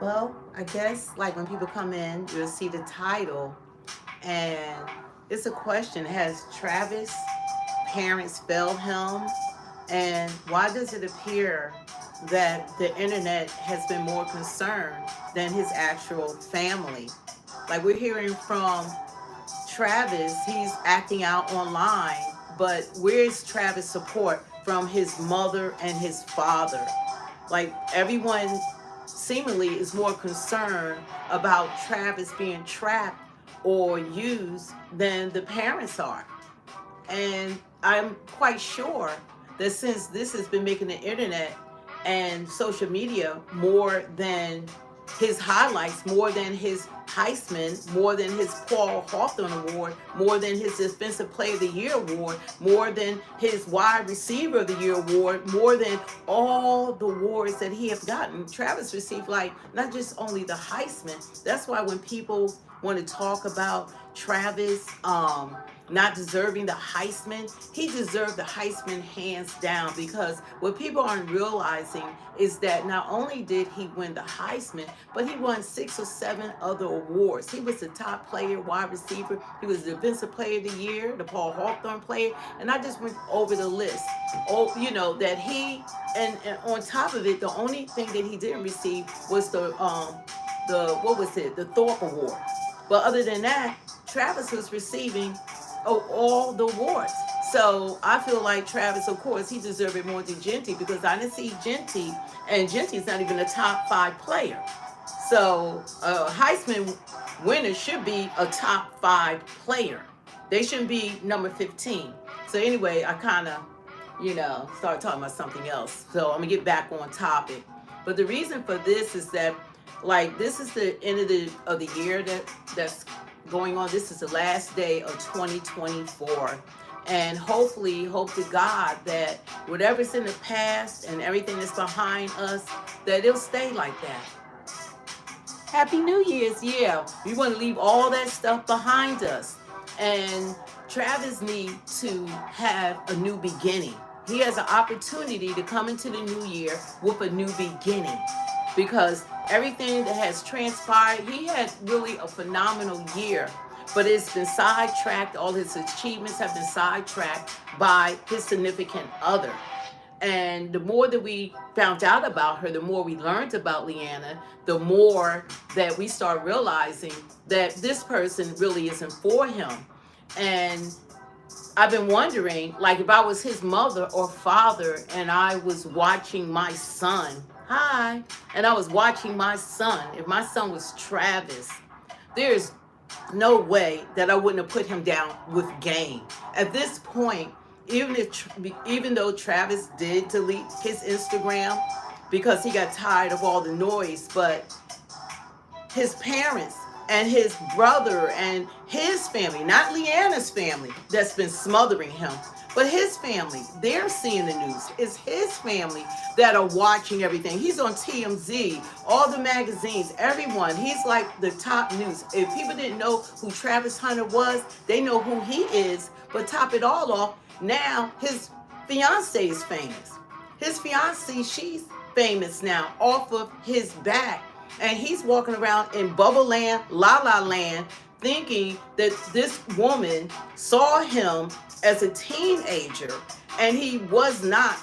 Well, I guess like when people come in, you'll see the title, and it's a question: has Travis' parents failed him? And why does it appear that the internet has been more concerned than his actual family? Like we're hearing from Travis, he's acting out online, but where's Travis' support from his mother and his father? Like everyone seemingly is more concerned about Travis being trapped or used than the parents are. And I'm quite sure that since this has been making the internet and social media more than his highlights, more than his Heisman, more than his Paul Hawthorne Award, more than his Defensive Player of the Year Award, more than his Wide Receiver of the Year Award, more than all the awards that he has gotten. Travis received like not just only the Heisman. That's why when people want to talk about Travis not deserving the Heisman, he deserved the Heisman hands down, because what people aren't realizing is that not only did he win the Heisman, but he won 6 or 7 other awards. He was the top player, wide receiver. He was the Defensive Player of the Year, the Paul Hawthorne player, and I just went over the list. Oh, that he and on top of it, the only thing that he didn't receive was the what was it, the Thorpe Award. But other than that, Travis was receiving all the awards. So I feel like Travis, of course, he deserved it more than Genty, because I didn't see Genty, and Genty's not even a top 5 player. So a Heisman winner should be a top 5 player. They shouldn't be number 15. So anyway, I kind of, started talking about something else. So I'm gonna get back on topic. But the reason for this is that, like, this is the end of the year that's going on. This is the last day of 2024. And hopefully, hope to God that whatever's in the past and everything that's behind us, that it'll stay like that. Happy New Year's, yeah. We want to leave all that stuff behind us. And Travis needs to have a new beginning. He has an opportunity to come into the new year with a new beginning, because everything that has transpired, he had really a phenomenal year, but it's been sidetracked. All his achievements have been sidetracked by his significant other. And the more that we found out about her, the more we learned about Leanna, the more that we start realizing that this person really isn't for him. And I've been wondering, like, if I was his mother or father and I was watching my son, and I was watching my son, if my son was Travis, there's no way that I wouldn't have put him down with game. At this point, even though Travis did delete his Instagram because he got tired of all the noise, but his parents and his brother and his family, not Leanna's family that's been smothering him, but his family, they're seeing the news. It's his family that are watching everything. He's on TMZ, all the magazines, everyone. He's like the top news. If people didn't know who Travis Hunter was, they know who he is. But top it all off, now his fiancee is famous. His fiancee, she's famous now off of his back. And he's walking around in Bubble Land, La La Land, thinking that this woman saw him as a teenager and he was not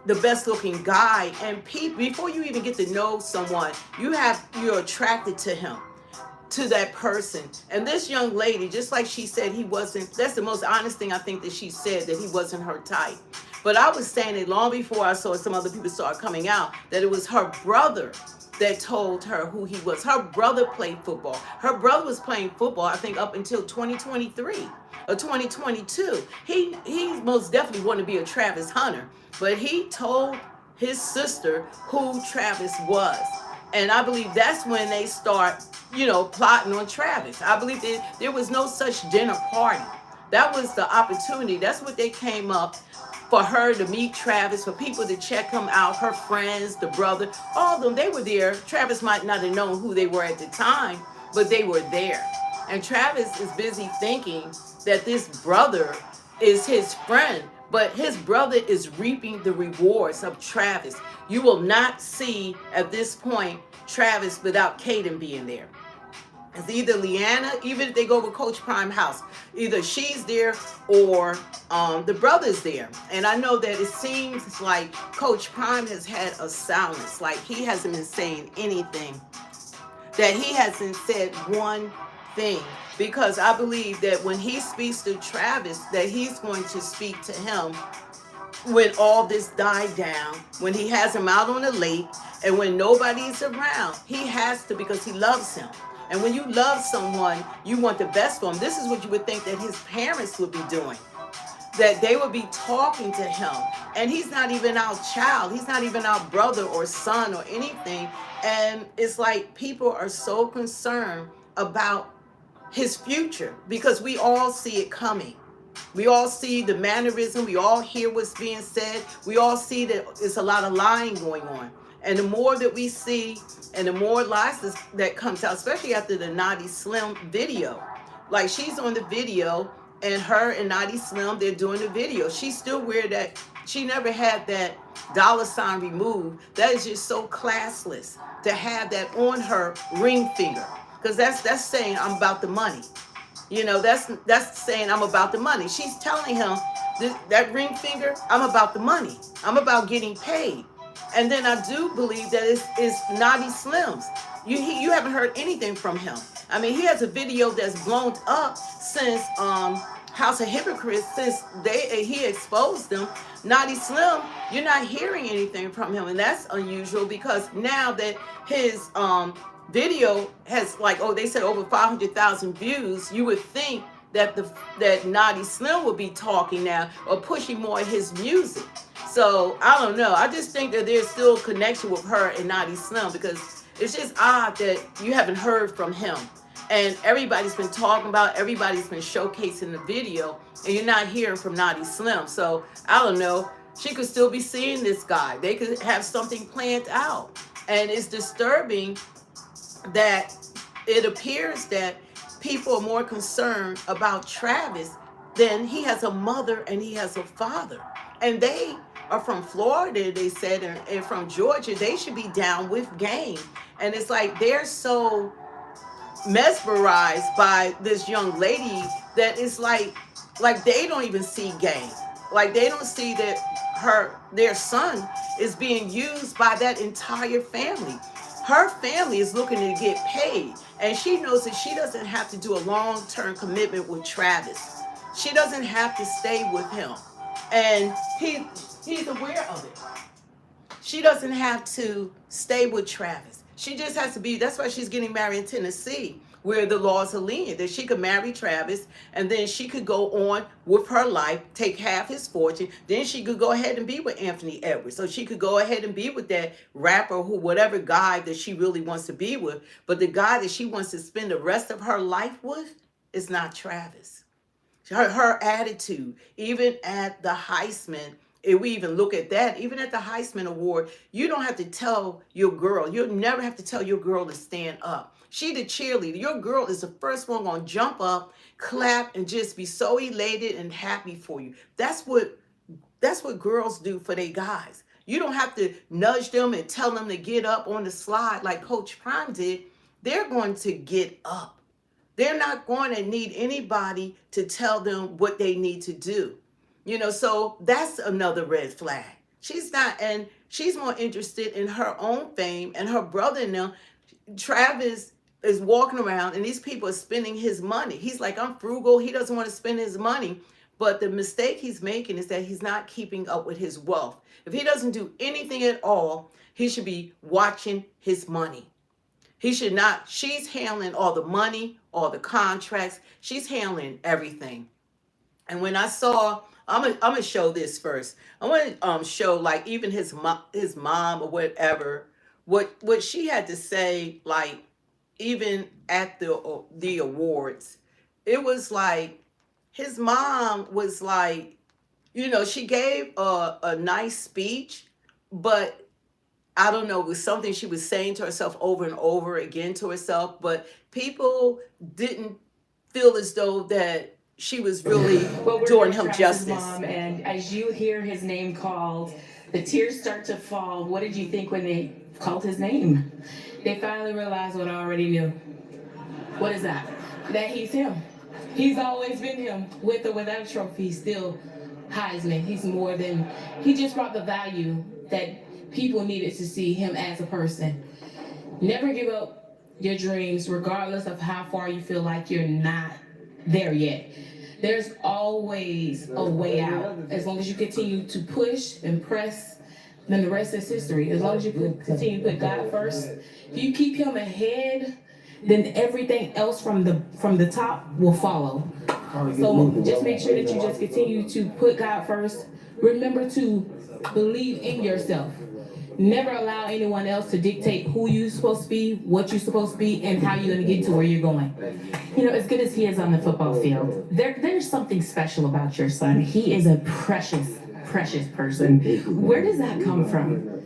the best looking guy. And before you even get to know someone, you're attracted to him, to that person. And this young lady, just like she said, he wasn't, that's the most honest thing I think that she said, that he wasn't her type. But I was saying it long before I saw some other people start coming out, that it was her brother that told her who he was. Her brother played football. Her brother was playing football, I think, up until 2023 or 2022. He most definitely wanted to be a Travis Hunter, but he told his sister who Travis was. And I believe that's when they start, plotting on Travis. I believe there was no such dinner party. That was the opportunity. That's what they came up for her to meet Travis, for people to check him out, her friends, the brother, all of them, they were there. Travis might not have known who they were at the time, but they were there. And Travis is busy thinking that this brother is his friend, but his brother is reaping the rewards of Travis. You will not see at this point Travis without Kaden being there. It's either Leanna, even if they go with Coach Prime house, either she's there or the brother's there. And I know that it seems like Coach Prime has had a silence, like he hasn't been saying anything, that he hasn't said one thing. Because I believe that when he speaks to Travis, that he's going to speak to him when all this died down, when he has him out on the lake, and when nobody's around. He has to, because he loves him. And when you love someone, you want the best for him. This is what you would think that his parents would be doing, that they would be talking to him. And he's not even our child. He's not even our brother or son or anything. And it's like people are so concerned about his future because we all see it coming. We all see the mannerism. We all hear what's being said. We all see that it's a lot of lying going on. And the more that we see and the more lies that comes out, especially after the Naughty Slim video. Like, she's on the video and her and Naughty Slim, they're doing the video. She still wear that. She never had that $ removed. That is just so classless to have that on her ring finger. Because that's saying I'm about the money. You know, that's saying I'm about the money. She's telling him that ring finger, I'm about the money. I'm about getting paid. And then I do believe that it's Naughty Slim's. You haven't heard anything from him. I mean, he has a video that's blown up since House of Hypocrites, since he exposed them. Naughty Slim, you're not hearing anything from him, and that's unusual because now that his video has, like, they said over 500,000 views, you would think that that Naughty Slim would be talking now or pushing more of his music. So I don't know. I just think that there's still a connection with her and Naughty Slim because it's just odd that you haven't heard from him. And everybody's been talking about, everybody's been showcasing the video, and you're not hearing from Naughty Slim. So I don't know. She could still be seeing this guy. They could have something planned out. And it's disturbing that it appears that people are more concerned about Travis than he has a mother and he has a father. And they are from Florida, they said, and from Georgia. They should be down with game. And it's like they're so mesmerized by this young lady that it's like they don't even see game. Like, they don't see that their son is being used by that entire family. Her family is looking to get paid, and she knows that she doesn't have to do a long-term commitment with Travis. She doesn't have to stay with him, and he's aware of it. She doesn't have to stay with Travis. She just has to be. That's why she's getting married in Tennessee, where the laws are lenient, that she could marry Travis, and then she could go on with her life, take half his fortune. Then she could go ahead and be with Anthony Edwards. So she could go ahead and be with that rapper, whatever guy that she really wants to be with. But the guy that she wants to spend the rest of her life with is not Travis. Her attitude, even at the Heisman, if we even look at that, even at the Heisman Award, you don't have to tell your girl. You'll never have to tell your girl to stand up. She the cheerleader. Your girl is the first one going to jump up, clap, and just be so elated and happy for you. That's what girls do for their guys. You don't have to nudge them and tell them to get up on the slide like Coach Prime did. They're going to get up. They're not going to need anybody to tell them what they need to do. You know, so that's another red flag. She's not, and she's more interested in her own fame and her brother and them. Travis is walking around and these people are spending his money. He's like, I'm frugal. He doesn't want to spend his money. But the mistake he's making is that he's not keeping up with his wealth. If he doesn't do anything at all, he should be watching his money. He should not. She's handling all the money, all the contracts. She's handling everything. And when I saw, I'm gonna show this first. I want to show, like, even his mom or whatever, what she had to say, like, even at the awards. It was like his mom was like, she gave a nice speech, but I don't know, it was something she was saying to herself over and over again to herself, but people didn't feel as though that she was really Well, we're doing with him Travis's justice. mom, and as you hear his name called, the tears start to fall. What did you think when they called his name? They finally realized what I already knew. What is that? That he's him. He's always been him, with or without a trophy. He's still Heisman. He's more than. He just brought the value that people needed to see him as a person. Never give up your dreams, regardless of how far you feel like you're not there yet. There's always a way out. As long as you continue to push and press, then the rest is history. As long as you continue to put God first, if you keep Him ahead, then everything else from the top will follow. So just make sure that you just continue to put God first. Remember to believe in yourself. Never allow anyone else to dictate who you're supposed to be, what you're supposed to be, and how you're going to get to where you're going. You know, as good as he is on the football field, there's something special about your son. He is a precious, precious person. Where does that come from?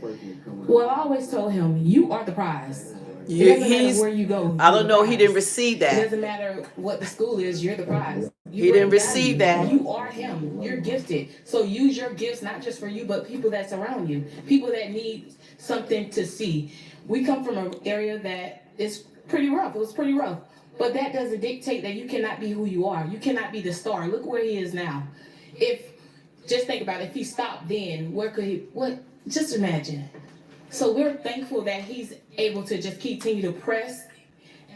Well, I always told him, you are the prize. It You, doesn't matter he's, where you go. I You're don't the know, he didn't prize. receive It that. doesn't matter what the school is, you're the prize. You He didn't bring receive value. that. You are him. You're gifted. So use your gifts not just for you, but people that's around you. People that need something to see. We come from an area that is pretty rough. It was pretty rough. But that doesn't dictate that you cannot be who you are. You cannot be the star. Look where he is now. If just think about it, if he stopped then, where could he just imagine. So we're thankful that he's able to just continue to press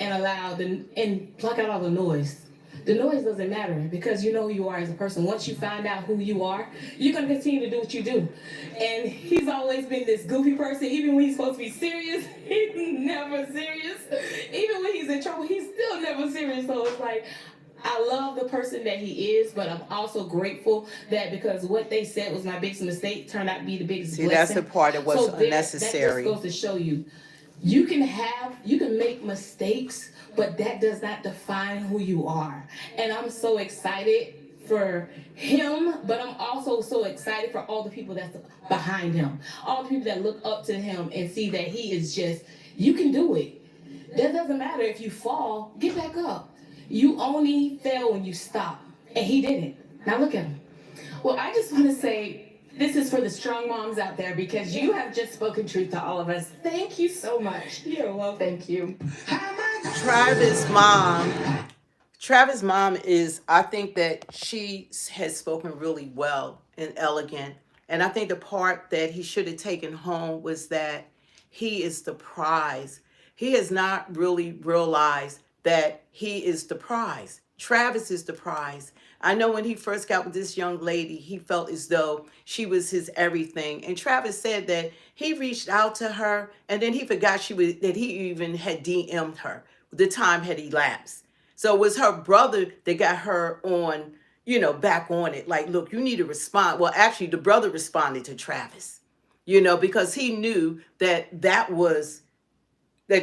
and allow and block out all the noise. The noise doesn't matter because you know who you are as a person. Once you find out who you are, you're gonna continue to do what you do. And he's always been this goofy person, even when he's supposed to be serious, he's never serious. Even when he's in trouble, he's still never serious. So it's like I love the person that he is, but I'm also grateful that because what they said was my biggest mistake turned out to be the biggest See, that's the blessing. part that was So that just unnecessary. goes to show you, you can make mistakes, but that does not define who you are. And I'm so excited for him, but I'm also so excited for all the people that's behind him, all the people that look up to him and see that he is just, you can do it. That doesn't matter if you fall, get back up. You only fail when you stop, and he didn't. Now look at him. Well, I just want to say this is for the strong moms out there because you have just spoken truth to all of us. Thank you so much. You're welcome. Thank you. Travis' mom, Travis' mom is, I think that she has spoken really well and elegant. And I think the part that he should have taken home was that he is the prize. He has not really realized that he is the prize. Travis is the prize. I know when he first got with this young lady, he felt as though she was his everything. And Travis said that he reached out to her and then he forgot that he even had DM'd her. The time had elapsed. So it was her brother that got her on, back on it. Like, look, you need to respond. Well, actually, the brother responded to Travis, because he knew that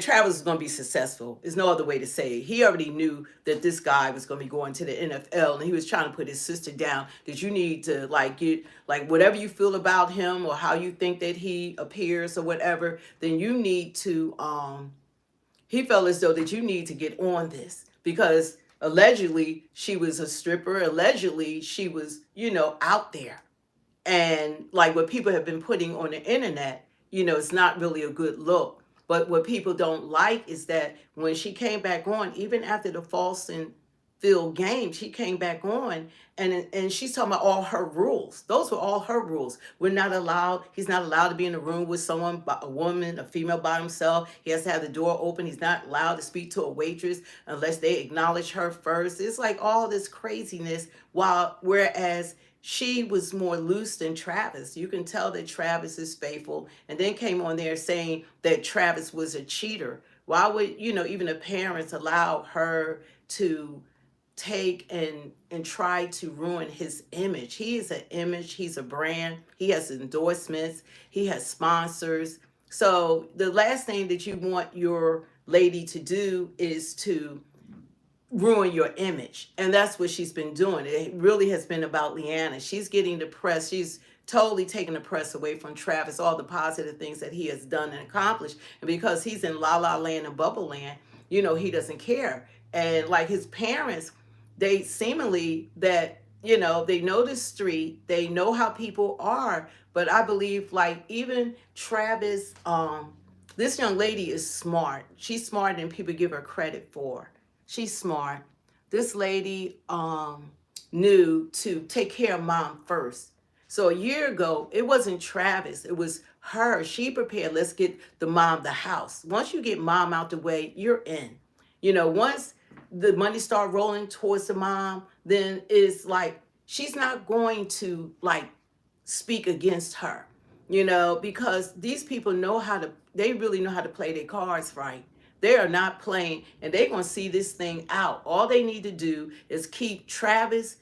Travis was going to be successful. There's no other way to say it. He already knew that this guy was going to be going to the NFL, and he was trying to put his sister down. That you need to get whatever you feel about him or how you think that he appears or whatever. Then you need to. He felt as though that you need to get on this because allegedly she was a stripper. Allegedly she was, out there, and like what people have been putting on the internet, it's not really a good look. But what people don't like is that when she came back on, even after the Folsom Field game, she came back on and she's talking about all her rules. Those were all her rules. We're not allowed, he's not allowed to be in a room with someone, a woman, a female by himself. He has to have the door open. He's not allowed to speak to a waitress unless they acknowledge her first. It's like all this craziness, whereas she was more loose than Travis. You can tell that Travis is faithful, and then came on there saying that Travis was a cheater. Why would, even the parents allow her to take and try to ruin his image? He is an image, he's a brand, he has endorsements, he has sponsors. So the last thing that you want your lady to do is to ruin your image. And that's what she's been doing. It really has been about Leanna. She's getting the press. She's totally taking the press away from Travis, all the positive things that he has done and accomplished. And because he's in La La Land and Bubble Land, you know, he doesn't care. And like his parents, they seemingly that, you know, they know the street, they know how people are. But I believe like even Travis, this young lady is smart. She's smarter than people give her credit for. She's smart. This lady knew to take care of mom first. So a year ago, it wasn't Travis, it was her. She prepared, let's get the mom the house. Once you get mom out the way, you're in. You know, once the money start rolling towards the mom, then it's like she's not going to like speak against her, you know, because these people know how to, they really know how to play their cards right. They are not playing, and they're going to see this thing out. All they need to do is keep Travis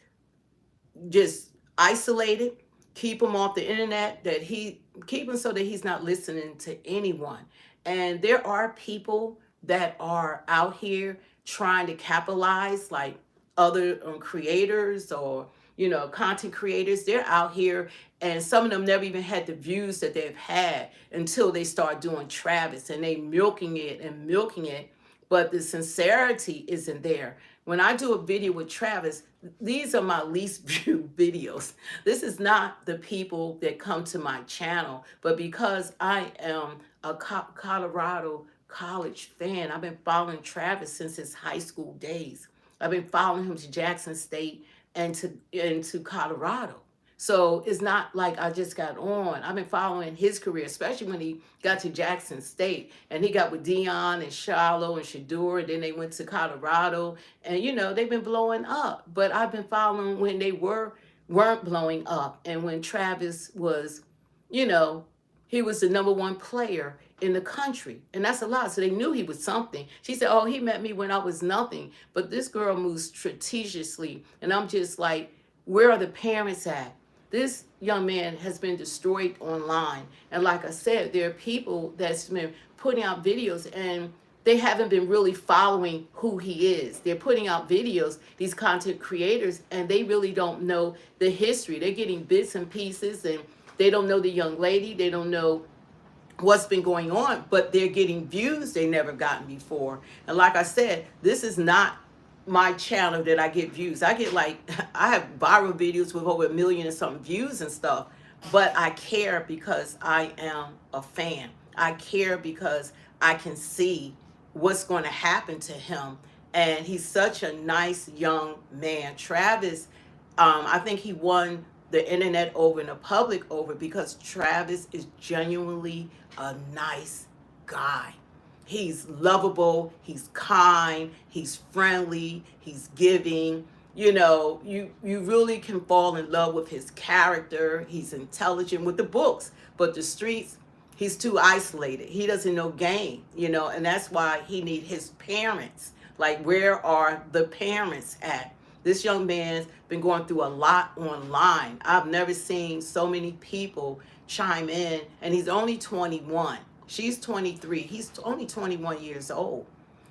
just isolated, keep him off the internet, that he keep him so that he's not listening to anyone. And there are people that are out here trying to capitalize, like other creators or, you know, content creators. They're out here, and some of them never even had the views that they've had until they start doing Travis, and they milking it and milking it, but the sincerity isn't there. When I do a video with Travis, these are my least viewed videos. This is not the people that come to my channel, but because I am a Colorado college fan, I've been following Travis since his high school days. I've been following him to Jackson State and to Colorado. So it's not like I just got on. I've been following his career, especially when he got to Jackson State and he got with Dion and Shiloh and Shadur, and then they went to Colorado, and you know they've been blowing up. But I've been following when they weren't blowing up, and when Travis was, you know, he was the number one player in the country, and that's a lot. So they knew he was something. She said, "Oh, he met me when I was nothing." But this girl moves strategically, and I'm just like, where are the parents at? This young man has been destroyed online. And like I said, there are people that's been putting out videos and they haven't been really following who he is. They're putting out videos, these content creators, and they really don't know the history. They're getting bits and pieces, and they don't know the young lady. They don't know what's been going on, but they're getting views they never gotten before. And like I said, this is not my channel that I get views. I get like, I have viral videos with over 1 million and something views and stuff, but I care because I am a fan. I care because I can see what's going to happen to him. And he's such a nice young man. Travis, I think he won the internet over and the public over because Travis is genuinely a nice guy. He's lovable, he's kind, he's friendly, he's giving. You know, you really can fall in love with his character. He's intelligent with the books, but the streets, he's too isolated. He doesn't know game, you know, and that's why he need his parents. Like, where are the parents at? This young man's been going through a lot online. I've never seen so many people chime in, and he's only 21. She's 23. He's only 21 years old.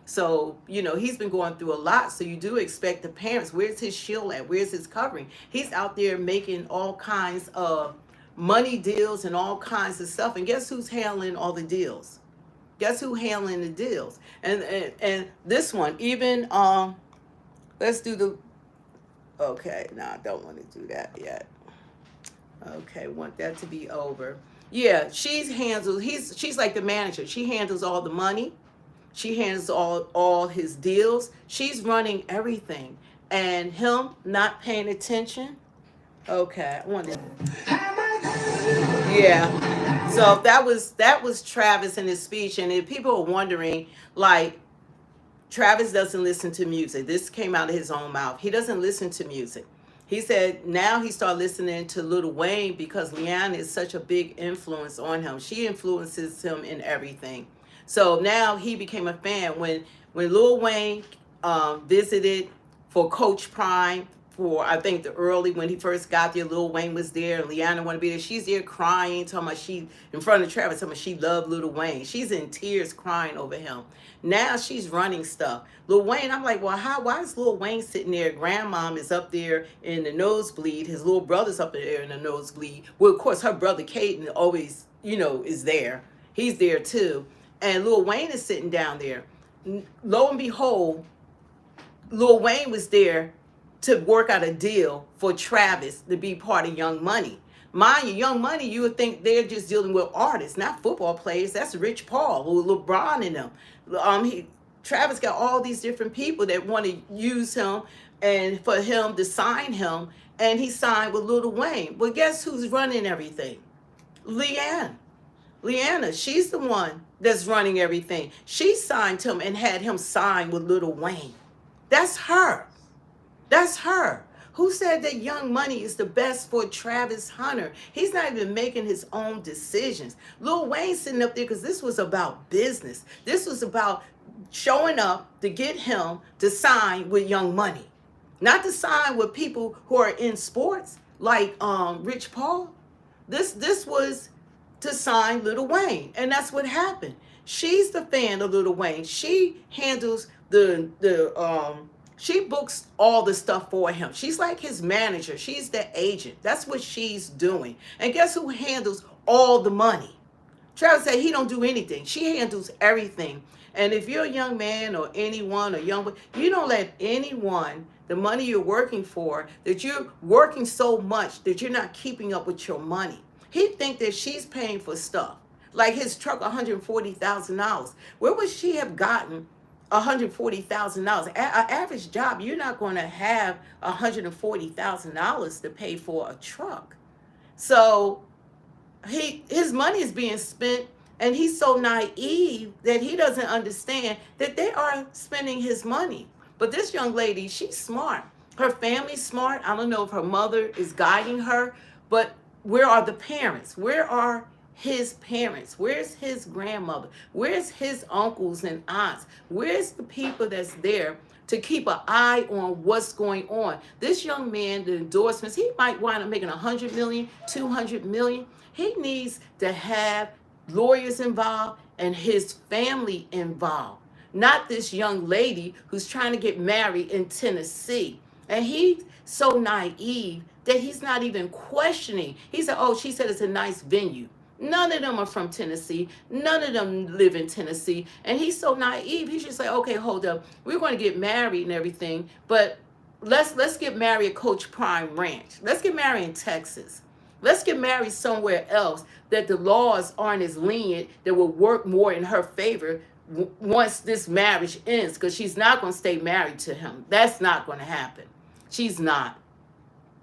So, you know, he's been going through a lot. So you do expect the parents, where's his shield at? Where's his covering? He's out there making all kinds of money deals and all kinds of stuff. And guess who's handling all the deals? Guess who handling the deals? And this one, even, let's do the, okay, no, I don't want to do that yet. Okay, want that to be over. Yeah, she's like the manager. She handles all the money. She handles all his deals. She's running everything. And him not paying attention. Okay, I want to. Yeah. So that was Travis in his speech, and if people are wondering, like, Travis doesn't listen to music. This came out of his own mouth. He doesn't listen to music. He said now he started listening to Lil Wayne because Leanna is such a big influence on him. She influences him in everything. So now he became a fan. When Lil Wayne visited for Coach Prime for I think the early when he first got there, Lil Wayne was there and Leanna wanted to be there. She's there crying, talking about she in front of Travis, talking about she loved Lil Wayne. She's in tears crying over him. Now she's running stuff. Lil Wayne, I'm like, well, why is Lil Wayne sitting there? Grandmom is up there in the nosebleed. His little brother's up there in the nosebleed. Well, of course, her brother Kaden always, is there. He's there too. And Lil Wayne is sitting down there. Lo and behold, Lil Wayne was there to work out a deal for Travis to be part of Young Money. Mind you, Young Money, you would think they're just dealing with artists, not football players. That's Rich Paul, or LeBron and them. Travis got all these different people that want to use him and for him to sign him, and he signed with Lil Wayne. But guess who's running everything? Leanne. Leanna, she's the one that's running everything. She signed him and had him sign with Lil Wayne. That's her. That's her. Who said that Young Money is the best for Travis Hunter? He's not even making his own decisions. Lil Wayne sitting up there because this was about business. This was about showing up to get him to sign with Young Money. Not to sign with people who are in sports like Rich Paul. This was to sign Lil Wayne. And that's what happened. She's the fan of Lil Wayne. She handles she books all the stuff for him. She's like his manager. She's the agent. That's what she's doing. And guess who handles all the money? Travis said he don't do anything. She handles everything. And if you're a young man or anyone or young, you don't let anyone, the money you're working for, that you're working so much that you're not keeping up with your money. He think that she's paying for stuff. Like his truck, $140,000. Where would she have gotten $140,000? An average job, you're not going to have $140,000 to pay for a truck. So his money is being spent, and he's so naive that he doesn't understand that they are spending his money. But this young lady, she's smart. Her family's smart. I don't know if her mother is guiding her, but where are the parents? Where are his parents? Where's his grandmother? Where's his uncles and aunts? Where's the people that's there to keep an eye on what's going on? This young man, the endorsements, he might wind up making 100 million, 200 million. He needs to have lawyers involved and his family involved. Not this young lady who's trying to get married in Tennessee. And he's so naive that he's not even questioning. He said, oh, she said it's a nice venue. None of them are from Tennessee. None of them live in Tennessee. And he's so naive. He's just like, okay, hold up. We're going to get married and everything, but let's get married at Coach Prime Ranch. Let's get married in Texas. Let's get married somewhere else that the laws aren't as lenient, that will work more in her favor once this marriage ends, because she's not going to stay married to him. That's not going to happen. She's not.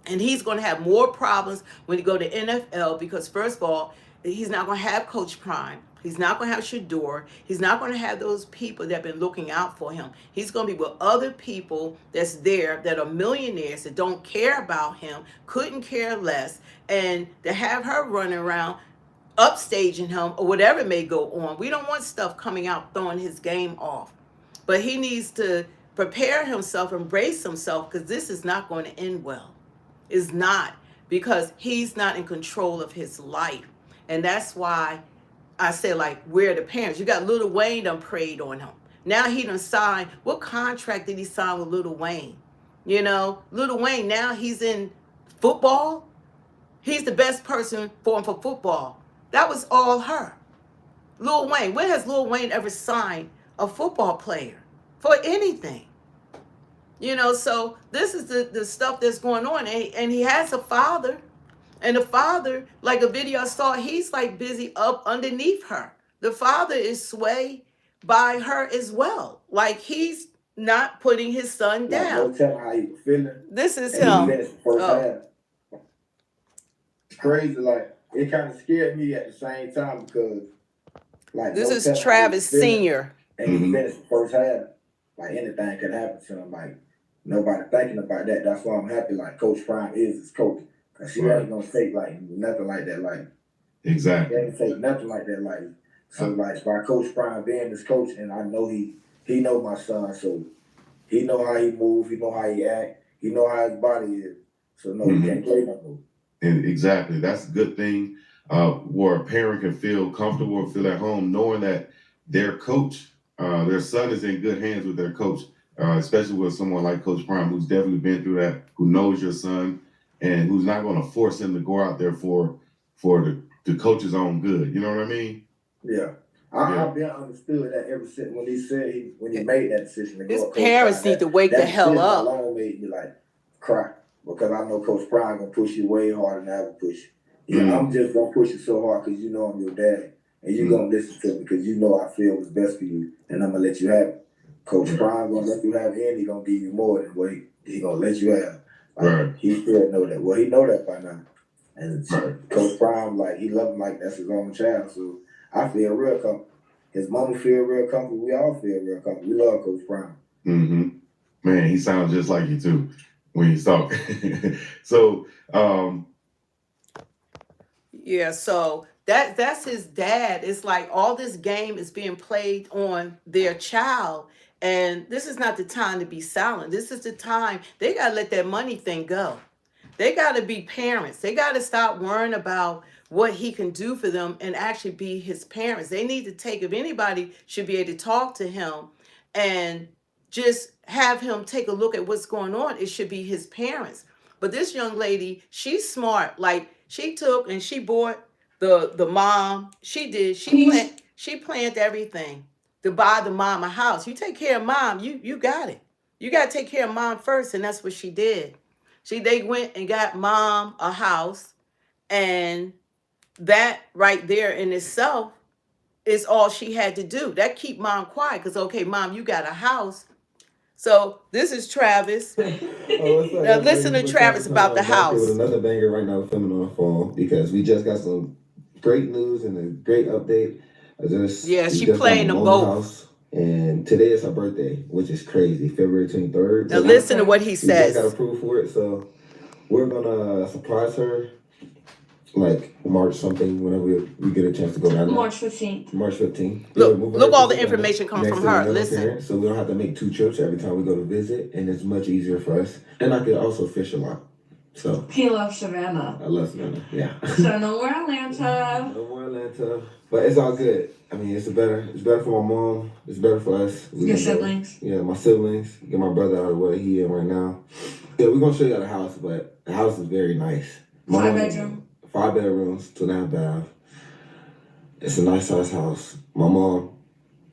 And he's going to have more problems when he go to NFL, because first of all, he's not going to have Coach Prime. He's not going to have Shador. He's not going to have those people that have been looking out for him. He's going to be with other people that's there that are millionaires that don't care about him, couldn't care less, and to have her running around upstaging him or whatever may go on. We don't want stuff coming out throwing his game off. But he needs to prepare himself, embrace himself, because this is not going to end well. It's not, because he's not in control of his life. And that's why I say, like, where are the parents? You got Lil Wayne done preyed on him. Now he done signed. What contract did he sign with Lil Wayne? Lil Wayne, now he's in football. He's the best person for him for football. That was all her. Lil Wayne. When has Lil Wayne ever signed a football player for anything? So this is the stuff that's going on. And he has a father. And the father, like a video I saw, he's like busy up underneath her. The father is swayed by her as well. Like he's not putting his son down. No telling how he was feeling. This is and him. He finished the first half. It's crazy. Like, it kind of scared me at the same time, because like This is Travis Sr. And he finished the first half. Like, anything could happen to him. Like, nobody thinking about that. That's why I'm happy. Like, Coach Prime is his coach. Cause she ain't gonna fake like nothing like that. Like, exactly. She ain't fake nothing like that. Like, so like by Coach Prime being his coach, and I know he know my son, so he know how he move, he know how he act, he know how his body is. So no, he can't play no more. And exactly, that's a good thing. Where a parent can feel comfortable and feel at home, knowing that their coach, their son is in good hands with their coach, especially with someone like Coach Prime, who's definitely been through that, who knows your son, and who's not going to force him to go out there for the coach's own good. You know what I mean? Yeah. I've been understood that ever since when he said when he made that decision to go. His Coach parents Prime, need to wake the hell decision up. alone made me like cry because I know Coach Prime gonna push you way harder than I ever push you. Yeah, I'm just gonna push you so hard because you know I'm your dad, and you're gonna listen to me because you know I feel what's best for you, and I'm gonna let you have it. Coach Prime gonna let you have it, and he gonna give you more than what he gonna let you have. Like, Right. He still know that. Well, he know that by now, and Coach Prime, like, he love him like that's his own child. So I feel real comfortable. His mama feel real comfortable. We all feel real comfortable. We love Coach Prime. Man, he sounds just like you too when he's talking. So. Yeah, so that's his dad. It's like all this game is being played on their child, and this is not the time to be silent. This is the time they gotta let that money thing go. They gotta be parents. They gotta stop worrying about what he can do for them and actually be his parents. They need to take, if anybody should be able to talk to him and just have him take a look at what's going on, it should be his parents. But this young lady, she's smart. Like, she took and she bought the mom. She did. She planned everything to buy the mom a house. You take care of mom, you got it. You got to take care of mom first, and that's what she did. They went and got mom a house, and that right there in itself is all she had to do. That keep mom quiet because, okay, mom, you got a house. So this is Travis. Now listen to Travis about the house. With another banger right now, filming on the phone because we just got some great news and a great update. She playing them both. House, and today is her birthday, which is crazy. February 23rd. Now listen to what he says. We just got approved for it, so we're gonna surprise her. Like March something, whenever we get a chance to go down there. March 15th. March 15th. Look, all the information coming from her. Listen. Parents, so we don't have to make 2 trips every time we go to visit, and it's much easier for us. And I can also fish a lot. So he loves Savannah. I love Savannah, yeah. So no more Atlanta. No more Atlanta. But it's all good. I mean, it's better for my mom. It's better for us. Your siblings? Yeah, my siblings. Get my brother out of where he in right now. Yeah, we're gonna show you the house, but the house is very nice. 5 bedroom. 5 bedrooms, 2.5 baths. It's a nice size house. My mom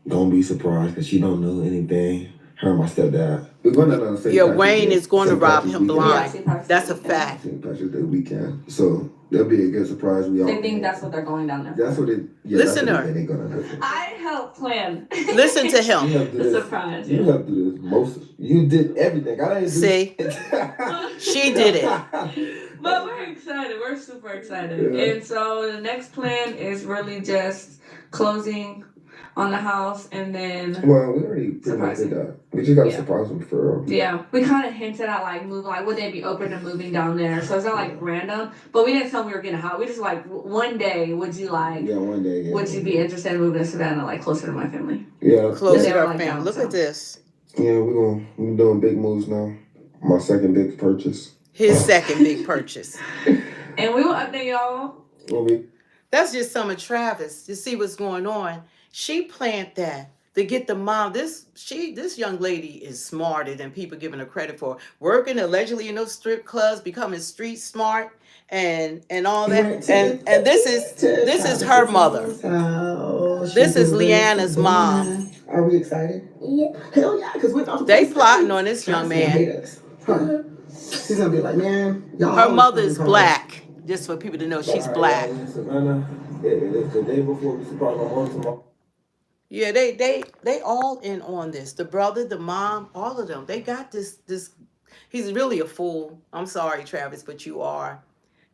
don't be surprised because she don't know anything. Her and my stepdad. We're going to Wayne is going to rob him blind. That's a fact. St. Patrick's Day weekend. So that'll be a good surprise. They think that's what they're going down there. That's what it. Yeah, listen to her. I helped plan. Listen to him. The surprise. You helped do this most. You did everything. I didn't do. See, she did it. But we're excited. We're super excited. Yeah. And so the next plan is really just closing on the house and then. Well, we already pretty much did that. We just got to surprise them for real. Yeah, we kind of hinted at like moving, like would they be open to moving down there? So it's not like random, but we didn't tell them we were getting a house. We just like one day would you like? Yeah, one day. Yeah, would you be interested in moving to Savannah, like closer to my family? Yeah, closer to our family. Look at this. Yeah, we're doing big moves now. My second big purchase. His second big purchase. And we will update y'all. That's just some of Travis. You see what's going on. She planned that to get the mom. This young lady is smarter than people giving her credit for. Working allegedly in those strip clubs, becoming street smart and all that. And this is her mother. This is Leanna's mom. Are we excited? Yeah. Hell yeah, because they plotting on this young man. She's gonna be like, man, y'all. Her mother is black. Just for people to know she's black. Savannah, it's the day before we surprise my mom tomorrow. Yeah, they all in on this. The brother, the mom, all of them. They got this. He's really a fool. I'm sorry, Travis, but you are.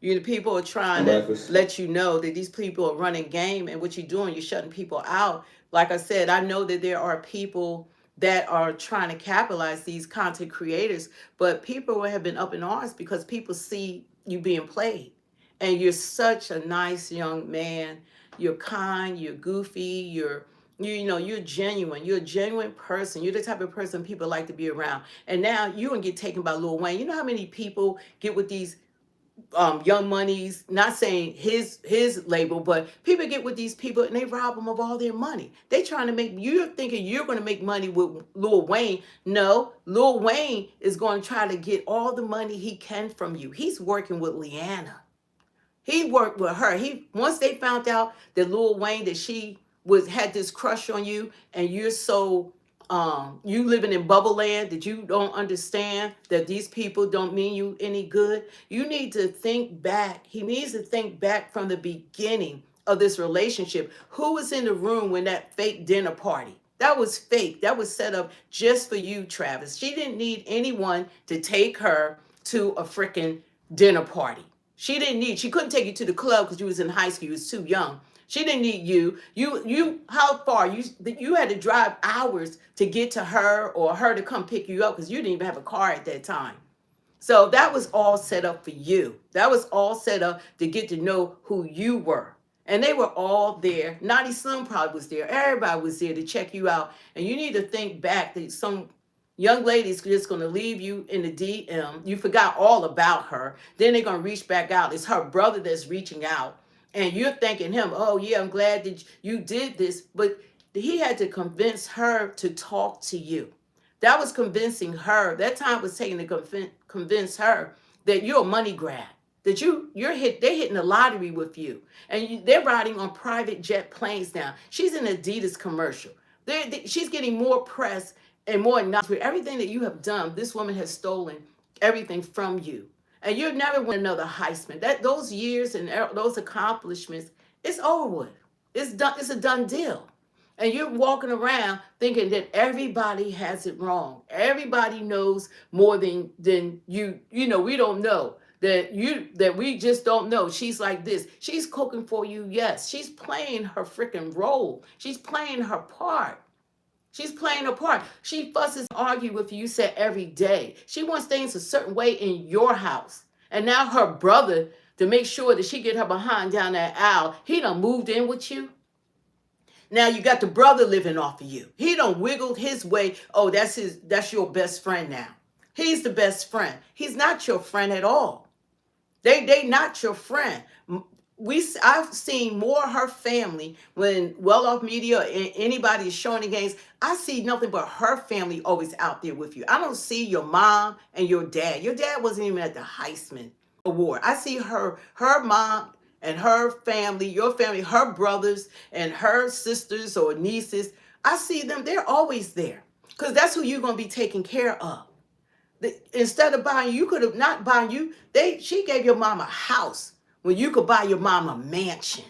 The people are trying to let you know that these people are running game, and what you're doing, you're shutting people out. Like I said, I know that there are people that are trying to capitalize, these content creators, but people have been up in arms because people see you being played. And you're such a nice young man. You're kind, you're goofy, You're genuine. You're a genuine person. You're the type of person people like to be around. And now you gonna get taken by Lil Wayne. You know how many people get with these Young Money's, not saying his label, but people get with these people and they rob them of all their money. They trying to make, you're thinking you're going to make money with Lil Wayne. No, Lil Wayne is going to try to get all the money he can from you. He's working with Leanna. He worked with her. He, once they found out that Lil Wayne, that she had this crush on you, and you're so you living in bubble land that you don't understand that these people don't mean you any good. You need to think back. He needs to think back from the beginning of this relationship. Who was in the room when that fake dinner party? That was fake. That was set up just for you, Travis. She didn't need anyone to take her to a freaking dinner party. She couldn't take you to the club because you was in high school. You was too young. She didn't need you. How far? You had to drive hours to get to her, or her to come pick you up, because you didn't even have a car at that time. So that was all set up for you. That was all set up to get to know who you were. And they were all there. Naughty Slim probably was there. Everybody was there to check you out. And you need to think back that some young lady's just going to leave you in the DM. You forgot all about her. Then they're going to reach back out. It's her brother that's reaching out. And you're thanking him, oh, yeah, I'm glad that you did this. But he had to convince her to talk to you. That was convincing her. That time was taken to convince her that you're a money grab. That they're hitting the lottery with you. And they're riding on private jet planes now. She's in an Adidas commercial. She's getting more press and more acknowledgement. Everything that you have done, this woman has stolen everything from you. And you'll never win another Heisman. Those years and those accomplishments, it's over with. It's done. It's a done deal. And you're walking around thinking that everybody has it wrong. Everybody knows more than you. You know, we don't know that we just don't know. She's like this. She's cooking for you. Yes, she's playing her freaking role. She's playing her part. She's playing her part. She fusses, argue with you, said every day. She wants things a certain way in your house. And now her brother, to make sure that she get her behind down that aisle, he done moved in with you. Now you got the brother living off of you. He done wiggled his way. Oh, that's your best friend now. He's the best friend. He's not your friend at all. They not your friend. I've seen more of her family when well-off media or anybody is showing the games. I see nothing but her family always out there with you. I don't see your mom and your dad. Your dad wasn't even at the Heisman Award. I see her mom and her family, your family, her brothers and her sisters or nieces. I see them. They're always there because that's who you're going to be taking care of. Instead of buying, you could have not buying you. She gave your mom a house when you could buy your mom a mansion.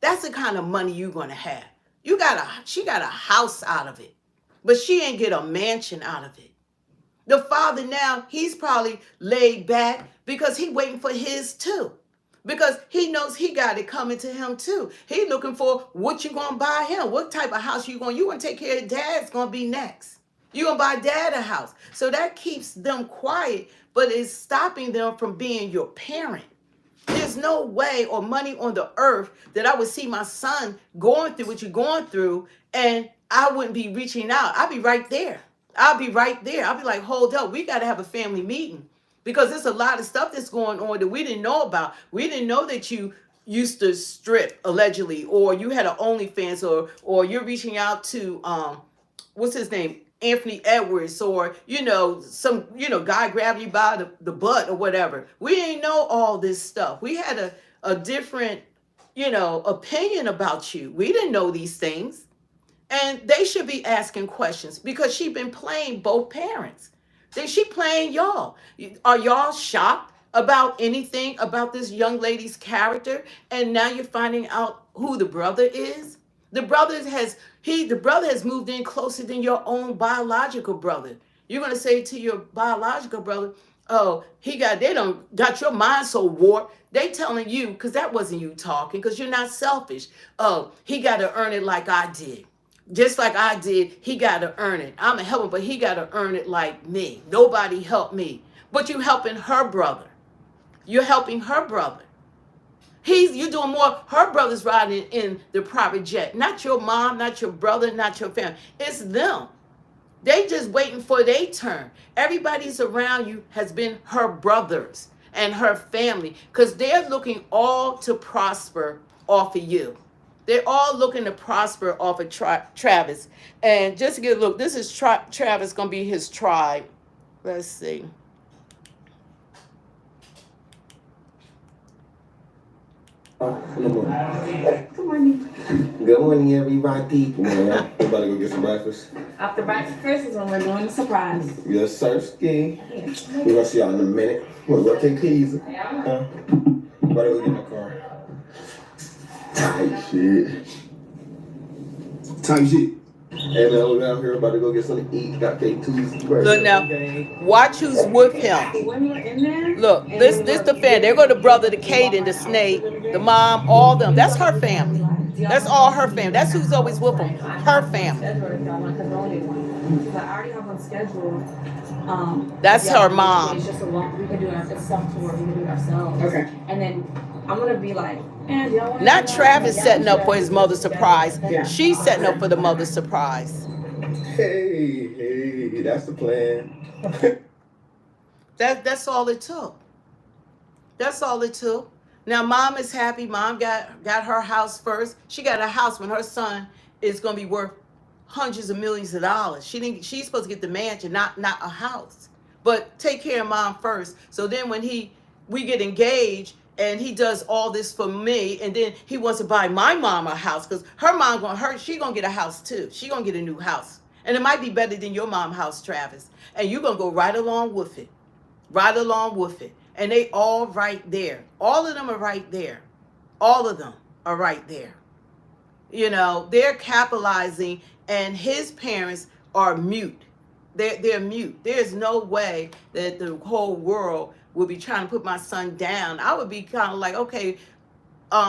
That's the kind of money you're going to have. She got a house out of it, but she ain't get a mansion out of it. The father now, he's probably laid back because he waiting for his too. Because he knows he got it coming to him too. He looking for what you going to buy him. What type of house you going to take care of dad's going to be next. You're going to buy dad a house. So that keeps them quiet, but it's stopping them from being your parent. There's no way or money on the earth that I would see my son going through what you're going through and I wouldn't be reaching out. I'll be right there. I'll be like, hold up. We got to have a family meeting because there's a lot of stuff that's going on that we didn't know about. We didn't know that you used to strip allegedly, or you had an OnlyFans, or you're reaching out to, what's his name? Anthony Edwards, or some guy grabbed you by the butt or whatever. We ain't know all this stuff. We had a different opinion about you. We didn't know these things, and they should be asking questions because she been playing both parents. She playing y'all. Are y'all shocked about anything about this young lady's character? And now you're finding out who the brother is. The brother has moved in closer than your own biological brother. You're gonna say to your biological brother, "Oh, they done got your mind so warped." They telling you, because that wasn't you talking, because you're not selfish. Oh, he got to earn it like I did, just like I did. He got to earn it. I'm a helper, but he got to earn it like me. Nobody helped me, but you helping her brother. You're helping her brother. You're doing more. Her brother's riding in the private jet. Not your mom, not your brother, not your family. It's them. They just waiting for their turn. Everybody's around you has been her brothers and her family because they're looking all to prosper off of you. They're all looking to prosper off of Travis. And just to get a look, this is Travis going to be his tribe. Let's see. Good morning, everybody. Yeah, we about to go get some breakfast. After breakfast is when we're doing the surprise. Yes, sir, ski. We're gonna see y'all in a minute. We're gonna take keys. About to go get my car. Tight shit. Tight shit. Hey man, we're out here about to go get something to eat. Got K2's. Look now, watch who's with him. When we're in there, Look, this the fan. There go the brother, the Kaden, the snake, the mom, all them. That's her family. That's all her family. That's who's always with them. Her family. I already have on schedule. That's her mom. It's just a long. We can do our stuff to where we can do it ourselves. Okay. And then I'm gonna be like, and y'all want Not Travis setting up for his mother's surprise. Yeah. She's setting up for the mother's surprise. Hey, that's the plan. That's all it took. That's all it took. Now mom is happy. Mom got her house first. She got a house when her son is gonna be worth hundreds of millions of dollars. She's supposed to get the mansion, not a house. But take care of mom first. So then when we get engaged and he does all this for me, and then he wants to buy my mom a house because she gonna get a house too. She gonna get a new house. And it might be better than your mom's house, Travis. And you're gonna go right along with it. Right along with it. And they all right there. All of them are right there. All of them are right there. You know, they're capitalizing, and his parents are mute. They're mute. There's no way that the whole world would be trying to put my son down. I would be kind of like, okay,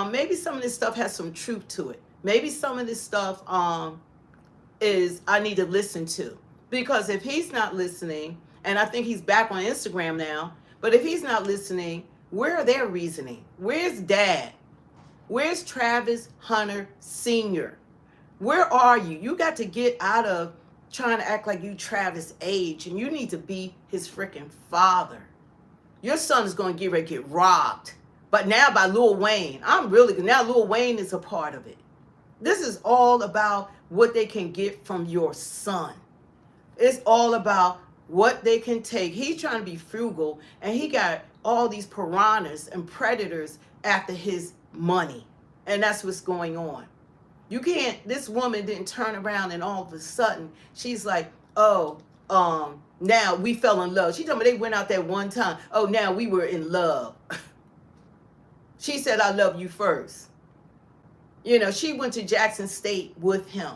maybe some of this stuff has some truth to it. Maybe some of this stuff is I need to listen to. Because if he's not listening, and I think he's back on Instagram now, but if he's not listening, where are their reasoning? Where's dad? Where's Travis Hunter Sr.? Where are you? You got to get out of trying to act like you Travis age, and you need to be his freaking father. Your son is going to get robbed, but now by Lil Wayne. Now Lil Wayne is a part of it. This is all about what they can get from your son. It's all about what they can take. He's trying to be frugal, and he got all these piranhas and predators after his money, and that's what's going on. You can't, this woman didn't turn around and all of a sudden she's like, oh, now we fell in love. She told me they went out there one time. Oh, now we were in love. She said, I love you first. You know, she went to Jackson State with him.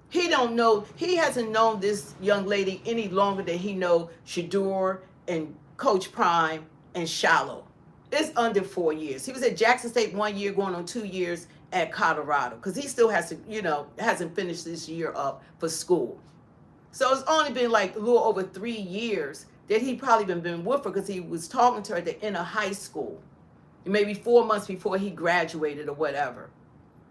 He hasn't known this young lady any longer than he know Shador and Coach Prime and Shallow. It's under 4 years. He was at Jackson State 1 year, going on 2 years at Colorado, because he still has to, hasn't finished this year up for school. So it's only been like a little over 3 years that he probably been with her, because he was talking to her at the end of high school, maybe 4 months before he graduated or whatever.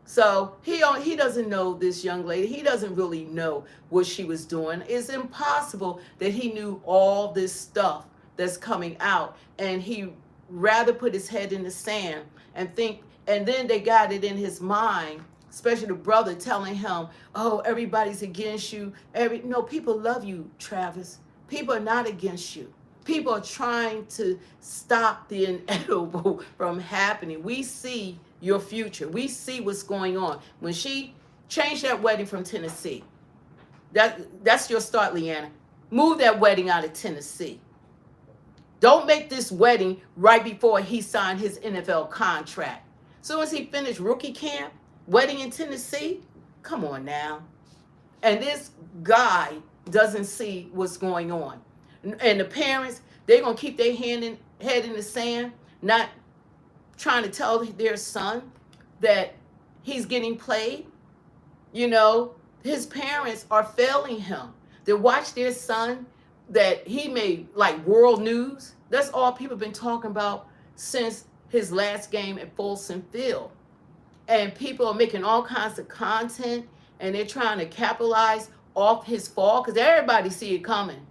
So he doesn't know this young lady. He doesn't really know what she was doing. It's impossible that he knew all this stuff that's coming out, and he rather put his head in the sand and think. And then they got it in his mind, especially the brother telling him, oh, everybody's against you. No, people love you, Travis. People are not against you. People are trying to stop the inedible from happening. We see your future. We see what's going on. When she changed that wedding from Tennessee, that's your start, Leanna. Move that wedding out of Tennessee. Don't make this wedding right before he signed his NFL contract. Soon as he finished rookie camp, wedding in Tennessee, come on now. And this guy doesn't see what's going on. And the parents, they're going to keep their head in the sand, not trying to tell their son that he's getting played. His parents are failing him. They watch their son that he made like world news. That's all people have been talking about since his last game at Folsom Field. And people are making all kinds of content and they're trying to capitalize off his fall because everybody see it coming.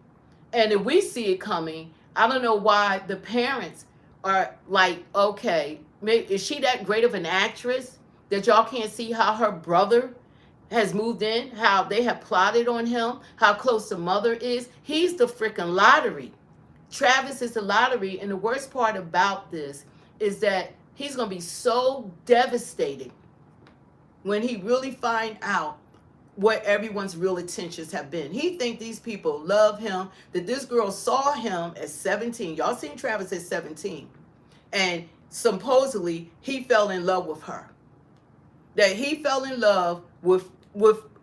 And if we see it coming, I don't know why the parents are like, okay, is she that great of an actress that y'all can't see how her brother has moved in, how they have plotted on him, how close the mother is? He's the freaking lottery. Travis is the lottery. And the worst part about this is that he's going to be so devastated when he really find out what everyone's real intentions have been. He think these people love him, that this girl saw him at 17. Y'all seen Travis at 17. And supposedly he fell in love with her. That he fell in love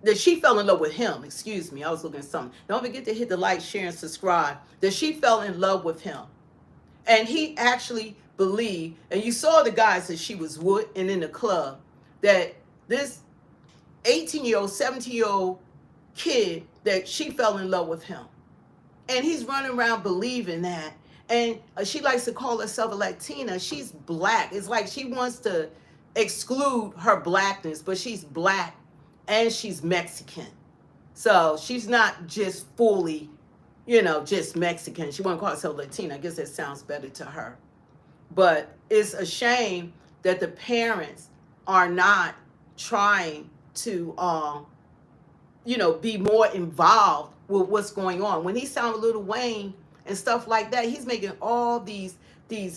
that she fell in love with him. Excuse me, I was looking at something. Don't forget to hit the like, share, and subscribe. That she fell in love with him. And he actually believed, and you saw the guys that she was with and in the club, that this 18-year-old, 17-year-old kid, that she fell in love with him. And he's running around believing that. And she likes to call herself a Latina. She's black. It's like she wants to exclude her blackness, but she's black and she's Mexican. So she's not just fully, just Mexican. She won't call herself Latina. I guess that sounds better to her. But it's a shame that the parents are not trying to, be more involved with what's going on. When he sounded Lil Wayne and stuff like that, he's making all these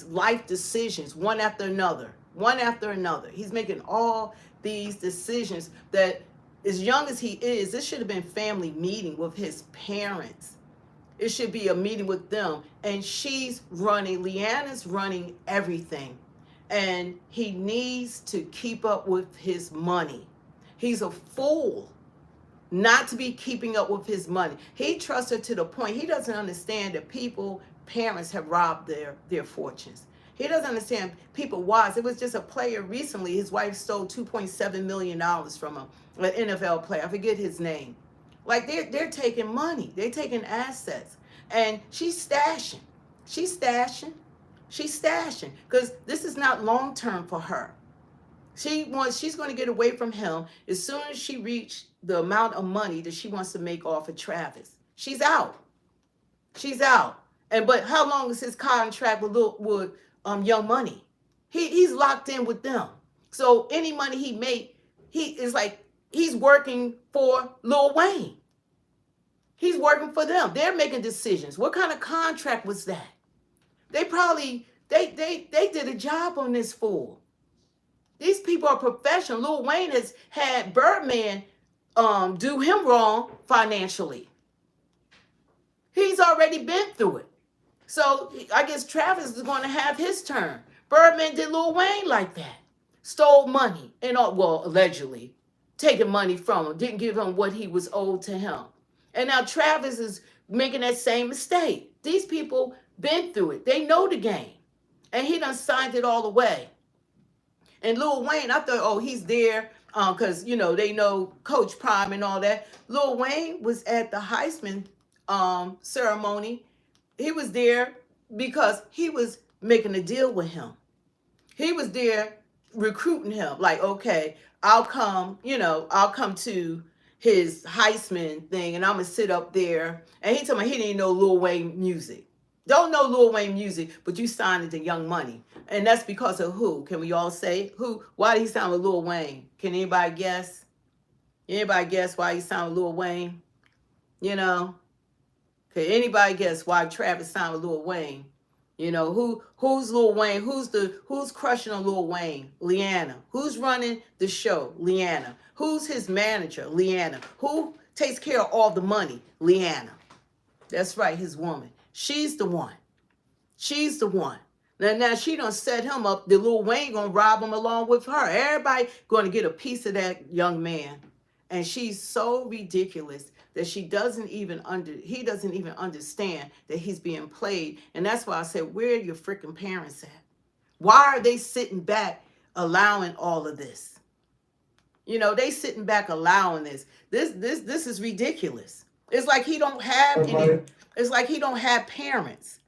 life decisions, one after another. He's making all these decisions that, as young as he is, this should have been family meeting with his parents. It should be a meeting with them. And Leanna's running everything. And he needs to keep up with his money. He's a fool not to be keeping up with his money. He trusts her to the point he doesn't understand that parents have robbed their fortunes. He doesn't understand people wise. It was just a player recently. His wife stole $2.7 million from him, an NFL player. I forget his name. Like they're taking money. They're taking assets. And she's stashing. She's stashing because this is not long term for her. She's going to get away from him as soon as she reaches the amount of money that she wants to make off of Travis. She's out. But how long is his contract with Young Money? He's locked in with them. So any money he make, he's working for Lil Wayne. He's working for them. They're making decisions. What kind of contract was that? They probably they did a job on this fool. These people are professional. Lil Wayne has had Birdman do him wrong financially. He's already been through it. So I guess Travis is going to have his turn. Birdman did Lil Wayne like that. Stole money and allegedly taking money from him. Didn't give him what he was owed to him. And now Travis is making that same mistake. These people been through it. They know the game. And he done signed it all away. And Lil Wayne, I thought, he's there because, they know Coach Prime and all that. Lil Wayne was at the Heisman ceremony. He was there because he was making a deal with him. He was there recruiting him. Like, okay, I'll come to his Heisman thing and I'm going to sit up there. And he told me he didn't know Lil Wayne music. Don't know Lil Wayne music, but you signed it to Young Money. And that's because of who? Can we all say who? Why did he sound with Lil Wayne? Can anybody guess? Anybody guess why he sounded with Lil Wayne? Can anybody guess why Travis signed with Lil Wayne? Who's Lil Wayne? Who's crushing on Lil Wayne? Leanna. Who's running the show? Leanna. Who's his manager? Leanna. Who takes care of all the money? Leanna. That's right, his woman. She's the one. Now she done set him up. The Lil Wayne gonna rob him along with her. Everybody gonna get a piece of that young man. And she's so ridiculous that he doesn't even understand that he's being played. And that's why I said, where are your freaking parents at? Why are they sitting back allowing all of this? They sitting back allowing this. This is ridiculous. It's like he don't have any. It's like he don't have parents.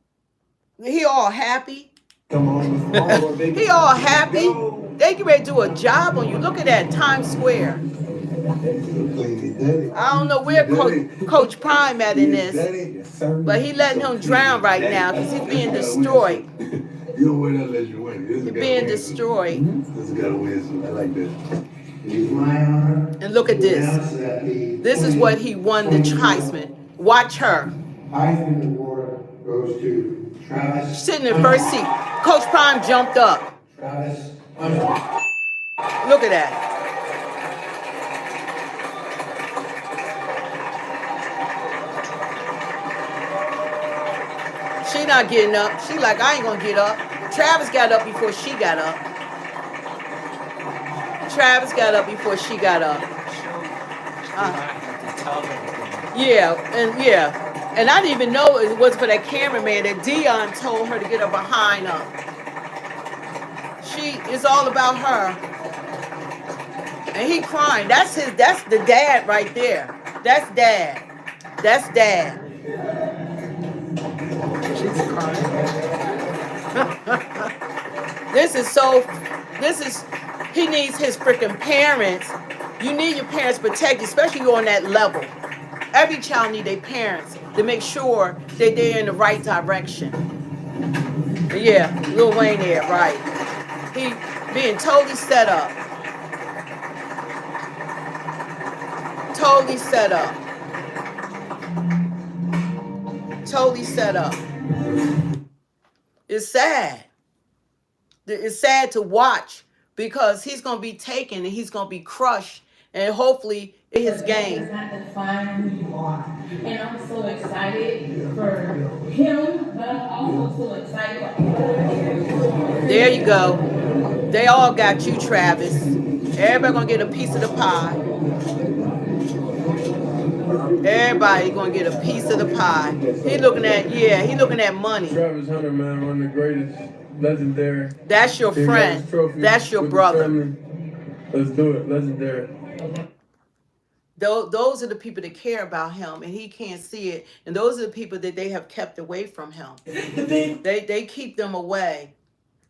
He all happy Come on, Mr. All, baby. He all happy. They get ready to do a job on you. Look at that, Times Square. I don't know where Coach Prime at in this, but he letting him drown right now because he's being destroyed. You don't win unless you win. He's being destroyed. This is gotta win. I like this. And look at this. This is what he won the Heisman. Watch her. Heisman Award goes to Travis. Sitting in first seat. Coach Prime jumped up. Travis. Look at that. She not getting up. She like, I ain't gonna get up. Travis got up before she got up. Travis got up before she got up. Yeah. And I didn't even know it was for that cameraman that Dion told her to get her behind up. It's all about her. And he crying. That's the dad right there. That's dad. That's dad. She's crying. He needs his freaking parents. You need your parents protected, especially on that level. Every child needs their parents to make sure that they're in the right direction. But yeah, Lil Wayne there, right. He being totally set up. Totally set up. Totally set up. It's sad. It's sad to watch because he's going to be taken and he's going to be crushed and hopefully his game. Does not define who you are. And I'm so excited for him, but I'm also so excited for her. There you go. They all got you, Travis. Everybody going to get a piece of the pie. Everybody going to get a piece of the pie. He looking at money. Travishunter, man, one of the greatest, legendary. That's your friend. That's your brother. Let's do it, legendary. Those are the people that care about him, and he can't see it. And those are the people that they have kept away from him. They keep them away.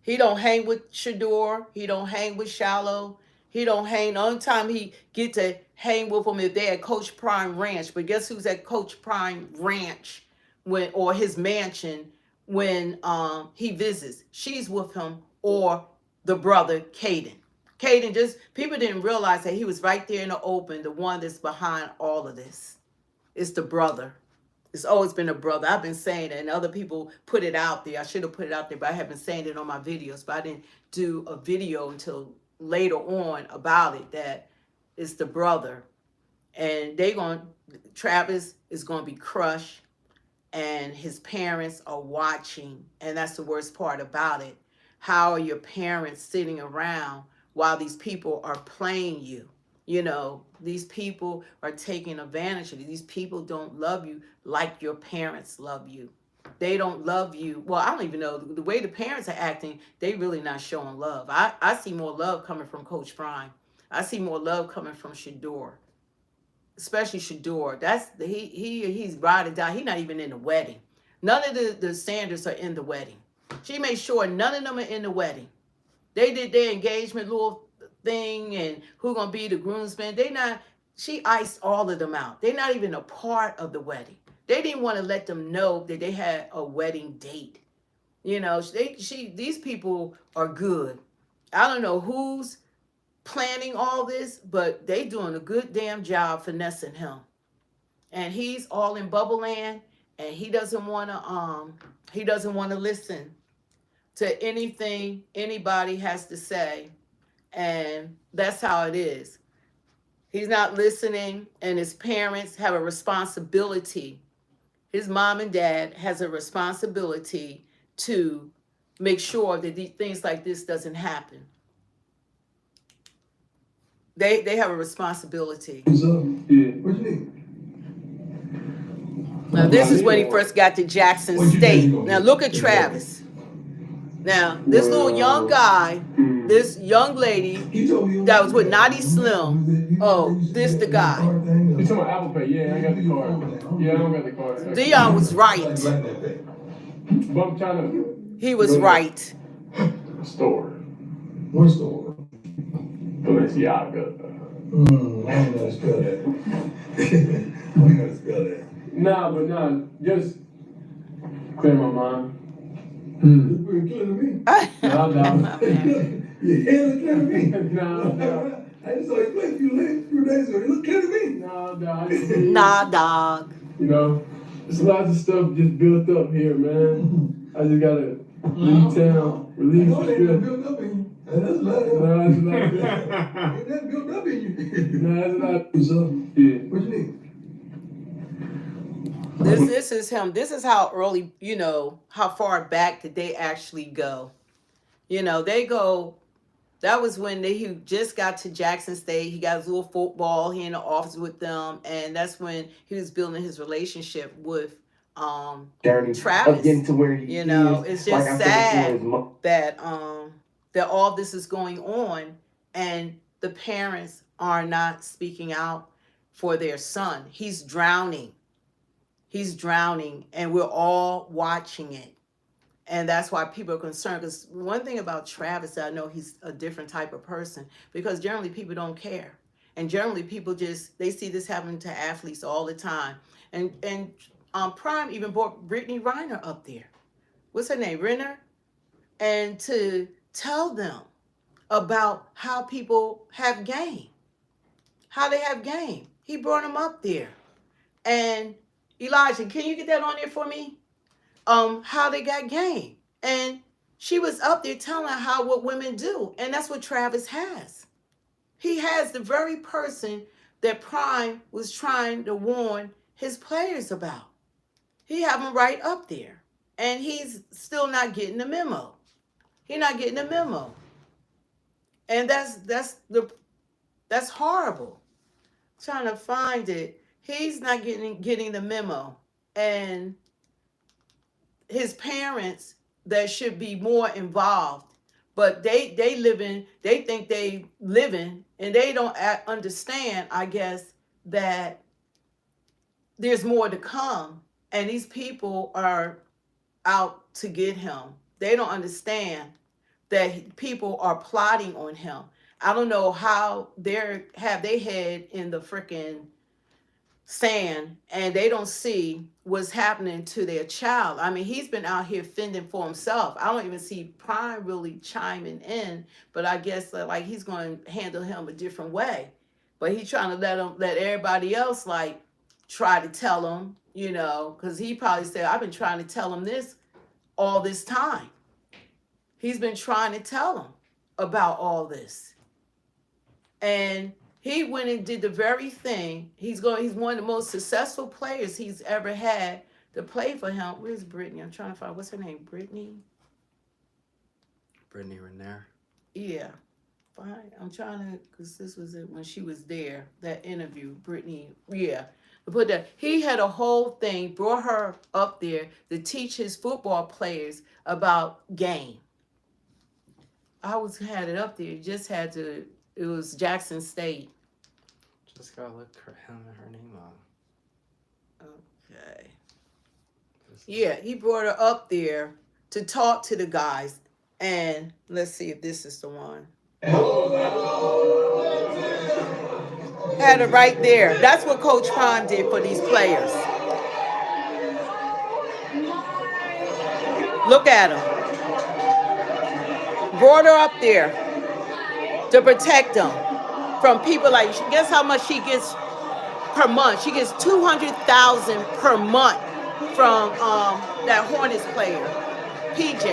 He don't hang with Shador. He don't hang with Shallow. He don't hang. The only time he get to hang with them if they're at Coach Prime Ranch. But guess who's at Coach Prime Ranch or his mansion when he visits? She's with him or the brother Kaden. Kaden, people didn't realize that he was right there in the open, the one that's behind all of this. It's the brother. It's always been a brother. I've been saying it, and other people put it out there. I should have put it out there, but I have been saying it on my videos. But I didn't do a video until later on about it, that it's the brother. And Travis is going to be crushed, and his parents are watching. And that's the worst part about it. How are your parents sitting around while these people are playing you? You know, these people are taking advantage of you. These people don't love you like your parents love you. They don't love you. Well, I don't even know. The way the parents are acting, they really not showing love. I see more love coming from Coach Prime. I see more love coming from Shador. Especially Shador. He's riding down. He's not even in the wedding. None of the Sanders are in the wedding. She made sure none of them are in the wedding. They did their engagement little thing and who gonna be the groomsmen. She iced all of them out. They're not even a part of the wedding. They didn't want to let them know that they had a wedding date. You know, these people are good. I don't know who's planning all this, but they doing a good damn job finessing him. And he's all in bubble land, and he doesn't want to listen to anything anybody has to say. And that's how it is. He's not listening, and his parents have a responsibility. His mom and dad has a responsibility to make sure that things like this doesn't happen. They have a responsibility. Now, this is when he first got to Jackson State. Now, look at Travis. Now, this little young guy, this young lady that was with Naughty Slim, this the guy. You talking about Apple Pay? Yeah, I got the card. Yeah, I don't got the card. Dion was right. He was right. a store. What store? Balenciaga. I ain't know to spell that. I ain't know to spell that. Nah, just clear my mind. It's pretty clear to me. No. Your hair look clear to me. No. I just saw you play a few days ago. You look clear to me. No. Nah, dog. You know, there's lots of stuff just built up here, man. I just gotta leave town, release No, the it ain't stress. built up in you. And that's a lot of No, it's not. Ain't that built up in you? No, it's not. So, Yeah. what you need? This is him. This is how early, you know, how far back did they actually go? You know, they go. That was when he just got to Jackson State. He got his little football. He in the office with them, and that's when he was building his relationship with journey Travis. of getting to where he you know, is. it's just like sad that that all this is going on, and the parents are not speaking out for their son. He's drowning. He's drowning, and we're all watching it. And that's why people are concerned. Because one thing about Travis, I know he's a different type of person, because generally people don't care. And generally people just, they see this happening to athletes all the time. And Prime even brought Brittany Reiner up there. What's her name? Renner? And to tell them about how people have game. How they have game. He brought them up there. And Elijah, can you get that on there for me? How they got game. And she was up there telling how what women do. And that's what Travis has. He has the very person that Prime was trying to warn his players about. He have him right up there. And he's still not getting the memo. He's not getting the memo. And that's horrible. I'm trying to find it. He's not getting the memo. And his parents that should be more involved, but they think they living, and they don't understand, I guess, that there's more to come, and these people are out to get him. They don't understand that people are plotting on him. I don't know how have they head in the freaking sand, and they don't see what's happening to their child. I mean, he's been out here fending for himself. I don't even see Prime really chiming in, but I guess like he's going to handle him a different way. But he's trying to let everybody else like try to tell him, you know, because he probably said, I've been trying to tell him this all this time. He's been trying to tell him about all this. And he went and did the very thing. He's one of the most successful players he's ever had to play for him. Where's Brittany? I'm trying to find, what's her name? Brittany Renner. Yeah. Fine. I'm trying to, because this was it when she was there, that interview. Brittany, yeah. But he had a whole thing, brought her up there to teach his football players about game. Had it up there. Just had to. It was Jackson State. Just gotta look her name up. Okay. Yeah, he brought her up there to talk to the guys. And let's see if this is the one. Had it right there. That's what Coach Prime did for these players. Look at him. Brought her up there to protect them from people like, guess how much she gets per month? She gets $200,000 per month from that Hornets player, PJ.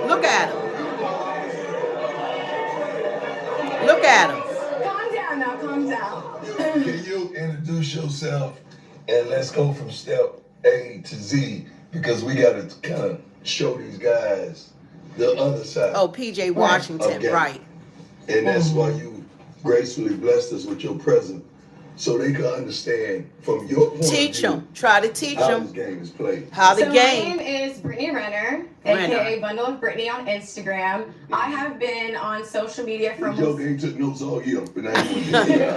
Look at him. Look at him. Calm down now, calm down. Can you introduce yourself and let's go from step A to Z, because we got to kind of show these guys the other side. Oh, PJ Washington, right. And that's why you gracefully blessed us with your presence, so they can understand from your point teach of view, them. Try to teach how them this game is played. how the So game. my name is Brittany Renner, aka Bundle of Brittany on Instagram. I have been on social media for Joe game took notes all year, but I ain't gonna do it.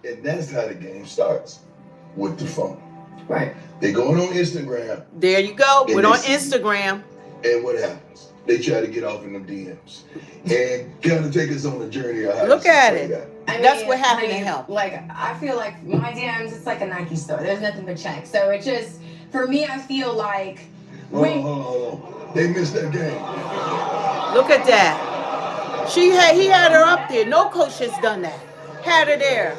And that's how the game starts with the phone. Right. They going on Instagram. There you go. And We're on Instagram. And what happens? They try to get off in them DMs and kind of take us on a journey of how Look at it. That's what happened to I mean, him. Like, I feel like my DMs, it's like a Nike store. There's nothing but check. So it just, for me, I feel like Hold on. They missed that game. Look at that. He had her up there. No coach has done that. Had her there.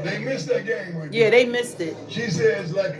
They missed that game right Yeah, there. they missed it. She says like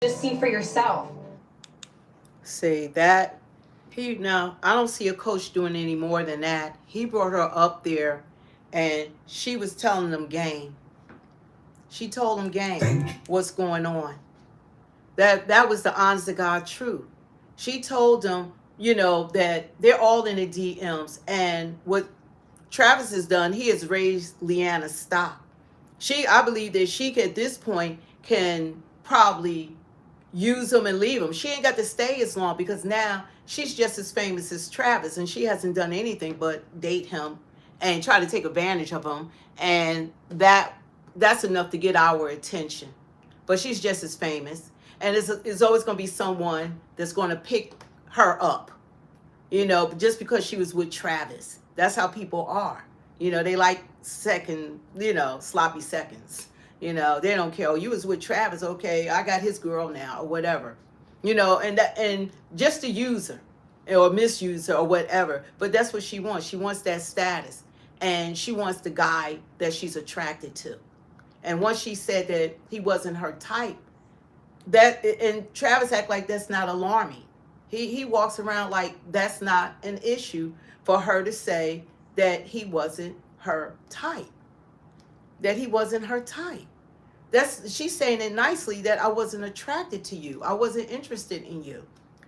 just see for yourself. See that I don't see a coach doing any more than that. He brought her up there and she was telling them game. She told them game what's going on. That was the honest to God truth. She told them, that they're all in the DMs, and what Travis has done, he has raised Leanna's stock. I believe that she at this point can probably use them and leave them. She ain't got to stay as long because now she's just as famous as Travis, and she hasn't done anything but date him and try to take advantage of him, and that's enough to get our attention. But she's just as famous, and it's always going to be someone that's going to pick her up, just because she was with Travis. That's how people are. They like sloppy seconds. They don't care. Oh, you was with Travis. Okay, I got his girl now, or whatever. And just to use her or misuse her or whatever. But that's what she wants. She wants that status, and she wants the guy that she's attracted to. And once she said that he wasn't her type, and Travis act like that's not alarming. He walks around like that's not an issue for her to say that he wasn't her type. That he wasn't her type. She's saying it nicely, that I wasn't attracted to you. I wasn't interested in you.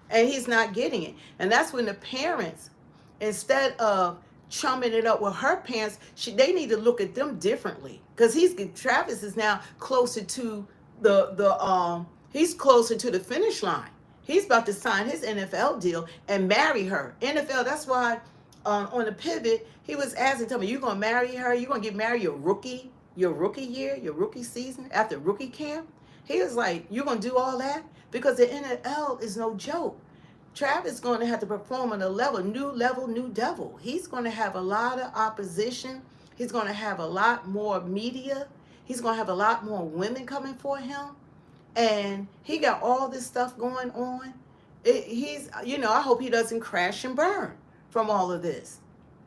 And he's not getting it. And that's when the parents, instead of chumming it up with her parents, they need to look at them differently. Because Travis is now closer to He's closer to the finish line. He's about to sign his NFL deal and marry her. NFL, that's why on the pivot, he was asking, tell me, you going to marry her? You going to get married your rookie year, your rookie season, after rookie camp? He was like, you going to do all that? Because the NFL is no joke. Travis is going to have to perform on a level, new devil. He's going to have a lot of opposition. He's going to have a lot more media. He's going to have a lot more women coming for him. And he got all this stuff going on. I hope he doesn't crash and burn from all of this.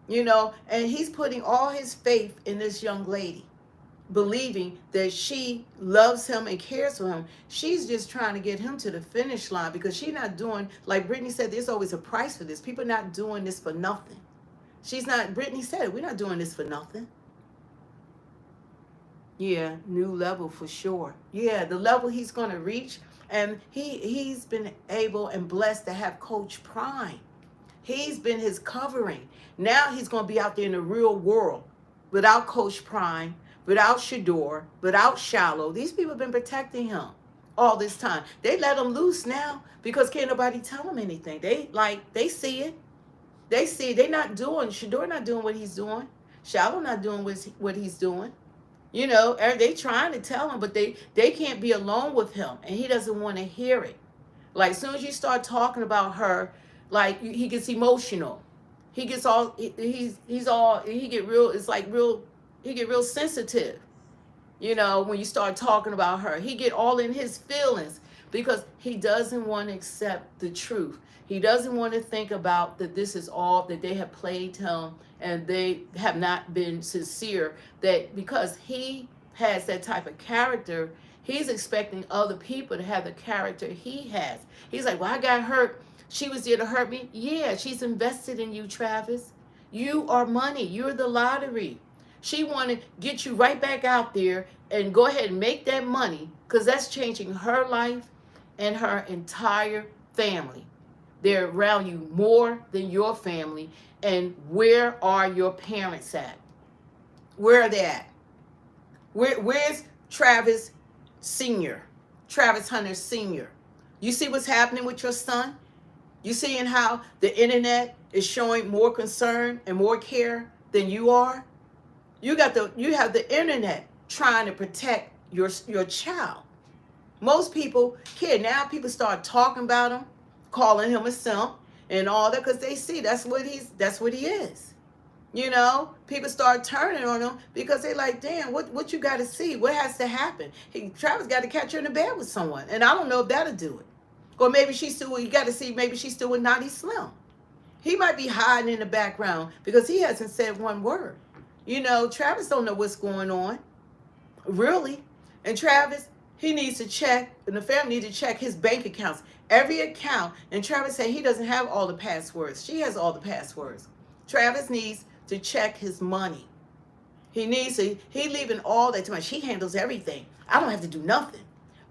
And he's putting all his faith in this young lady, believing that she loves him and cares for him. She's just trying to get him to the finish line because she's not doing, like Brittany said, there's always a price for this. People are not doing this for nothing. Brittany said, we're not doing this for nothing. Yeah, new level for sure. Yeah, the level he's going to reach. And he's been able and blessed to have Coach Prime. He's been his covering. Now he's going to be out there in the real world without Coach Prime, without Shador, without Shallow. These people have been protecting him all this time. They let him loose now because can't nobody tell him anything. They see it. They see it. Shador not doing what he's doing. Shallow not doing what he's doing. They trying to tell him, but they can't be alone with him, and he doesn't want to hear it. Like, as soon as you start talking about her, like, he gets emotional. He gets all, he get real sensitive. When you start talking about her, he get all in his feelings because he doesn't want to accept the truth. He doesn't want to think about that this is all that they have played him and they have not been sincere, that because he has that type of character, he's expecting other people to have the character he has. He's like, well, I got hurt. She was there to hurt me. Yeah, she's invested in you, Travis. You are money. You're the lottery. She want to get you right back out there and go ahead and make that money because that's changing her life and her entire family. They're around you more than your family. And where are your parents at? Where are they at? Where's Travis Sr.? Travis Hunter Sr.? You see what's happening with your son? You seeing how the internet is showing more concern and more care than you are? You have the internet trying to protect your child. Most people care. Now people start talking about him, calling him a simp and all that because they see that's what he is. People start turning on him because they're like, damn, what you got to see? What has to happen? Travis got to catch her in the bed with someone, and I don't know if that'll do it. Or maybe you got to see, maybe she's still with Naughty Slim. He might be hiding in the background because he hasn't said one word. Travis don't know what's going on, really. And Travis, he needs to check, and the family needs to check his bank accounts. Every account. And Travis said he doesn't have all the passwords. She has all the passwords. Travis needs to check his money. He leaving all that too much. He handles everything. I don't have to do nothing.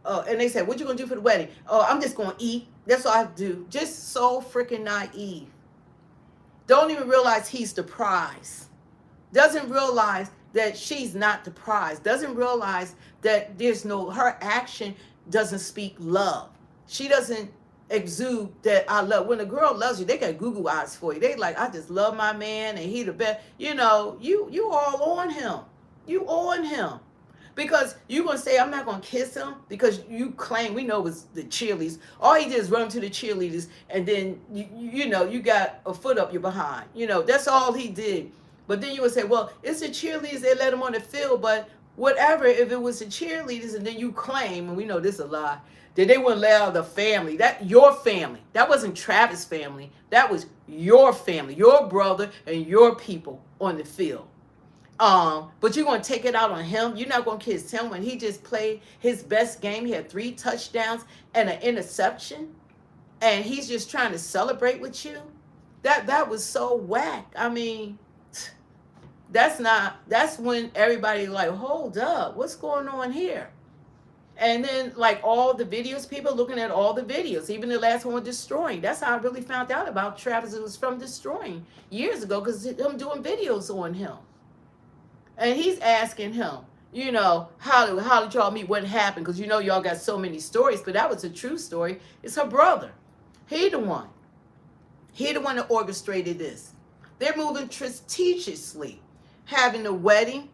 And they said, what you going to do for the wedding? Oh, I'm just going to eat. That's all I have to do. Just so freaking naive. Don't even realize he's the prize. Doesn't realize that she's not the prize. Doesn't realize that her action doesn't speak love. She doesn't exude that I love. When a girl loves you, they got Google eyes for you. They like, I just love my man and he the best. You all on him. You on him. Because you're going to say, I'm not going to kiss him because you claim, we know it was the cheerleaders. All he did is run to the cheerleaders and then, you got a foot up your behind. That's all he did. But then you would say, well, it's the cheerleaders, they let him on the field, but whatever, if it was the cheerleaders and then you claim, and we know this is a lie, that they wouldn't allow the family, your family. That wasn't Travis' family. That was your family, your brother and your people on the field. But you're going to take it out on him. You're not going to kiss him when he just played his best game. He had 3 touchdowns and an interception. And he's just trying to celebrate with you. That was so whack. I mean, that's when everybody like, hold up, what's going on here? And then like all the videos, people looking at all the videos, even the last one with Destroying. That's how I really found out about Travis. It was from Destroying years ago because I'm doing videos on him. And he's asking him, you know, how did y'all meet? What happened? Because you know y'all got so many stories, but that was a true story. It's her brother. He the one. He the one that orchestrated this. They're moving strategically, having the wedding.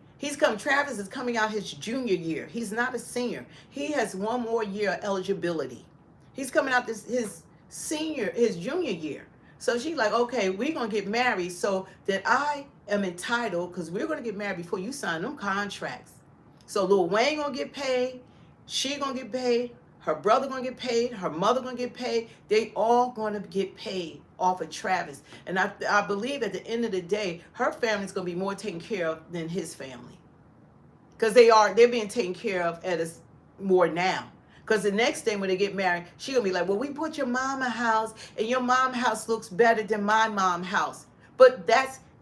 Travis is coming out his junior year. He's not a senior. He has one more year of eligibility. He's coming out his junior year. So she's like, okay, we're going to get married so that I am entitled, because we're going to get married before you sign them contracts. So Lil Wayne going to get paid. She going to get paid. Her brother going to get paid. Her mother going to get paid. They all going to get paid off of Travis. And I believe at the end of the day, her family's going to be more taken care of than his family. Because they're being taken care of at us more now. Because the next day when they get married, she going to be like, well, we put your mama house, and your mom house looks better than my mom house. But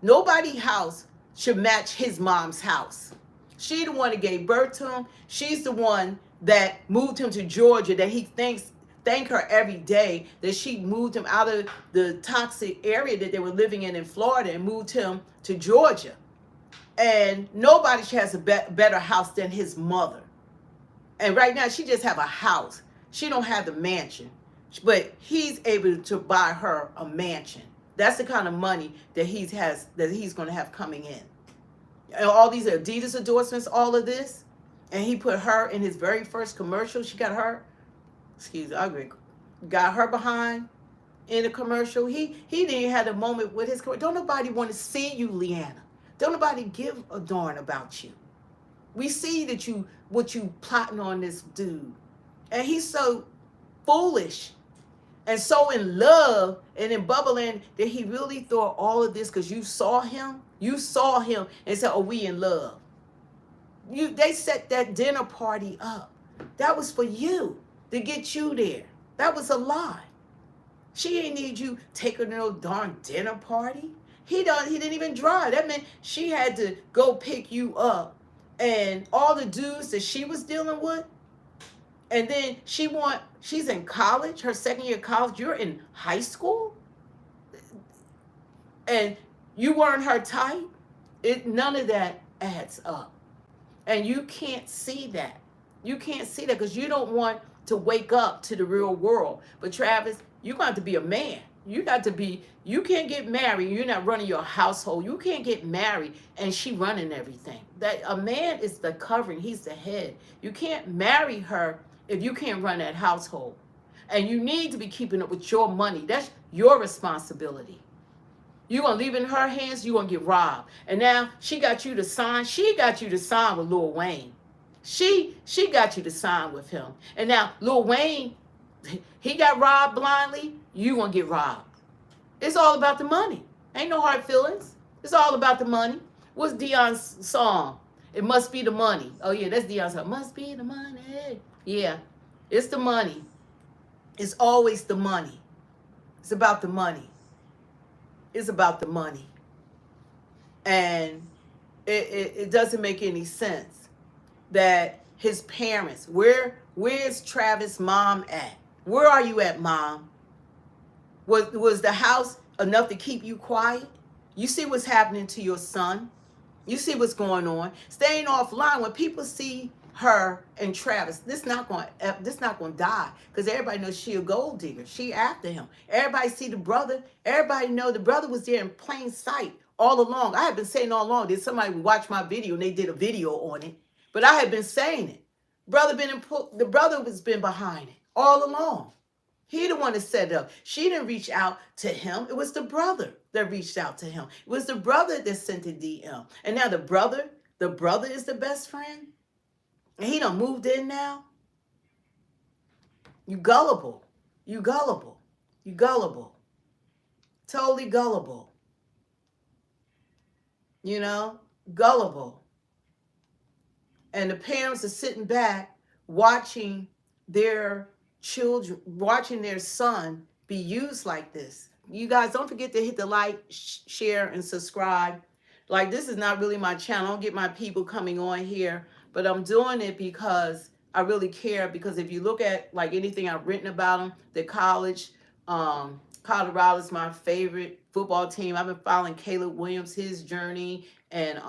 nobody's house should match his mom's house. She the one that gave birth to him. She's the one that moved him to Georgia, that he thank her every day that she moved him out of the toxic area that they were living in Florida and moved him to Georgia. And nobody has a better house than his mother. And right now she just have a house. She don't have the mansion, but he's able to buy her a mansion. That's the kind of money that he's going to have coming in. And all these Adidas endorsements, all of this, and he put her in his very first commercial. She got her, got her behind in a commercial. He didn't even have a moment with his career. Don't nobody want to see you, Leanna. Don't nobody give a darn about you. We see what you plotting on this dude. And he's so foolish and so in love and in bubbling that he really thought all of this because you saw him and said, oh, we in love. They set that dinner party up. That was for you, to get you there. That was a lie. She ain't need you take her to no darn dinner party. He didn't even drive. That meant she had to go pick you up. And all the dudes that she was dealing with. And then she's in college, her second year of college. You're in high school? And you weren't her type? None of that adds up. And you can't see that. You can't see that because you don't want to wake up to the real world. But Travis, you got to be a man. You can't get married. You're not running your household. You can't get married and she running everything. That a man is the covering. He's the head. You can't marry her if you can't run that household. And you need to be keeping up with your money. That's your responsibility. You're going to leave it in her hands, you're going to get robbed. And now she got you to sign. She got you to sign with Lil Wayne. She got you to sign with him. And now Lil Wayne, he got robbed blindly. You going to get robbed. It's all about the money. Ain't no hard feelings. It's all about the money. What's Dion's song? It must be the money. Oh, yeah, that's Dion's song. Must be the money. Yeah, it's the money. It's always the money. It's about the money. It's about the money. And it doesn't make any sense that his parents, where's Travis' mom at? Where are you at, Mom? Was the house enough to keep you quiet? You see what's happening to your son. You see what's going on. Staying offline, when people see her and Travis, this not going to die because everybody knows she a gold digger. She after him. Everybody see the brother. Everybody know the brother was there in plain sight all along. I have been saying all along. Did somebody watch my video and they did a video on it? But I have been saying it. The brother has been behind it all along. He the one that set it up. She didn't reach out to him. It was the brother that reached out to him. It was the brother that sent the DM. And now the brother is the best friend. And he done moved in now. You gullible. You gullible. You gullible. Totally gullible. You know, gullible. And the parents are sitting back watching their children, watching their son be used like this. You guys don't forget to hit the like, share, and subscribe. Like, this is not really my channel. I don't get my people coming on here, but I'm doing it because I really care. Because if you look at like anything I've written about them, the college, Colorado is my favorite football team. I've been following Caleb Williams, his journey, and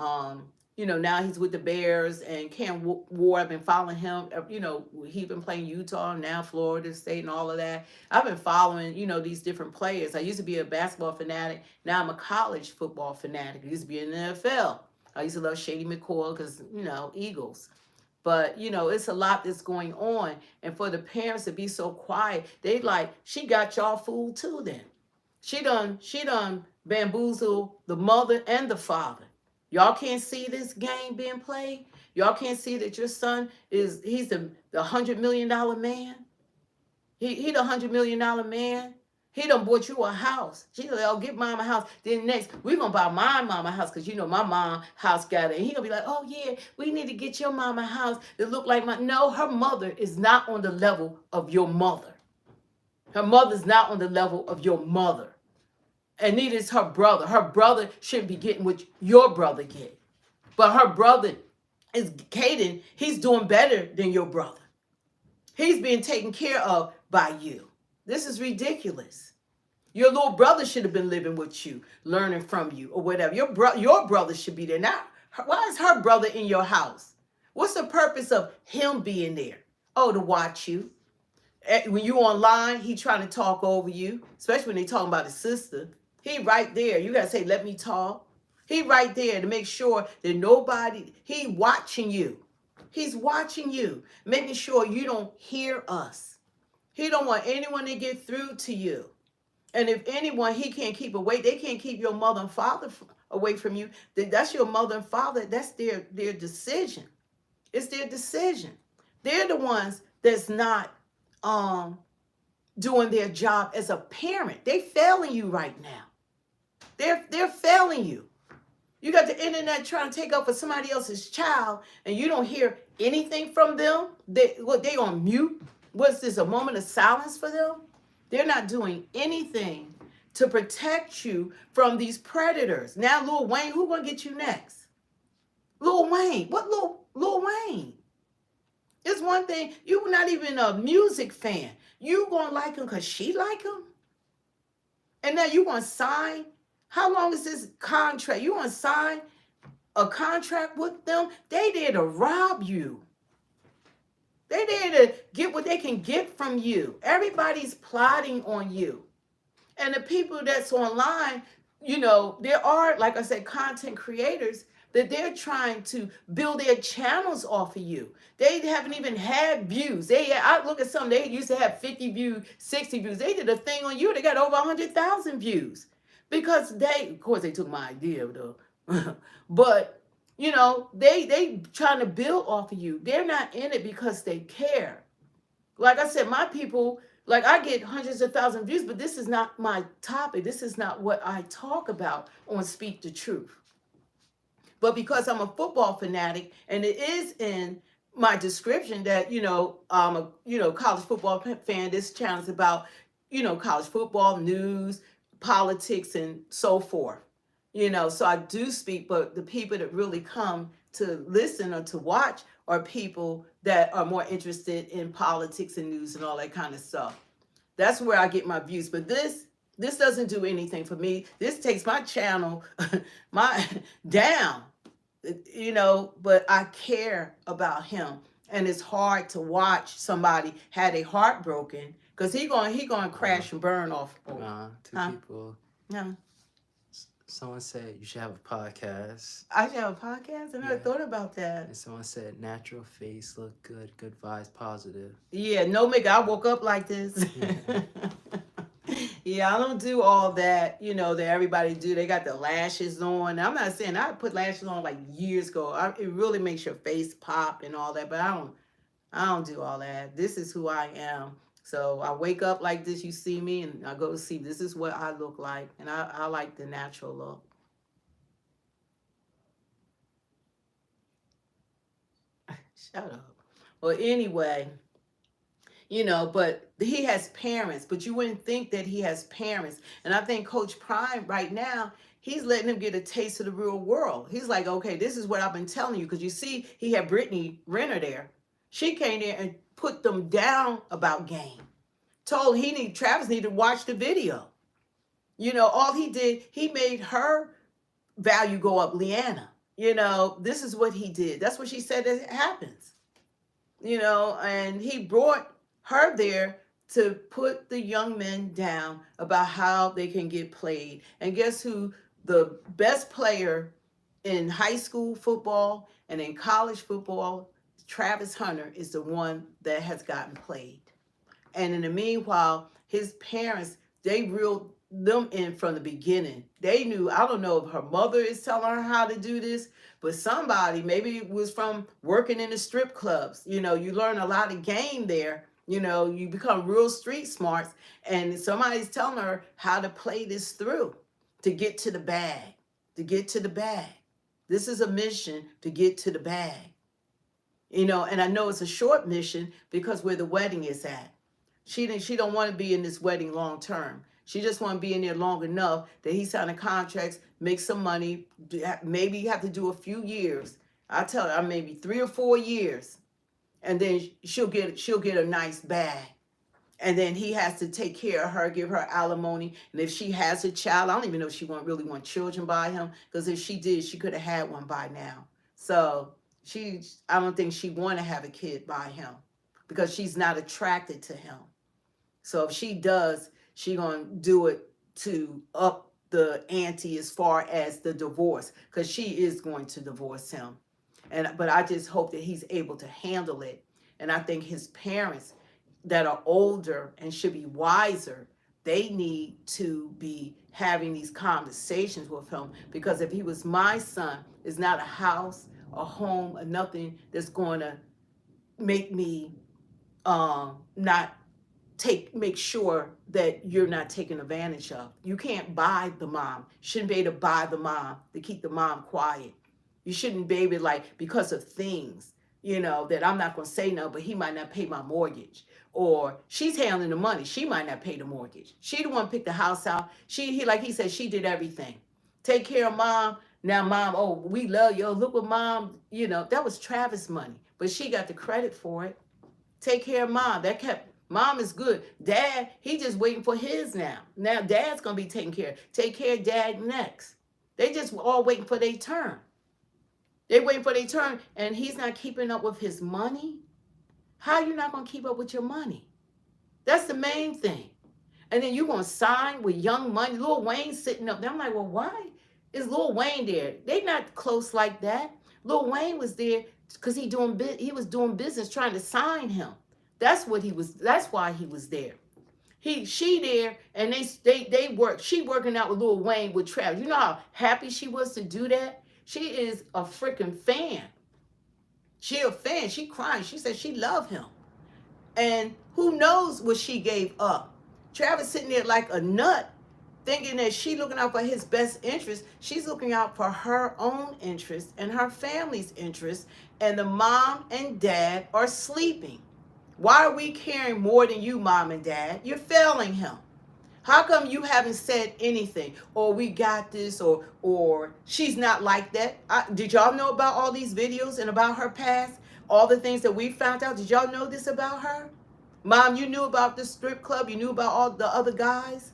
now he's with the Bears, and Cam Ward, I've been following him. He's been playing Utah, now Florida State and all of that. I've been following, these different players. I used to be a basketball fanatic. Now I'm a college football fanatic. I used to be in the NFL. I used to love Shady McCoy because, Eagles. But, it's a lot that's going on. And for the parents to be so quiet, they like, she got y'all fooled too then. She done bamboozled the mother and the father. Y'all can't see this game being played. Y'all can't see that your son he's the $100 million man. He the $100 million man. He done bought you a house. She like, oh, get mama a house. Then next, we're going to buy my mama a house because, my mom house got it. And he going to be like, oh, yeah, we need to get your mama a house that look like mine. No, her mother is not on the level of your mother. Her mother's not on the level of your mother. And neither is her brother. Her brother shouldn't be getting what your brother get. But her brother is Kaden. He's doing better than your brother. He's being taken care of by you. This is ridiculous. Your little brother should have been living with you, learning from you or whatever. Your brother should be there. Now, why is her brother in your house? What's the purpose of him being there? Oh, to watch you. When you online, he trying to talk over you, especially when they talking about his sister. He right there. You got to say, let me talk. He right there to make sure that he watching you. He's watching you, making sure you don't hear us. He don't want anyone to get through to you. And if anyone he can't keep away, they can't keep your mother and father away from you. That's your mother and father. That's their decision. It's their decision. They're the ones that's not doing their job as a parent. They failing you right now. They're failing you. You got the internet trying to take up for somebody else's child, and you don't hear anything from them. They on mute. What's this, a moment of silence for them? They're not doing anything to protect you from these predators. Now, Lil Wayne, who gonna get you next? Lil Wayne. What Lil Wayne? It's one thing, you're not even a music fan. You gonna like him because she like him? And now you gonna sign? How long is this contract? You gonna sign a contract with them? They there to rob you. They there to get what they can get from you. Everybody's plotting on you. And the people that's online, there are, like I said, content creators that they're trying to build their channels off of you. They haven't even had views. I look at some, they used to have 50 views, 60 views. They did a thing on you, they got over 100,000 views. Because of course they took my idea though. But, they trying to build off of you. They're not in it because they care. Like I said, my people, like I get hundreds of thousands of views, but this is not my topic. This is not what I talk about on Speak the Truth. But because I'm a football fanatic, and it is in my description that, I'm a, college football fan, this channel is about, college football, news, politics, and so forth. So I do speak, but the people that really come to listen or to watch are people that are more interested in politics and news and all that kind of stuff. That's where I get my views. But this doesn't do anything for me. This takes my channel down, but I care about him. And it's hard to watch somebody had a heart broken because he gonna crash and burn off. Two people. Yeah. Someone said you should have a podcast. I should have a podcast? I never thought about that. And someone said natural face, look good, good vibes, positive. Yeah, no make I woke up like this. Yeah, I don't do all that, that everybody do. They got the lashes on. I'm not saying I put lashes on like years ago. It really makes your face pop and all that, but I don't do all that. This is who I am. So I wake up like this, you see me, and I go to sleep. This is what I look like, and I like the natural look. Shut up. Well, anyway, but he has parents, but you wouldn't think that he has parents. And I think Coach Prime right now, he's letting him get a taste of the real world. He's like, okay, this is what I've been telling you. Because you see, he had Brittany Renner there. She came there and put them down about game. Told Travis needed to watch the video. All he did, he made her value go up, Leanna. This is what he did. That's what she said that happens. And he brought her there to put the young men down about how they can get played. And guess who the best player in high school football and in college football, Travis Hunter, is the one that has gotten played. And in the meanwhile, his parents, they reeled them in from the beginning. They knew, I don't know if her mother is telling her how to do this, but somebody, maybe it was from working in the strip clubs. You learn a lot of game there. You become real street smarts, and somebody's telling her how to play this through to get to the bag, to get to the bag. This is a mission to get to the bag. And I know it's a short mission because where the wedding is at. She don't want to be in this wedding long term. She just want to be in there long enough that he signing contracts, make some money. Maybe you have to do a few years. I tell her maybe 3 or 4 years, and then she'll get a nice bag. And then he has to take care of her, give her alimony. And if she has a child, I don't even know if she really want children by him, because if she did, she could have had one by now. So I don't think she want to have a kid by him because she's not attracted to him. So if she does, she gonna do it to up the ante as far as the divorce, because she is going to divorce him. But I just hope that he's able to handle it. And I think his parents that are older and should be wiser, they need to be having these conversations with him, because if he was my son, it's not a house, a home, or nothing that's going to make me make sure that you're not taken advantage of. You can't buy the mom. You shouldn't be able to buy the mom to keep the mom quiet. You shouldn't be able to, because of things, that I'm not going to say no, but he might not pay my mortgage. Or she's handling the money. She might not pay the mortgage. She the one picked the house out. Like he said, she did everything. Take care of mom. Now mom, oh, we love you. Oh, look what mom, that was Travis' money. But she got the credit for it. Take care of mom. Mom is good. Dad, he just waiting for his now. Now dad's going to be taken care of. Take care of dad next. They just all waiting for their turn. They waiting for their turn, and he's not keeping up with his money. How are you not going to keep up with your money? That's the main thing. And then you're going to sign with Young Money. Lil Wayne sitting up there. I'm like, well, why is Lil Wayne there? They not close like that. Lil Wayne was there because he was doing business trying to sign him. That's why he was there. She there, and they work. She working out with Lil Wayne with Travis. You know how happy she was to do that? She is a freaking fan. She a fan. She crying. She said she loved him. And who knows what she gave up. Travis sitting there like a nut, thinking that she looking out for his best interest. She's looking out for her own interest and her family's interest. And the mom and dad are sleeping. Why are we caring more than you, mom and dad? You're failing him. How come you haven't said anything? Or we got this, or she's not like that. Did y'all know about all these videos and about her past? All the things that we found out? Did y'all know this about her? Mom, you knew about the strip club? You knew about all the other guys?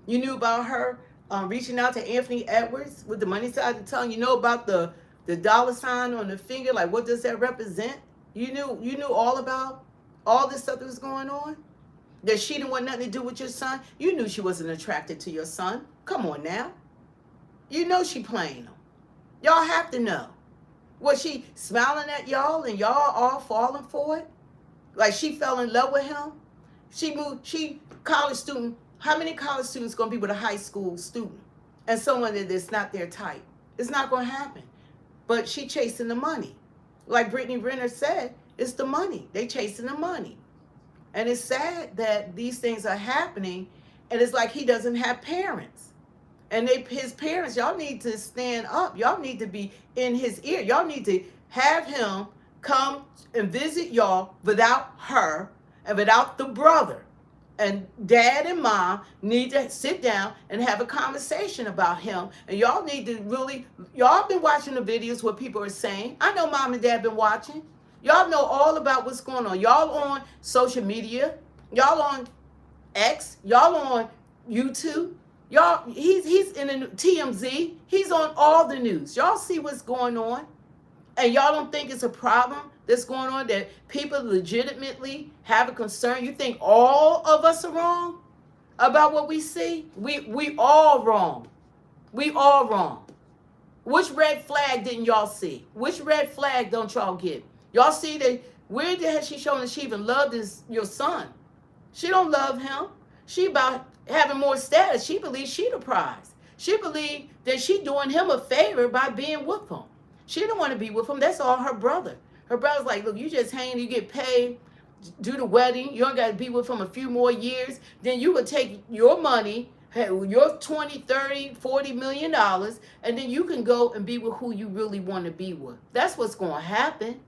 You knew about her reaching out to Anthony Edwards with the money side of the tongue? You know about the dollar sign on the finger? Like, what does that represent? You knew all about all this stuff that was going on? That she didn't want nothing to do with your son? You knew she wasn't attracted to your son. Come on now. You know she playing him. Y'all have to know. Was she smiling at y'all and y'all all falling for it? Like she fell in love with him? She college student. How many college students going to be with a high school student? And someone that's not their type? It's not going to happen. But she chasing the money. Like Brittany Renner said, it's the money. They chasing the money. And it's sad that these things are happening, and it's like he doesn't have parents. And his parents, y'all need to stand up. Y'all need to be in his ear. Y'all need to have him come and visit y'all without her and without the brother. And dad and mom need to sit down and have a conversation about him. And y'all need to y'all been watching the videos what people are saying. I know mom and dad been watching. Y'all know all about what's going on. Y'all on social media. Y'all on X. Y'all on YouTube. Y'all, he's in the TMZ. He's on all the news. Y'all see what's going on? And y'all don't think it's a problem that's going on, that people legitimately have a concern? You think all of us are wrong about what we see? We all wrong. We all wrong. Which red flag didn't y'all see? Which red flag don't y'all get? Y'all see that where has she shown that she even loved your son? She don't love him. She about having more status. She believes she the prize. She believes that she doing him a favor by being with him. She don't want to be with him. That's all her brother. Her brother's like, look, you just hang, you get paid, do the wedding. You don't got to be with him a few more years. Then you would take your money, your 20, 30, 40 million dollars, and then you can go and be with who you really want to be with. That's what's going to happen.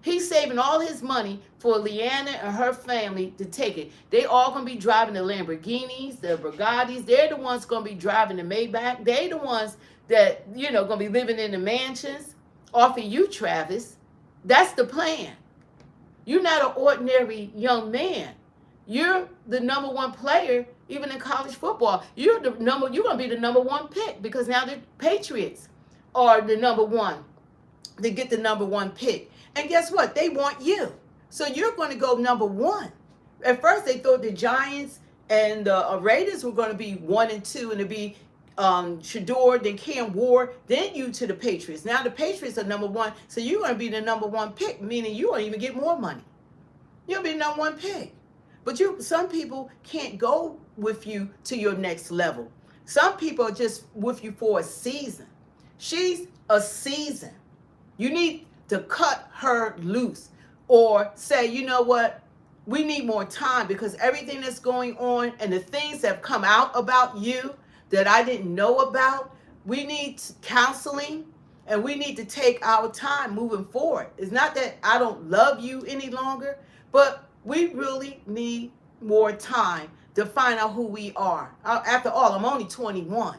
He's saving all his money for Leanna and her family to take it. They all going to be driving the Lamborghinis, the Bugattis. They're the ones going to be driving the Maybach. They're the ones that, going to be living in the mansions off of you, Travis. That's the plan. You're not an ordinary young man. You're the number one player, even in college football. You're going to be the number one pick, because now the Patriots are the number one. They get the number one pick. And guess what? They want you. So you're going to go number one. At first, they thought the Giants and the Raiders were going to be 1 and 2, and it'd be Shador, then Cam Ward, then you to the Patriots. Now the Patriots are number one, so you're going to be the number one pick, meaning you won't even get more money. You'll be the number one pick. But some people can't go with you to your next level. Some people are just with you for a season. She's a season. You need to cut her loose, or say, you know what, we need more time, because everything that's going on and the things that have come out about you that I didn't know about, we need counseling, and we need to take our time moving forward. It's not that I don't love you any longer, but we really need more time to find out who we are. After all, I'm only 21.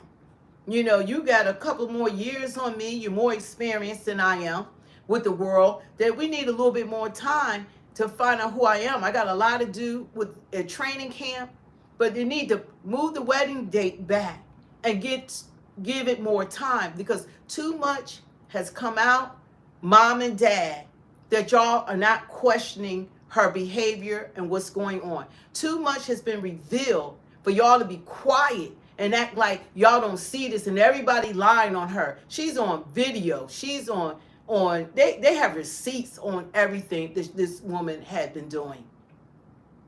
You got a couple more years on me. You're more experienced than I am with the world, that we need a little bit more time to find out who I am. I got a lot to do with a training camp, but you need to move the wedding date back and give it more time, because too much has come out, mom and dad, that y'all are not questioning her behavior and what's going on. Too much has been revealed for y'all to be quiet and act like y'all don't see this, and everybody lying on her. She's on video. She's on they have receipts on everything this woman had been doing.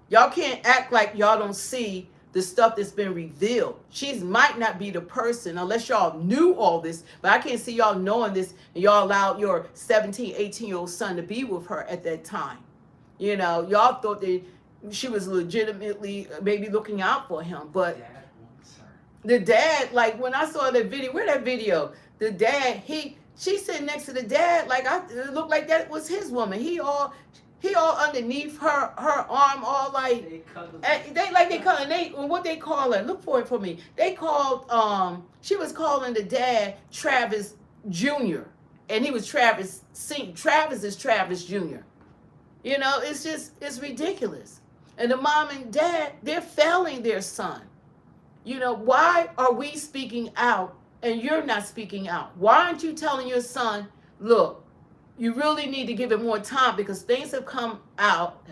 Y'all can't act like y'all don't see the stuff that's been revealed. She might not be the person, unless y'all knew all this, but I can't see y'all knowing this, and y'all allowed your 17, 18-year-old son to be with her at that time. Y'all thought that she was legitimately maybe looking out for him, but the dad, like when I saw that video, where that video, the dad, she sitting next to the dad, like it looked like that was his woman. He all underneath her arm, all like they calling what they call her. Look for it for me. They called she was calling the dad Travis Jr. and he was Travis Senior. Travis is Travis Jr. It's ridiculous. And the mom and dad, they're failing their son. Why are we speaking out and you're not speaking out? Why aren't you telling your son, look, you really need to give it more time, because things have come out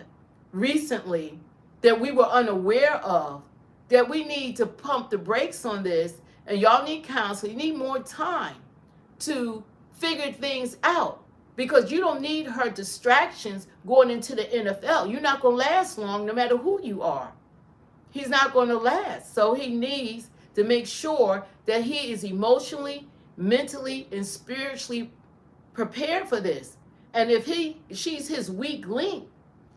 recently that we were unaware of, that we need to pump the brakes on this, and y'all need counsel. You need more time to figure things out, because you don't need her distractions going into the NFL. You're not going to last long no matter who you are. He's not going to last. So he needs to make sure that he is emotionally, mentally, and spiritually prepared for this. And if she's his weak link,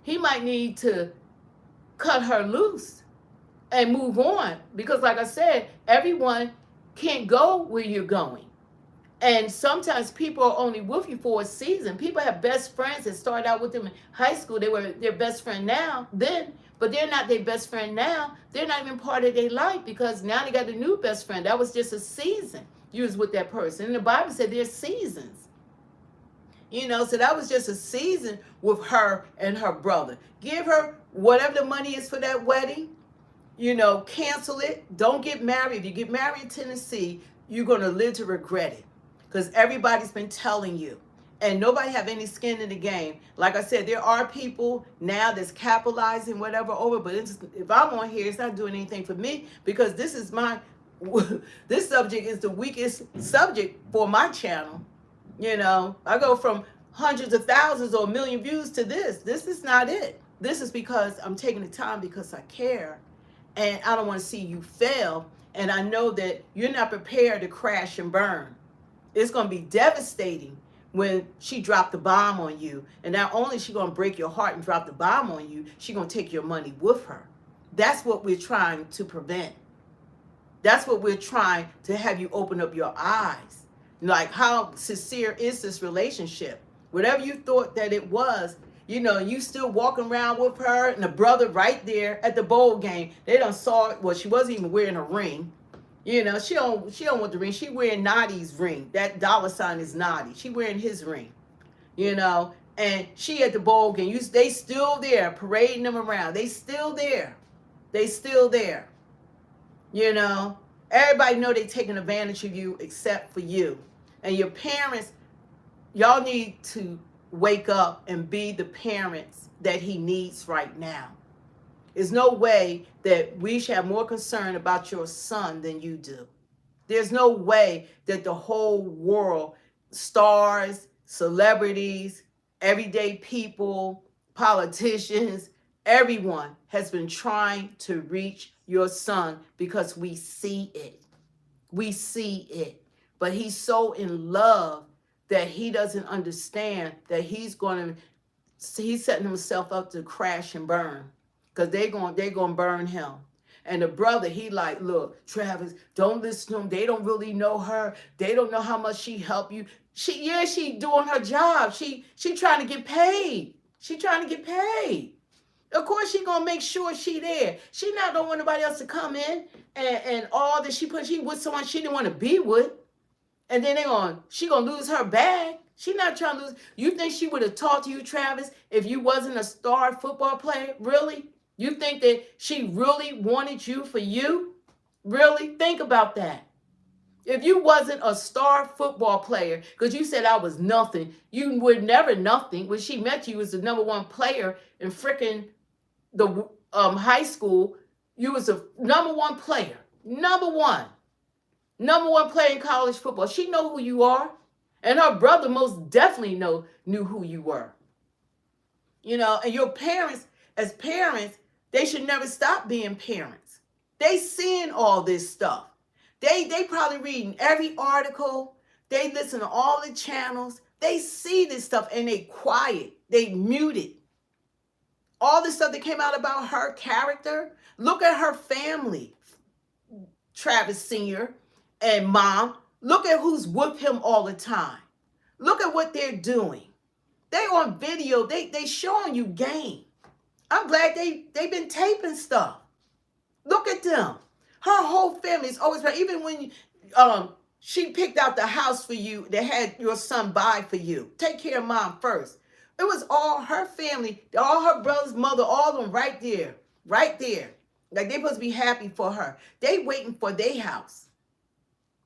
he might need to cut her loose and move on. Because like I said, everyone can't go where you're going. And sometimes people are only with you for a season. People have best friends that started out with them in high school. They were their best friend then, but they're not their best friend now. They're not even part of their life, because now they got a new best friend. That was just a season you was with that person. And the Bible said there's seasons. So that was just a season with her and her brother. Give her whatever the money is for that wedding. cancel it. Don't get married. If you get married in Tennessee, you're going to live to regret it, because everybody's been telling you, and nobody have any skin in the game. Like I said, there are people now that's capitalizing whatever over, but if I'm on here, it's not doing anything for me, because this is this subject is the weakest subject for my channel. I go from hundreds of thousands or a million views to this. This is not it. This is because I'm taking the time because I care, and I don't want to see you fail. And I know that you're not prepared to crash and burn. It's going to be devastating when she dropped the bomb on you. And not only is she going to break your heart and drop the bomb on you, she's going to take your money with her. That's what we're trying to prevent. That's what we're trying to have you open up your eyes. Like, how sincere is this relationship? Whatever you thought that it was, you still walking around with her and the brother right there at the bowl game. They done saw it. Well, she wasn't even wearing a ring. She don't want the ring. She wearing Naughty's ring. That $ is Naughty. She wearing his ring. And she at the bowl game. They still there parading them around. They still there. They still there. Everybody know they taking advantage of you except for you. And your parents, y'all need to wake up and be the parents that he needs right now. There's no way that we should have more concern about your son than you do. There's no way that the whole world, stars, celebrities, everyday people, politicians, everyone has been trying to reach your son, because we see it. We see it. But he's so in love that he doesn't understand that he's setting himself up to crash and burn, because they're going to burn him. And the brother, he like, look, Travis, don't listen to him. They don't really know her. They don't know how much she helped you. She doing her job. She trying to get paid. She trying to get paid. Of course, she gonna make sure she there. She not don't want nobody else to come in and all that she with someone she didn't want to be with. And then she gonna lose her bag. She not trying to lose. You think she would have talked to you, Travis, if you wasn't a star football player? Really? You think that she really wanted you for you? Really? Think about that. If you wasn't a star football player, because you said I was nothing, you were never nothing. When she met you, was the #1 player in frickin' the high school. You was a #1 player. #1 player in college football. She know who you are. And her brother most definitely knew who you were. And your parents, as parents, they should never stop being parents. They seeing all this stuff. They probably reading every article. They listen to all the channels. They see this stuff and they quiet. They mute it. All the stuff that came out about her character. Look at her family. Travis Sr. and Mom. Look at who's with him all the time. Look at what they're doing. They on video. They showing you game. I'm glad they've been taping stuff. Look at them. Her whole family is always right. Even when she picked out the house for you, they had your son buy for you. Take care of Mom first. It was all her family, all her brother's mother, all of them right there. Right there. Like they supposed to be happy for her. They waiting for their house.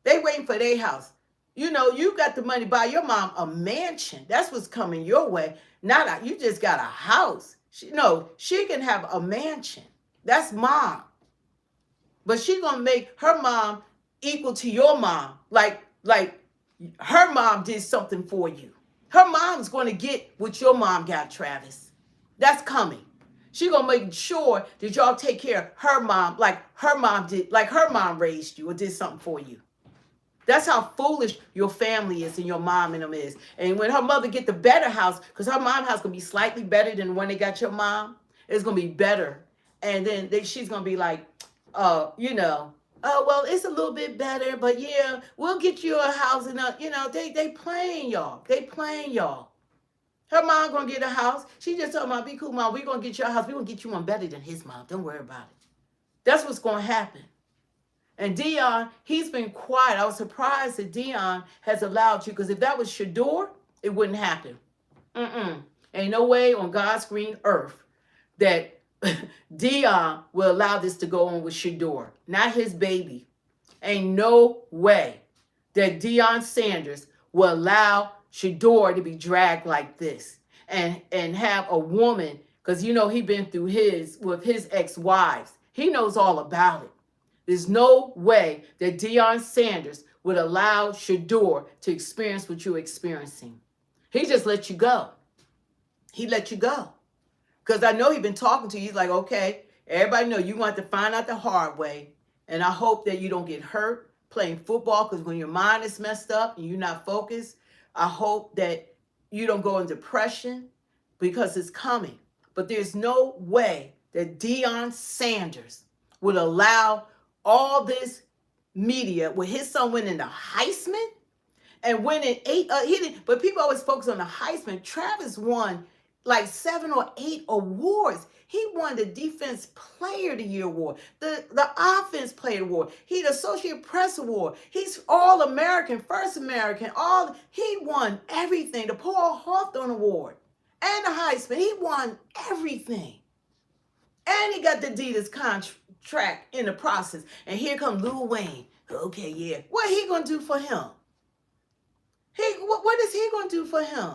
They waiting for their house. You got the money to buy your mom a mansion. That's what's coming your way. You just got a house. She can have a mansion. That's Mom. But she gonna make her mom equal to your mom. Like her mom did something for you. Her mom's gonna get what your mom got, Travis. That's coming. She gonna make sure that y'all take care of her mom like her mom did, like her mom raised you or did something for you. That's how foolish your family is and your mom and them is. And when her mother get the better house, because her mom's house gonna be slightly better than when they got your mom, it's gonna be better. And then she's gonna be like, oh, well, it's a little bit better, but yeah, we'll get you a house. And they playing y'all. They playing y'all. Her mom gonna get a house. She just told Mom, be cool, Mom. We're gonna get you a house. We're gonna get you one better than his mom. Don't worry about it. That's what's gonna happen. And Dion, he's been quiet. I was surprised that Dion has allowed you, because if that was Shador, it wouldn't happen. Ain't no way on God's green earth that Dion will allow this to go on with Shador, not his baby. Ain't no way that Deion Sanders will allow Shador to be dragged like this and have a woman, because you know he been through his with his ex-wives. He knows all about it. There's no way that Deion Sanders would allow Shador to experience what you're experiencing. He just let you go. He let you go. Because I know he's been talking to you. He's like, okay, everybody know you want to find out the hard way. And I hope that you don't get hurt playing football, because when your mind is messed up and you're not focused, I hope that you don't go in depression, because it's coming. But there's no way that Deion Sanders would allow all this media with his son winning the Heisman and winning 8. He didn't, but people always focus on the Heisman. Travis won like 7 or 8 awards. He won the Defense Player of the Year award, the Offense Player Award. He the Associate Press Award. He's All American, First American. He won everything. The Paul Hawthorne Award and the Heisman. He won everything, and he got the Adidas contract in the process. And here comes Lil Wayne. Okay, yeah. What he gonna do for him? What is he gonna do for him?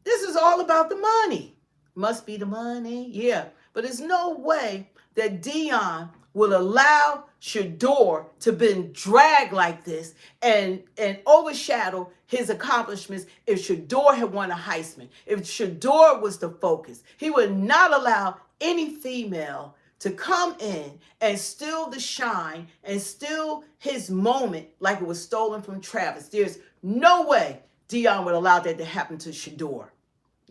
This is all about the money. Must be the money, yeah. But there's no way that Deion will allow Shador to be dragged like this and overshadow his accomplishments if Shador had won a Heisman. If Shador was the focus, he would not allow any female to come in and steal the shine and steal his moment like it was stolen from Travis. There's no way Deion would allow that to happen to Shador.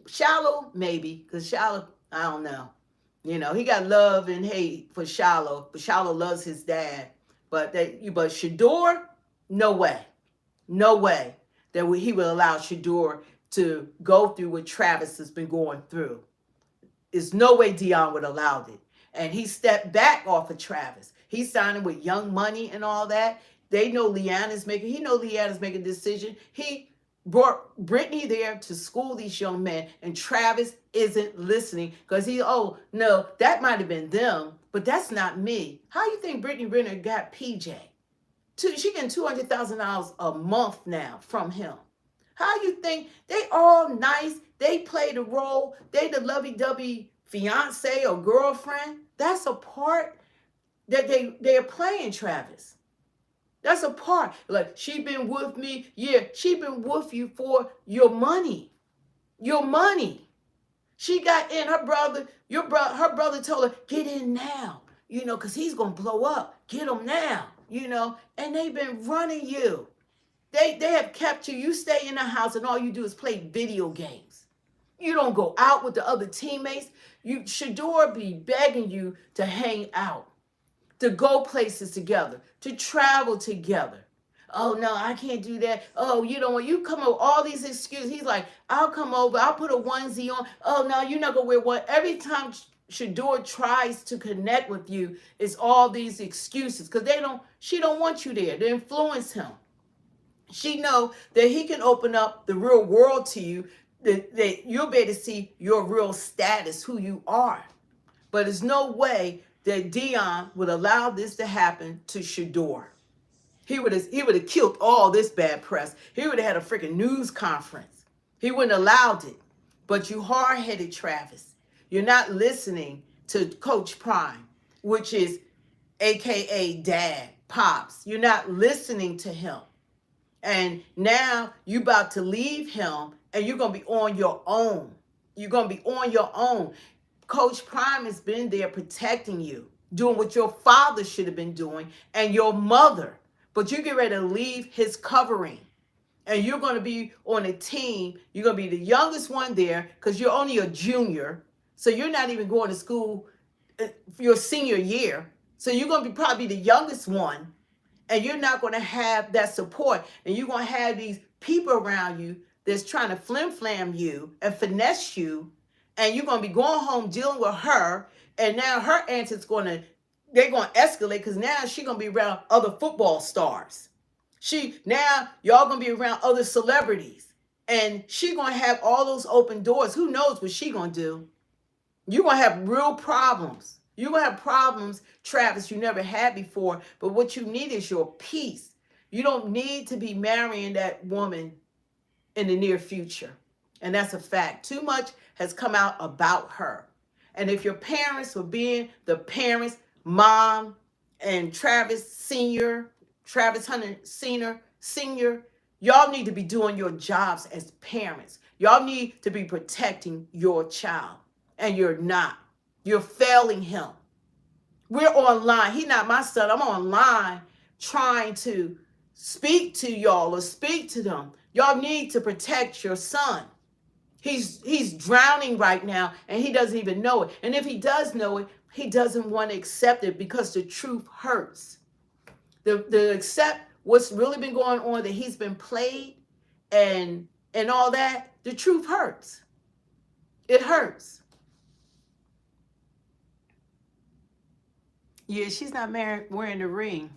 Shallow, maybe, because Shallow, I don't know. You know, he got love and hate for Shallow, but Shallow loves his dad. But Shador, no way. No way that he would allow Shador to go through what Travis has been going through. There's no way Deion would allow it. And he stepped back off of Travis. He's signing with Young Money and all that. They know Leanna's making a decision. He brought Brittany there to school these young men, and Travis isn't listening because no, that might have been them, but that's not me. How you think Brittany Renner got PJ? She getting $200,000 a month now from him. How you think they all nice? They play the role. They the lovey-dovey fiance or girlfriend. That's a part that they're playing, Travis. That's a part. Like, she been with me. Yeah, she been with you for your money. Your money. She got in. Her brother told her, get in now. You know, because he's going to blow up. Get him now. You know, and they've been running you. They have kept you. You stay in the house and all you do is play video games. You don't go out with the other teammates. Shador be begging you to hang out, to go places together, to travel together. Oh, no, I can't do that. Oh, you don't want, you come over, all these excuses. He's like, I'll come over, I'll put a onesie on. Oh, no, you're not going to wear one. Every time Shador tries to connect with you, it's all these excuses because she don't want you there to influence him. She know that he can open up the real world to you, that you'll be able to see your real status, who you are. But there's no way that Deion would allow this to happen to Shador. He would have killed all this bad press. He would have had a freaking news conference. He wouldn't have allowed it. But you hard-headed Travis. You're not listening to Coach Prime, which is AKA Dad, Pops. You're not listening to him. And now you about to leave him and you're going to be on your own. You're going to be on your own. Coach Prime has been there protecting you, doing what your father should have been doing and your mother. But you get ready to leave his covering. And you're going to be on a team. You're going to be the youngest one there because you're only a junior. So you're not even going to school your senior year. So you're going to be probably the youngest one. And you're not going to have that support. And you're going to have these people around you that's trying to flim-flam you and finesse you. And you're going to be going home dealing with her. And now her antics they're going to escalate because now she's going to be around other football stars. Now y'all going to be around other celebrities. And she's going to have all those open doors. Who knows what she's going to do? You're going to have real problems. You're going to have problems, Travis, you never had before. But what you need is your peace. You don't need to be marrying that woman in the near future. And that's a fact. Too much has come out about her. And if your parents were being the parents, mom and Travis Hunter Senior, y'all need to be doing your jobs as parents. Y'all need to be protecting your child. And you're not. You're failing him. We're online. He's not my son. I'm online trying to speak to y'all or speak to them. Y'all need to protect your son. He's drowning right now, and he doesn't even know it. And if he does know it, he doesn't want to accept it because the truth hurts. The accept what's really been going on, that he's been played and all that, the truth hurts. It hurts. Yeah, she's not married, wearing the ring.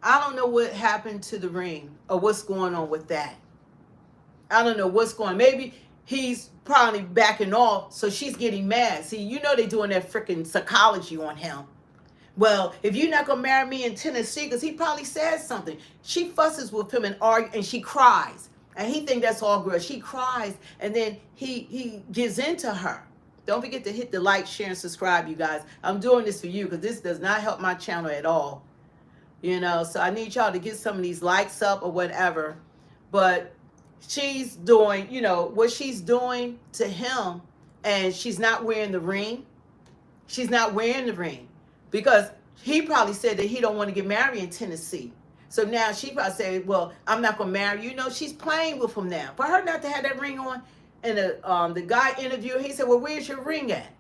I don't know what happened to the ring or what's going on with that. I don't know what's going on. Maybe he's probably backing off, so she's getting mad. See, you know they're doing that freaking psychology on him. Well, if you're not going to marry me in Tennessee, because he probably says something. She fusses with him and argues, and she cries. And he thinks that's all good. She cries, and then he gives into her. Don't forget to hit the like, share, and subscribe, you guys. I'm doing this for you because this does not help my channel at all. You know, so I need y'all to get some of these likes up or whatever. But she's doing, you know, what she's doing to him, and she's not wearing the ring. She's not wearing the ring because he probably said that he don't want to get married in Tennessee. So now she probably said, well, I'm not going to marry you. You know, she's playing with him now. For her not to have that ring on, and the guy interviewed, he said, well, where's your ring at?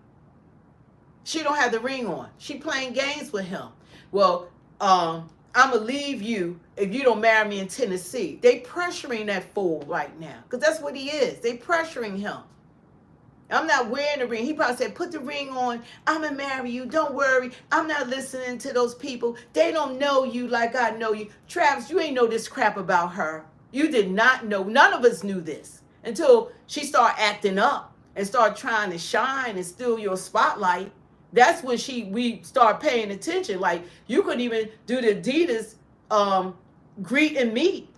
She don't have the ring on. She playing games with him. Well, I'm going to leave you if you don't marry me in Tennessee. They pressuring that fool right now because that's what he is. They pressuring him. I'm not wearing the ring. He probably said, put the ring on. I'm going to marry you. Don't worry. I'm not listening to those people. They don't know you like I know you. Travis, you ain't know this crap about her. You did not know. None of us knew this until she started acting up and started trying to shine and steal your spotlight. That's when we start paying attention. Like, you couldn't even do the Adidas greet and meet.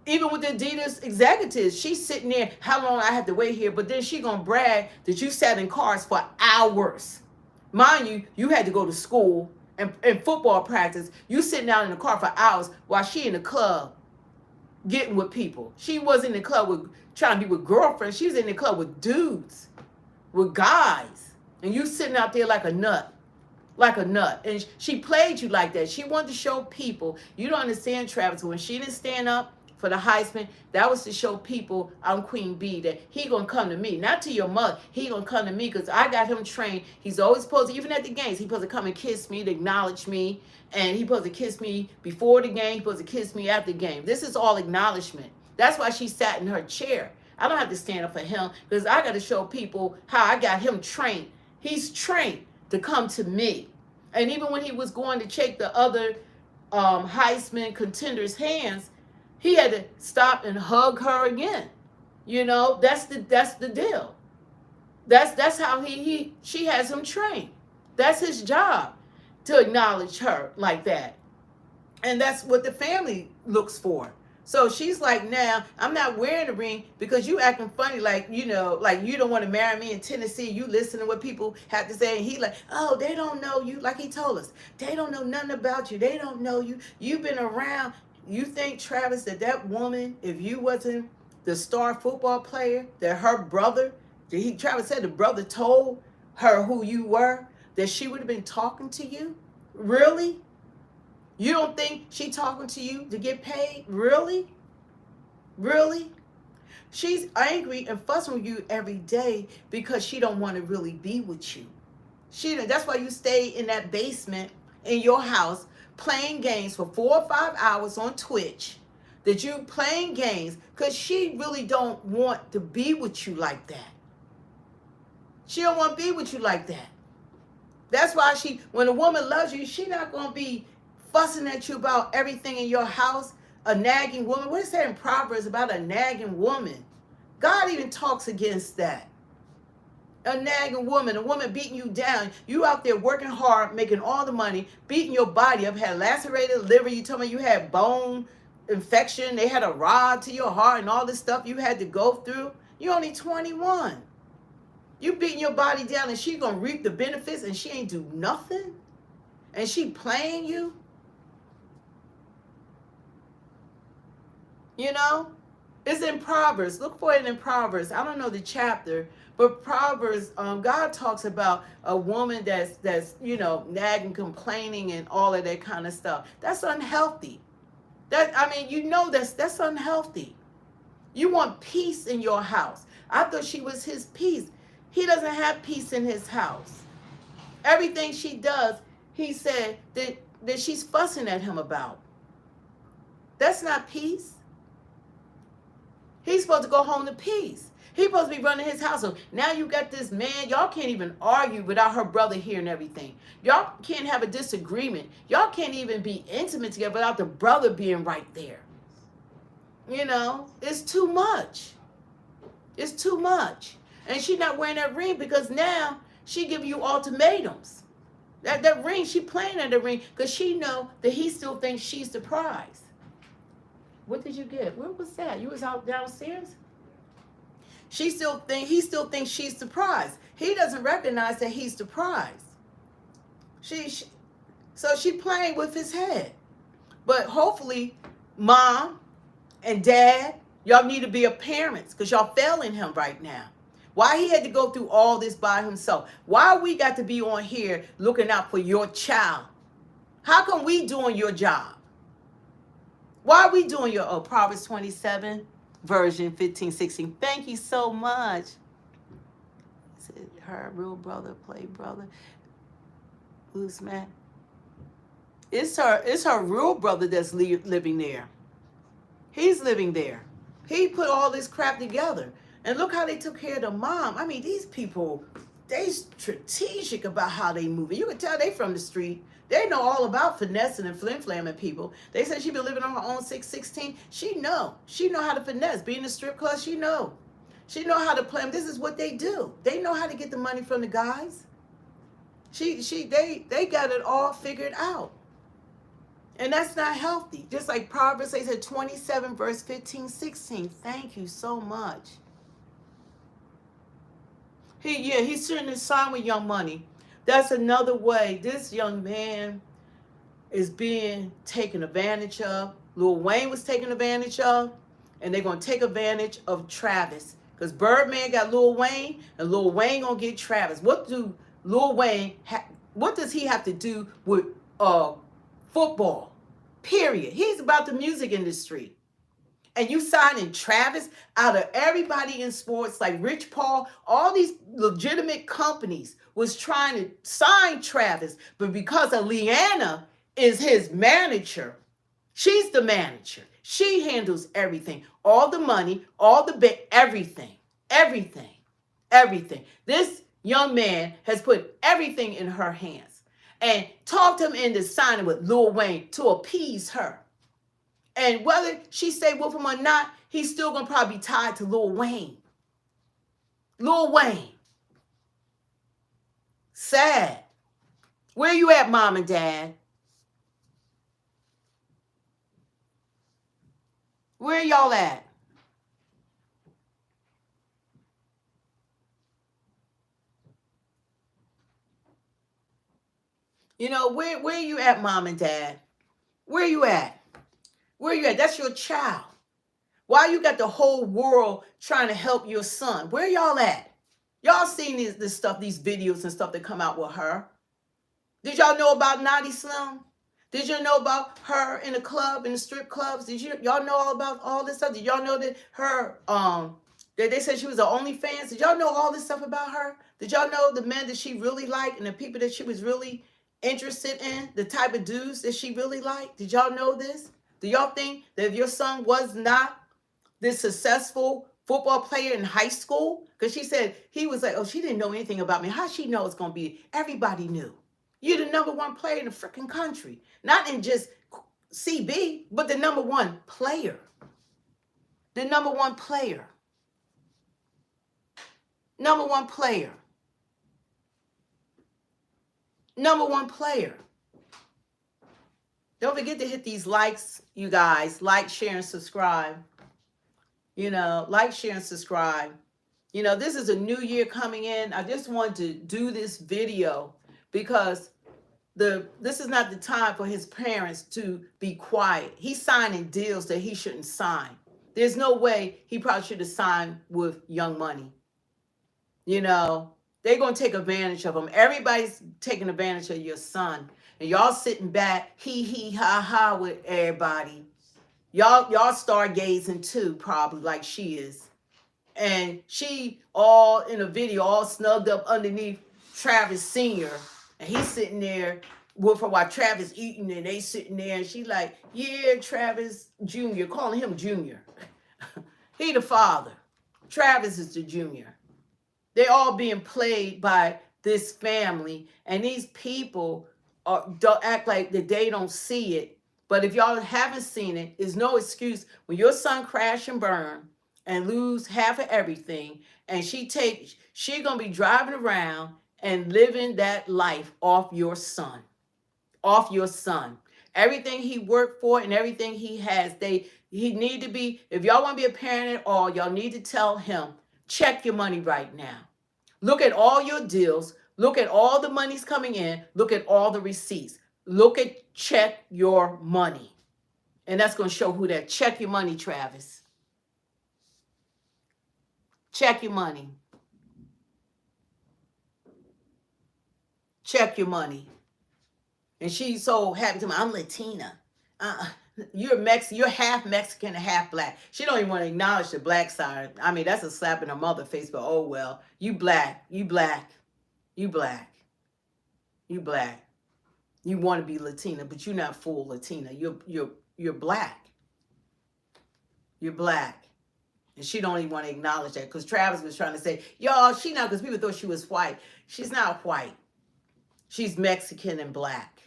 Even with the Adidas executives, she's sitting there, how long I have to wait here? But then she gonna brag that you sat in cars for hours. Mind you, you had to go to school and football practice. You sitting down in the car for hours while she in the club getting with people. She wasn't in the club with trying to be with girlfriends. She was in the club with dudes, with guys. And you sitting out there like a nut. Like a nut. And she played you like that. She wanted to show people. You don't understand, Travis. When she didn't stand up for the Heisman, that was to show people I'm Queen Bee, that he gonna come to me, not to your mother. He gonna come to me because I got him trained. He's always supposed to, even at the games, he's supposed to come and kiss me, to acknowledge me, and he's supposed to kiss me before the game, he's supposed to kiss me after the game. This is all acknowledgement. That's why she sat in her chair. I don't have to stand up for him because I got to show people how I got him trained. He's trained to come to me. And even when he was going to shake the other Heisman contenders' hands, he had to stop and hug her again. You know, that's the deal. That's how she has him trained. That's his job, to acknowledge her like that. And that's what the family looks for. So she's like, now I'm not wearing a ring because you acting funny, like, you know, like you don't want to marry me in Tennessee. You listen to what people have to say. And he like, oh, they don't know you. Like he told us, they don't know nothing about you. They don't know you. You've been around. You think, Travis, that woman, if you wasn't the star football player, that her brother, Travis said the brother told her who you were, that she would have been talking to you? Really? You don't think she talking to you to get paid? Really? Really? She's angry and fussing with you every day because she don't want to really be with you. That's why you stay in that basement in your house playing games for 4 or 5 hours on Twitch. That you playing games because she really don't want to be with you like that. She don't want to be with you like that. That's why when a woman loves you, she not going to be fussing at you about everything in your house. A nagging woman. What is that in Proverbs about a nagging woman? God even talks against that. A nagging woman, a woman beating you down. You out there working hard, making all the money, beating your body up, had lacerated liver. You told me you had bone infection. They had a rod to your heart and all this stuff you had to go through. You're only 21. You beating your body down and she gonna reap the benefits and she ain't do nothing? And she playing you? You know? It's in Proverbs. Look for it in Proverbs. I don't know the chapter, but Proverbs, God talks about a woman that's nagging, complaining, and all of that kind of stuff. That's unhealthy. That's unhealthy. You want peace in your house. I thought she was his peace. He doesn't have peace in his house. Everything she does, he said that she's fussing at him about. That's not peace. He's supposed to go home to peace. He's supposed to be running his household. Now you got this man. Y'all can't even argue without her brother hearing everything. Y'all can't have a disagreement. Y'all can't even be intimate together without the brother being right there. It's too much. It's too much. And she's not wearing that ring because now she giving you ultimatums. That ring, she playing at the ring because she know that he still thinks she's the prize. What did you get? Where was that? You was out downstairs? He still thinks she's the prize. He doesn't recognize that he's the prize. So she playing with his head. But hopefully, mom and dad, y'all need to be a parents because y'all failing him right now. Why he had to go through all this by himself? Why we got to be on here looking out for your child? How come we doing your job? Why are we doing your Proverbs 27, version 15, 16? Thank you so much. Is it her real brother, play brother? Who's man? It's her real brother that's living there. He's living there. He put all this crap together. And look how they took care of the mom. I mean, these people, they strategic about how they move. You can tell they from the street. They know all about finessing and flim-flamming people. They said she been living on her own 616. She know how to finesse. Being in a strip club, she know how to play them. This is what they do. They know how to get the money from the guys. They got it all figured out. And that's not healthy. Just like Proverbs said 27 verse 15, 16. Thank you so much. He's shouldn't have signed with Young Money. That's another way this young man is being taken advantage of. Lil Wayne was taken advantage of, and they're going to take advantage of Travis. Because Birdman got Lil Wayne, and Lil Wayne going to get Travis. What does he have to do with football? Period. He's about the music industry. And you signing Travis out of everybody in sports like Rich Paul, all these legitimate companies was trying to sign Travis, but because of Leanna is his manager, she's the manager. She handles everything, all the money, all the everything. This young man has put everything in her hands and talked him into signing with Lil Wayne to appease her. And whether she stay with him or not, he's still going to probably be tied to Lil Wayne. Lil Wayne. Sad. Where you at, mom and dad? Where y'all at? Where you at, mom and dad? Where you at? Where you at? That's your child. Why you got the whole world trying to help your son? Where y'all at? Y'all seen this stuff, these videos and stuff that come out with her. Did y'all know about Naughty Slim? Did you know about her in the club, in the strip clubs? Y'all know all about all this stuff? Did y'all know that her, that they said she was an OnlyFans? Did y'all know all this stuff about her? Did y'all know the men that she really liked and the people that she was really interested in? The type of dudes that she really liked? Did y'all know this? Do y'all think that if your son was not this successful football player in high school? Because she said he was like, oh, she didn't know anything about me. How she know it's going to be? Everybody knew. You're the number one player in the freaking country. Not in just CB, but the number one player. The number one player. Number one player. #1 player. Don't forget to hit these likes, you guys. Like, share, and subscribe. Like, share, and subscribe. This is a new year coming in. I just wanted to do this video because this is not the time for his parents to be quiet. He's signing deals that he shouldn't sign. There's no way he probably should have signed with Young Money. They're going to take advantage of him. Everybody's taking advantage of your son. And y'all sitting back, hee, ha, ha with everybody. Y'all stargazing too, probably like she is. And she all in a video, all snugged up underneath Travis Sr. And he's sitting there with her while Travis eating, and they sitting there, and she like, yeah, Travis Jr., calling him Junior. He the father. Travis is the junior. They all being played by this family, and these people don't act like that they don't see it. But if y'all haven't seen it, there's no excuse when your son crash and burn and lose half of everything, and she gonna be driving around and living that life off your son. Everything he worked for and everything he has, he need to be, if y'all want to be a parent at all, y'all need to tell him, check your money right now. Look at all your deals. Look at all the money's coming in. Look at all the receipts. Check your money. And that's going to show who that. Check your money, Travis. Check your money. Check your money. And she's so happy to me. I'm Latina. You're Mexican. You're half Mexican and half black. She don't even want to acknowledge the black side. I mean, that's a slap in her mother face. But oh well, you black. You black. You black. You black. You want to be Latina, but you're not full Latina. You're black. You're black. And she don't even want to acknowledge that, because Travis was trying to say, y'all, she not, because people thought she was white. She's not white. She's Mexican and black.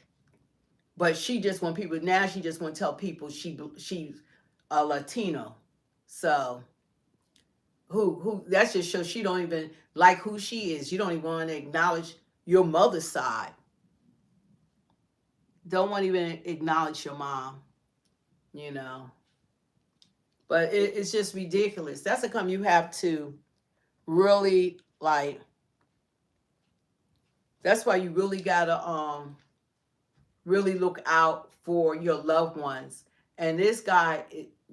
But she just want people, now she just want to tell people she's a Latino. So that just shows she don't even like who she is. You don't even want to acknowledge your mother's side. Don't want to even acknowledge your mom, But it's just ridiculous. That's a come you have to really that's why you really gotta really look out for your loved ones. And this guy,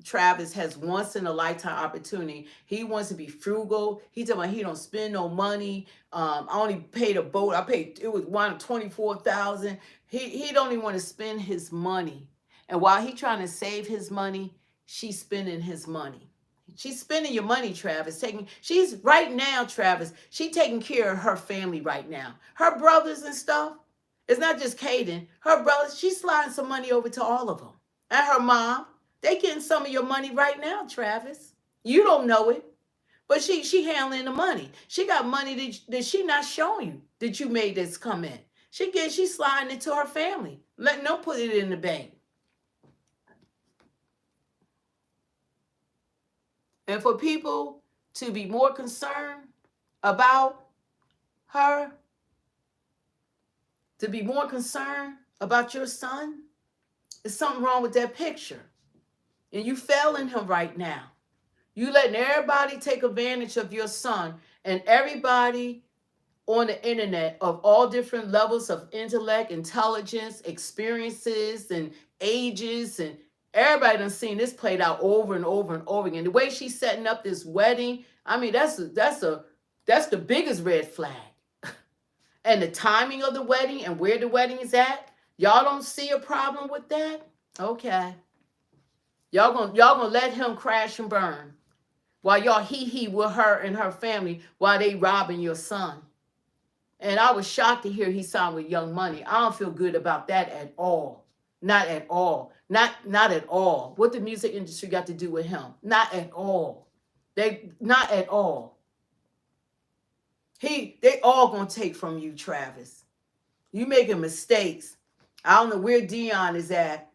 Travis, has once in a lifetime opportunity. He wants to be frugal. He talking about he don't spend no money. I only paid a boat. It was $24,000. He don't even want to spend his money. And while he trying to save his money, she's spending his money. She's spending your money, Travis. She's right now, Travis, she taking care of her family right now. Her brothers and stuff. It's not just Kaden. Her brothers, she's sliding some money over to all of them. And her mom, they getting some of your money right now, Travis. You don't know it. But she handling the money. She got money that she not showing you that you made this come in. She's sliding it to her family. Letting them put it in the bank. And for people to be more concerned about her, to be more concerned about your son, there's something wrong with that picture. And you failing him right now. You letting everybody take advantage of your son, and everybody on the internet of all different levels of intellect, intelligence, experiences, and ages, and everybody done seen this played out over and over and over again. The way she's setting up this wedding, I mean, that's the biggest red flag. And the timing of the wedding and where the wedding is at, y'all don't see a problem with that? Okay. Y'all gonna let him crash and burn while y'all hee with her and her family while they robbing your son. And I was shocked to hear he signed with Young Money. I don't feel good about that at all. Not at all. Not at all. What the music industry got to do with him? Not at all. Not at all. They all gonna take from you, Travis. You making mistakes. I don't know where Dion is at,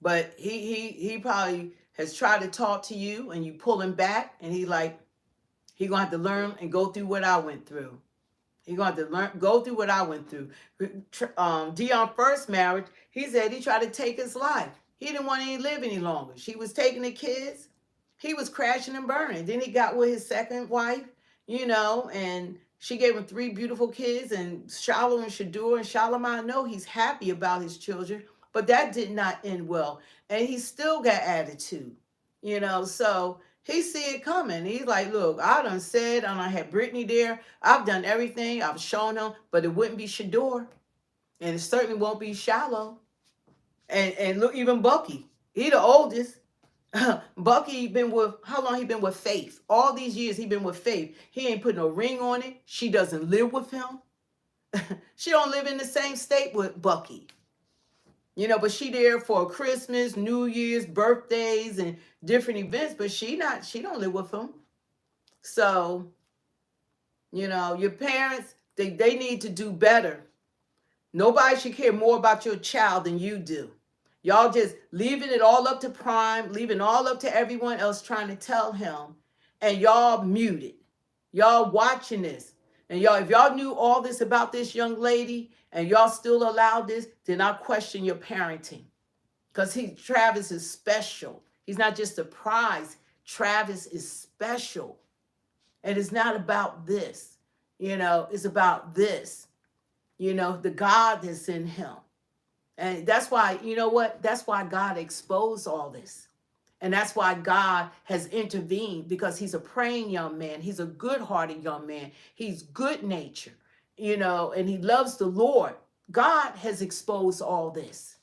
but he probably has tried to talk to you and you pull him back, and he gonna have to learn and go through what I went through. You're going to have to learn, go through what I went through. Dion's first marriage, he said he tried to take his life. He didn't want to live any longer. She was taking the kids. He was crashing and burning. Then he got with his second wife, and she gave him 3 beautiful kids, and Shalom and Shadur. And Shalom, I know he's happy about his children, but that did not end well. And he still got attitude, so he see it coming. He's like, look, I done had Brittany there. I've done everything. I've shown him, but it wouldn't be Shadur. And it certainly won't be Shalom. And look, even Bucky, he the oldest. Bucky how long he been with Faith? All these years he been with Faith. He ain't put no ring on it. She doesn't live with him. She don't live in the same state with Bucky. But she there for Christmas, New Year's, birthdays, and different events, but she don't live with him. So, your parents, they need to do better. Nobody should care more about your child than you do. Y'all just leaving it all up to Prime, leaving all up to everyone else trying to tell him, and y'all muted. Y'all watching this. And if y'all knew all this about this young lady and y'all still allowed this, then I'll question your parenting. Because Travis is special. He's not just a prize. Travis is special. And it's not about this. It's about this. The God that's in him. And that's why, that's why God exposed all this. And that's why God has intervened, because he's a praying young man. He's a good-hearted young man. He's good-natured, and he loves the Lord. God has exposed all this.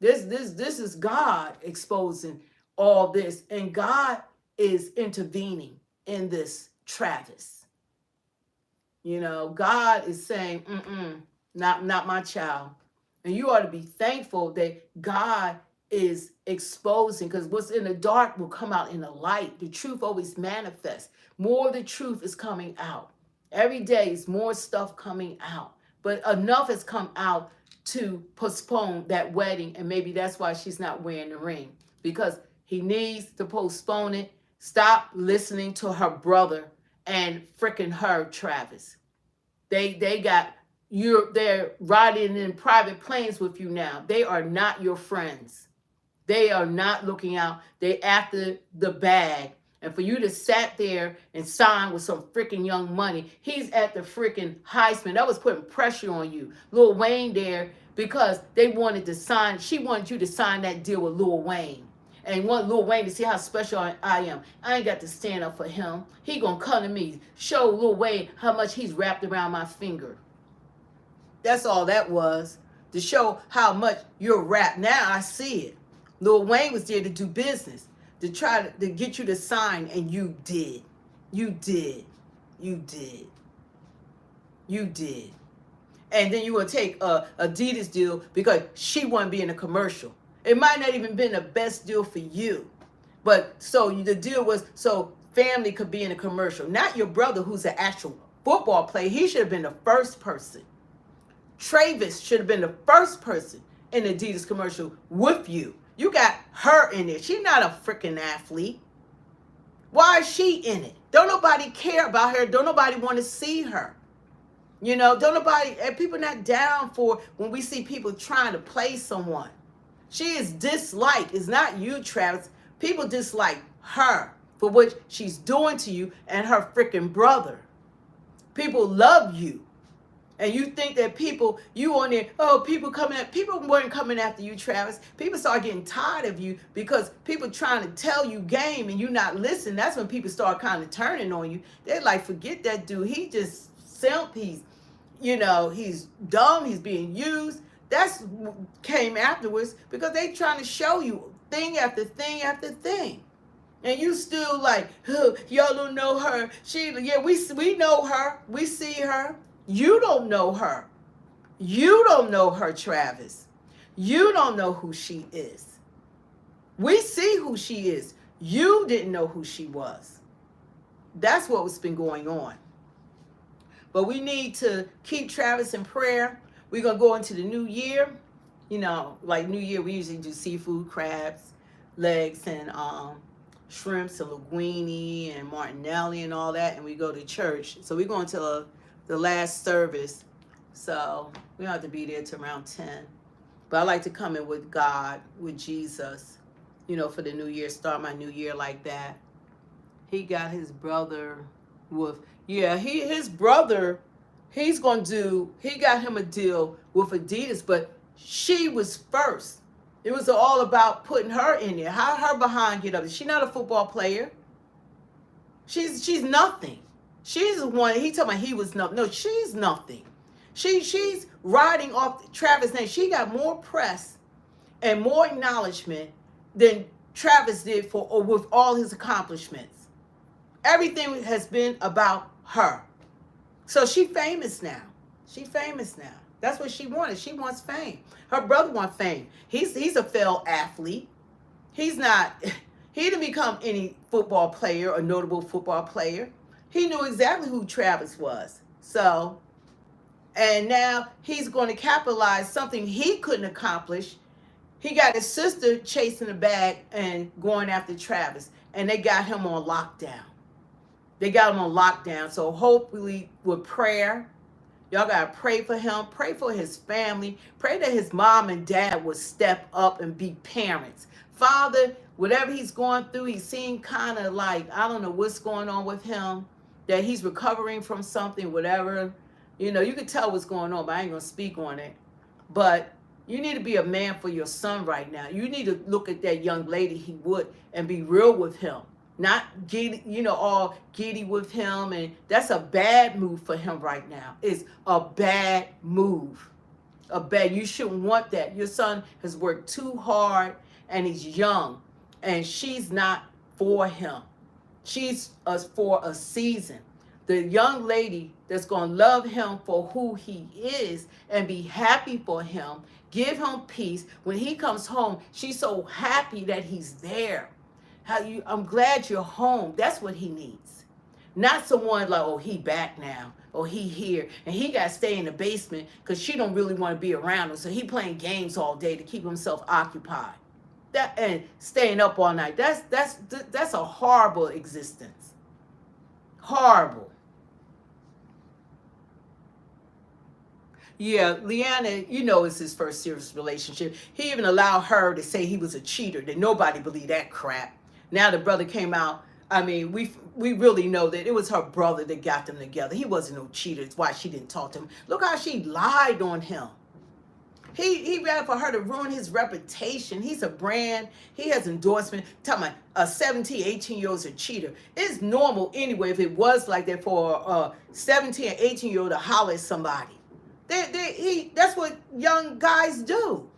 This is God exposing all this. And God is intervening in this Travis. God is saying, not my child. And you ought to be thankful that God is exposing, because what's in the dark will come out in the light. The truth always manifests. More of the truth is coming out. Every day is more stuff coming out. But enough has come out to postpone that wedding, and maybe that's why she's not wearing the ring, because he needs to postpone it. Stop listening to her brother and freaking her, Travis. They're riding in private planes with you now. They are not your friends. They are not looking out. They after the bag. And for you to sat there and sign with some freaking young money, he's at the freaking Heisman. That was putting pressure on you. Lil Wayne there, because they wanted to sign, she wanted you to sign that deal with Lil Wayne. And want Lil Wayne to see how special I am. I ain't got to stand up for him. He gonna come to me, show Lil Wayne how much he's wrapped around my finger. That's all that was, to show how much you're wrapped. Now I see it. Lil Wayne was there to do business, to try to get you to sign, and you did. You did. You did. You did. And then you will take a Adidas deal because she wouldn't be in a commercial. It might not even been the best deal for you. But so the deal was so family could be in a commercial. Not your brother, who's an actual football player. He should have been the first person. Travis should have been the first person in the Adidas commercial with you. You got her in it. She's not a freaking athlete. Why is she in it? Don't nobody care about her. Don't nobody want to see her. Don't nobody, and people not down for when we see people trying to play someone. She is disliked. It's not you, Travis. People dislike her for what she's doing to you and her freaking brother. People love you. And you think that people, you on there, people weren't coming after you, Travis. People start getting tired of you because people trying to tell you game and you not listening. That's when people start kind of turning on you. They're like, forget that dude. He just he's dumb. He's being used. That's came afterwards because they trying to show you thing after thing after thing. And you still like, y'all don't know her. We know her. We see her. You don't know her. You don't know her, Travis. You don't know who she is. We see who she is. You didn't know who she was. That's what's been going on. But we need to keep Travis in prayer. We're going to go into the new year. Like New Year, we usually do seafood, crabs, legs, and shrimps, and linguine, and martinelli, and all that. And we go to church. So we're going to the last service. So we don't have to be there till around 10. But I like to come in with God, with Jesus, for the new year, start my new year like that. He got his brother with, his brother, he got him a deal with Adidas, but she was first. It was all about putting her in there. How her behind get up? She's not a football player. She's nothing. She's the one, he told me he was nothing. No, she's nothing. She's riding off Travis' name. She got more press and more acknowledgement than Travis did with all his accomplishments. Everything has been about her. So she's famous now. That's what she wanted. She wants fame. Her brother wants fame. He's a failed athlete. He didn't become any football player or notable football player. He knew exactly who Travis was. So, and now he's going to capitalize something he couldn't accomplish. He got his sister chasing the bag and going after Travis. And they got him on lockdown. So hopefully with prayer, y'all got to pray for him. Pray for his family. Pray that his mom and dad would step up and be parents. Father, whatever he's going through, he seemed kind of like, I don't know what's going on with him, that he's recovering from something, whatever. You could tell what's going on, but I ain't going to speak on it. But you need to be a man for your son right now. You need to look at that young lady he would and be real with him. Not all giddy with him. And that's a bad move for him right now. It's a bad move. You shouldn't want that. Your son has worked too hard and he's young. And she's not for him. She's for a season. The young lady that's going to love him for who he is and be happy for him, give him peace. When he comes home, she's so happy that he's there. I'm glad you're home. That's what he needs. Not someone like, oh, he back now. Or he here. And he got to stay in the basement because she don't really want to be around him. So he playing games all day to keep himself occupied. And staying up all night. That's a horrible existence. Horrible. Yeah, Leanna, it's his first serious relationship. He even allowed her to say he was a cheater. That nobody believed that crap. Now the brother came out. I mean, we really know that it was her brother that got them together. He wasn't no cheater. It's why she didn't talk to him. Look how she lied on him. He rather for her to ruin his reputation. He's a brand. He has endorsement. Talking about a 17, 18-year-old's a cheater. It's normal anyway if it was like that for a 17 or 18-year-old to holler at somebody. That's what young guys do.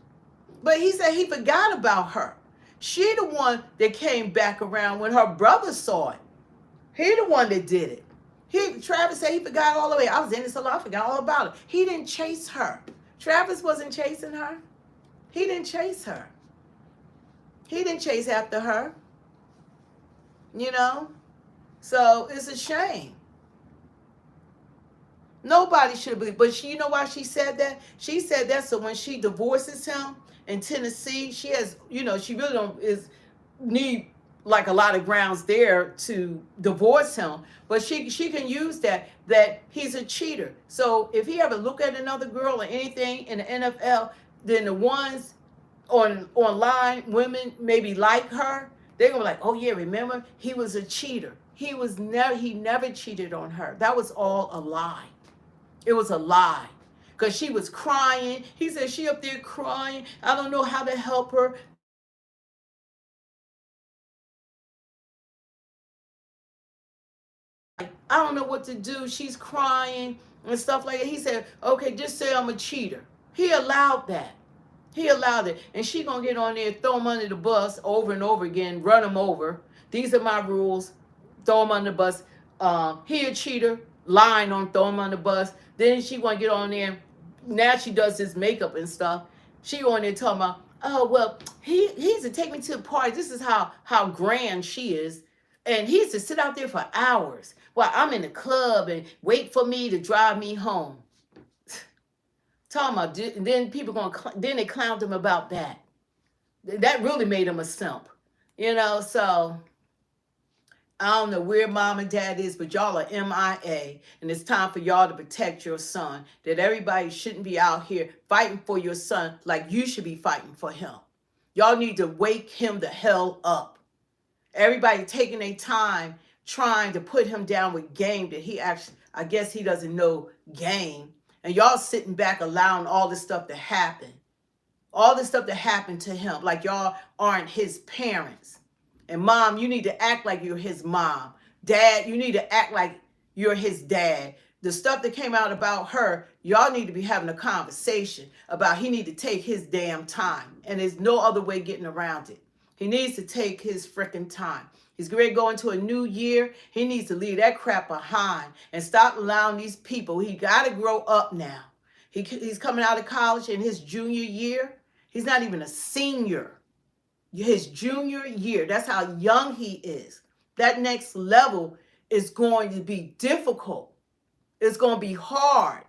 But he said he forgot about her. She the one that came back around when her brother saw it. He the one that did it. Travis said he forgot all the way. I was in this a lot. I forgot all about it. He didn't chase her. Travis wasn't chasing her. He didn't chase her. He didn't chase after her. So it's a shame. Need should believe. But you know why she said that? She said that so when she divorces him in Tennessee, she has, she really don't need like a lot of grounds there to divorce him. But she can use that he's a cheater. So if he ever look at another girl or anything in the NFL, then the ones online, women maybe like her, they're gonna be like, oh yeah, remember he was a cheater. He never cheated on her. That was all a lie. It was a lie. Because she was crying. He said she up there crying. I don't know how to help her. I don't know what to do. She's crying and stuff like that. He said, okay, just say I'm a cheater. He allowed that. He allowed it. And she going to get on there, throw him under the bus over and over again, run him over. These are my rules. Throw him under the bus. He a cheater. Lying on, throw him on the bus. Then she want to get on there. Now she does his makeup and stuff. She on there talking about, oh, well, he used to take me to the party. This is how grand she is. And he used to sit out there for hours while I'm in the club and wait for me to drive me home. Talking about, then then they clowned him about that. That really made him a simp. So I don't know where mom and dad is, but y'all are MIA, and it's time for y'all to protect your son. That everybody shouldn't be out here fighting for your son like you should be fighting for him. Y'all need to wake him the hell up. Everybody taking their time trying to put him down with game that he actually, I guess he doesn't know game. And y'all sitting back allowing all this stuff to happen. All this stuff to happen to him like y'all aren't his parents. And mom, you need to act like you're his mom. Dad, you need to act like you're his dad. The stuff that came out about her, y'all need to be having a conversation about he need to take his damn time. And there's no other way getting around it. He needs to take his freaking time. He's ready to go into a new year. He needs to leave that crap behind and stop allowing these people. He got to grow up now. He's coming out of college in his junior year. He's not even a senior. His junior year. That's how young he is. That next level is going to be difficult. It's going to be hard.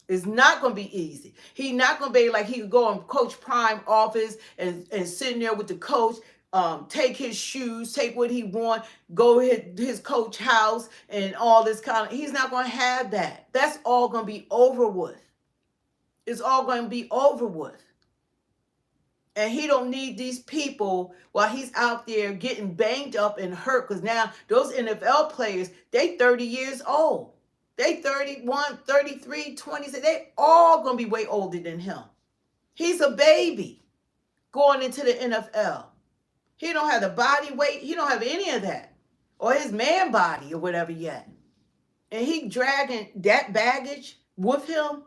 It's not going to be easy. He's not going to be like he could go in Coach Prime office and sitting there with the coach, take his shoes, take what he want, go his coach house and all this kind of. He's not going to have that. That's all going to be over with. It's all going to be over with. And he don't need these people while he's out there getting banged up and hurt. Because now those NFL players, they 30 years old. They 31, 33, 20. They all going to be way older than him. He's a baby going into the NFL. He don't have the body weight. He don't have any of that. Or his man body or whatever yet. And he dragging that baggage with him.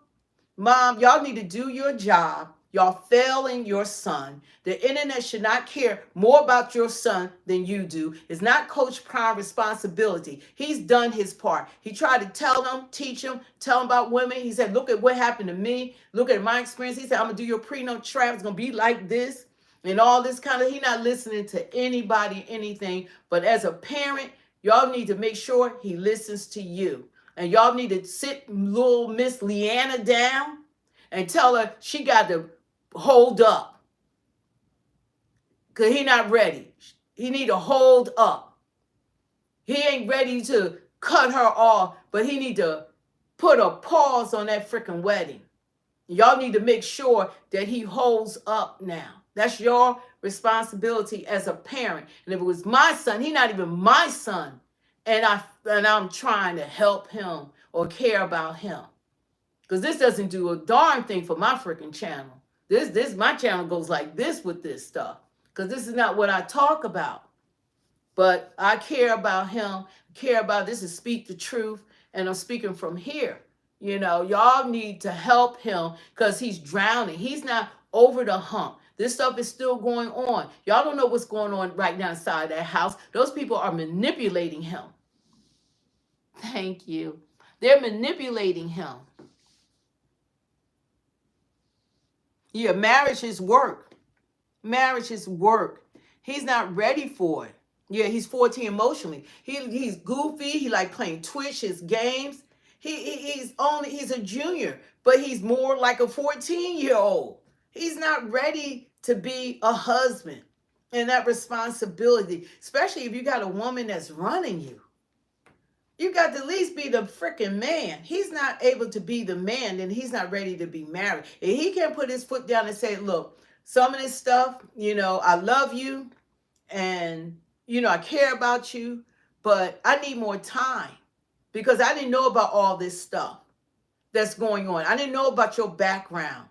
Mom, y'all need to do your job. Y'all failing your son. The internet should not care more about your son than you do. It's not Coach Prime's responsibility. He's done his part. He tried to tell them, teach them, tell them about women. He said, look at what happened to me. Look at my experience. He said, I'm going to do your prenup trap. It's going to be like this and all this kind of. He's not listening to anybody, anything. But as a parent, y'all need to make sure he listens to you. And y'all need to sit little Miss Leanna down and tell her she got to hold up. Because he not ready. He need to hold up. He ain't ready to cut her off, but he need to put a pause on that freaking wedding. Y'all need to make sure that he holds up now. That's your responsibility as a parent. And if it was my son, he's not even my son. And I'm trying to help him or care about him. Because this doesn't do a darn thing for my freaking channel. This my channel goes like this with this stuff. Because this is not what I talk about. But I care about him. Care about this is speak the truth. And I'm speaking from here. You know, y'all need to help him because he's drowning. He's not over the hump. This stuff is still going on. Y'all don't know what's going on right now inside that house. Those people are manipulating him. Thank you. They're manipulating him. Yeah, marriage is work. Marriage is work. He's not ready for it. Yeah, he's 14 emotionally. He's goofy. He like playing Twitch, his games. He's a junior, but he's more like a 14-year-old. He's not ready to be a husband and that responsibility, especially if you got a woman that's running you. You got to at least be the freaking man. He's not able to be the man, then he's not ready to be married. And he can't put his foot down and say, look, some of this stuff, you know, I love you and, you know, I care about you, but I need more time because I didn't know about all this stuff that's going on. I didn't know about your background.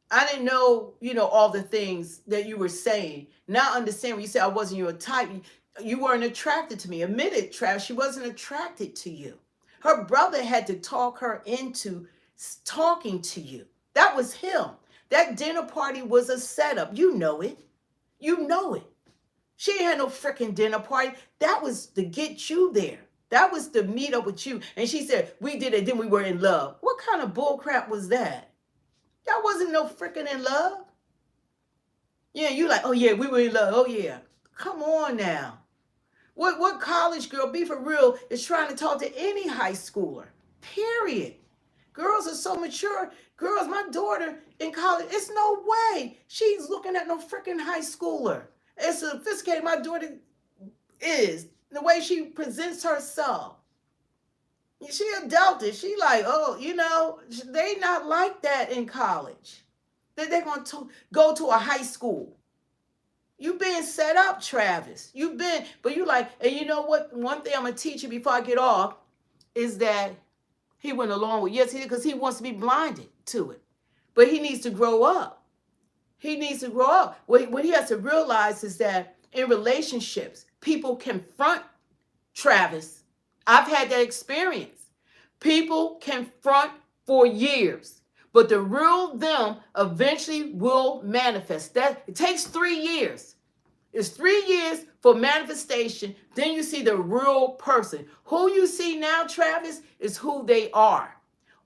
I didn't know, you know, all the things that you were saying. Now I understand when you said I wasn't your type. You weren't attracted to me. Admit it, Trav. She wasn't attracted to you. Her brother had to talk her into talking to you. That was him. That dinner party was a setup. You know it. You know it. She ain't had no freaking dinner party. That was to get you there. That was to meet up with you. And she said, we did it, then we were in love. What kind of bull crap was that? Y'all wasn't no freaking in love. Yeah, you like, oh yeah, we were in love. Oh yeah. Come on now. What college girl, be for real, is trying to talk to any high schooler? Period. Girls are so mature. Girls, my daughter in college, it's no way she's looking at no freaking high schooler. As sophisticated my daughter is, the way she presents herself. She adulted. She like, oh, you know, they not like that in college. They're going to go to a high school. You being set up, Travis. You been, but you like, and you know what? One thing I'm going to teach you before I get off is that he went along with, yes, he did, because he wants to be blinded to it. But he needs to grow up. He needs to grow up. What he has to realize is that in relationships, people confront Travis. I've had that experience. People confront for years, but the real them eventually will manifest. That it takes 3 years. It's 3 years for manifestation. Then you see the real person. Who you see now, Travis, is who they are.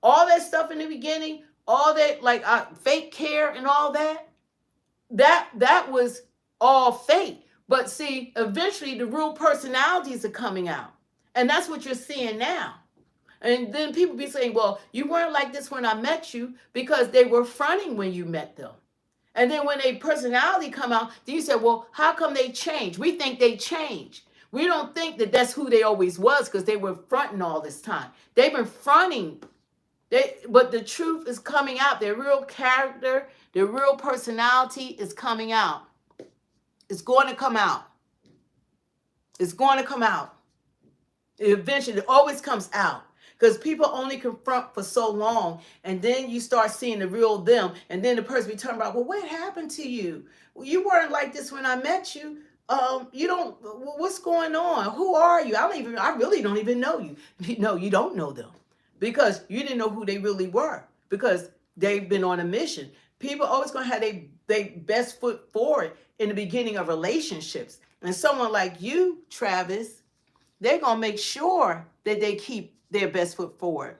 All that stuff in the beginning, all that like fake care and all that, that was all fake. But see, eventually the real personalities are coming out. And that's what you're seeing now. And then people be saying, well, you weren't like this when I met you, because they were fronting when you met them. And then when a personality come out, then you say, well, how come they change? We think they change. We don't think that that's who they always was, because they were fronting all this time. They've been fronting. But the truth is coming out. Their real character, their real personality is coming out. It's going to come out. It's going to come out. Eventually, it always comes out. Because people only confront for so long, and then you start seeing the real them, and then the person be talking about, well, what happened to you? Well, you weren't like this when I met you. You don't. What's going on? Who are you? I really don't even know you. No, you don't know them, because you didn't know who they really were, because they've been on a mission. People always gonna have their best foot forward in the beginning of relationships, and someone like you, Travis, they're gonna make sure that they keep their best foot forward.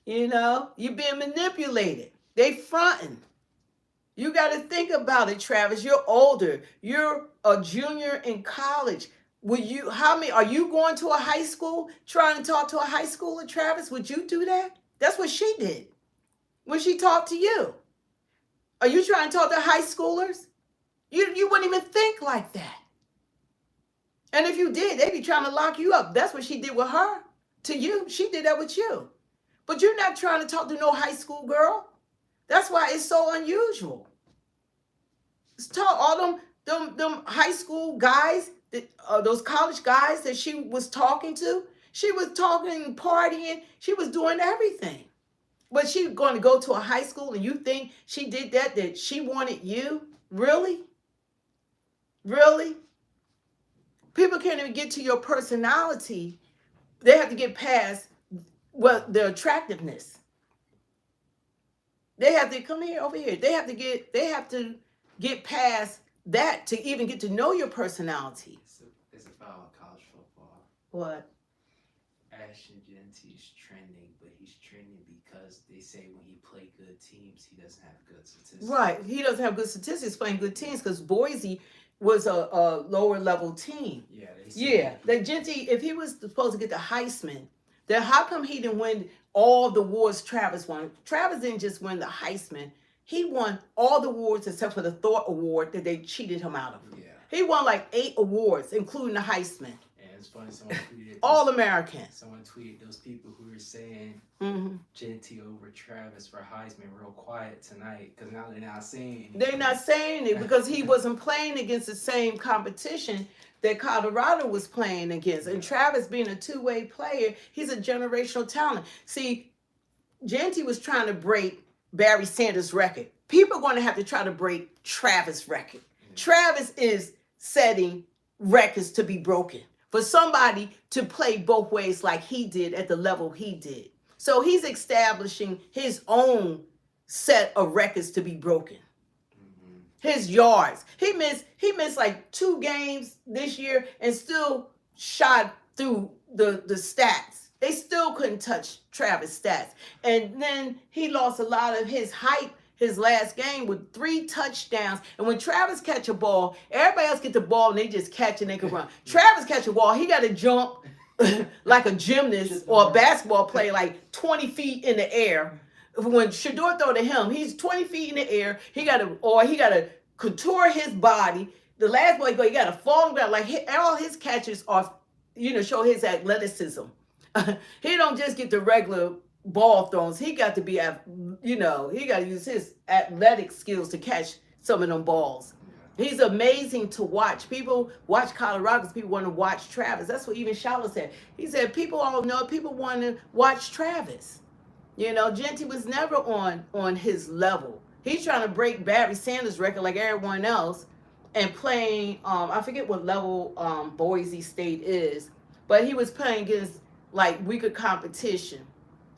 You know, you're being manipulated. They fronting. You got to think about it, Travis. You're older. You're a junior in college. Are you going to a high school trying to talk to a high schooler, Travis? Would you do that? That's what she did when she talked to you. Are you trying to talk to high schoolers? You wouldn't even think like that. And if you did, they'd be trying to lock you up. That's what she did with her to you. She did that with you. But you're not trying to talk to no high school girl. That's why it's so unusual. All them high school guys, those college guys that she was talking to, she was talking, partying, she was doing everything. But she's going to go to a high school, and you think she did that she wanted you? Really? Really? People can't even get to your personality. They have to get past the attractiveness. They have to come here, over here. They have to get past that to even get to know your personality. It's about college football. What? Ashton Genty's trending, but he's trending because they say when he play good teams, he doesn't have good statistics. Right. He doesn't have good statistics playing good teams, because Boise was a lower level team. Yeah. The Genty, if he was supposed to get the Heisman, then how come he didn't win all the awards Travis won? Travis didn't just win the Heisman. He won all the awards except for the Thor Award that they cheated him out of. Yeah. He won like 8 awards, including the Heisman. And it's funny, someone tweeted All American. Someone tweeted those people who were saying Genty over Travis for Heisman real quiet tonight, because now they're not saying anything. They're not saying it because he wasn't playing against the same competition that Colorado was playing against. And Travis, being a two-way player, he's a generational talent. See, Genty was trying to break Barry Sanders' record. People are going to have to try to break Travis' record. Travis is setting records to be broken for somebody to play both ways like he did at the level he did. So he's establishing his own set of records to be broken. His yards. He missed like 2 games this year and still shot through the stats. They still couldn't touch Travis' stats. And then he lost a lot of his hype his last game with 3 touchdowns. And when Travis catch a ball, everybody else get the ball and they just catch and they can run. Travis catch a ball, he got to jump like a gymnast or a basketball player, like 20 feet in the air. When Shador throw to him, he's 20 feet in the air. He got to contour his body. the last boy go, he got to fall down. Like all his catches are, show his athleticism. He don't just get the regular ball throws. He got to be, he got to use his athletic skills to catch some of them balls. He's amazing to watch. People watch Colorado because people want to watch Travis. That's what even Shallow said. He said people all know people want to watch Travis. Genty was never on his level. He's trying to break Barry Sanders' record like everyone else and playing, I forget what level Boise State is, but he was playing against like weaker competition.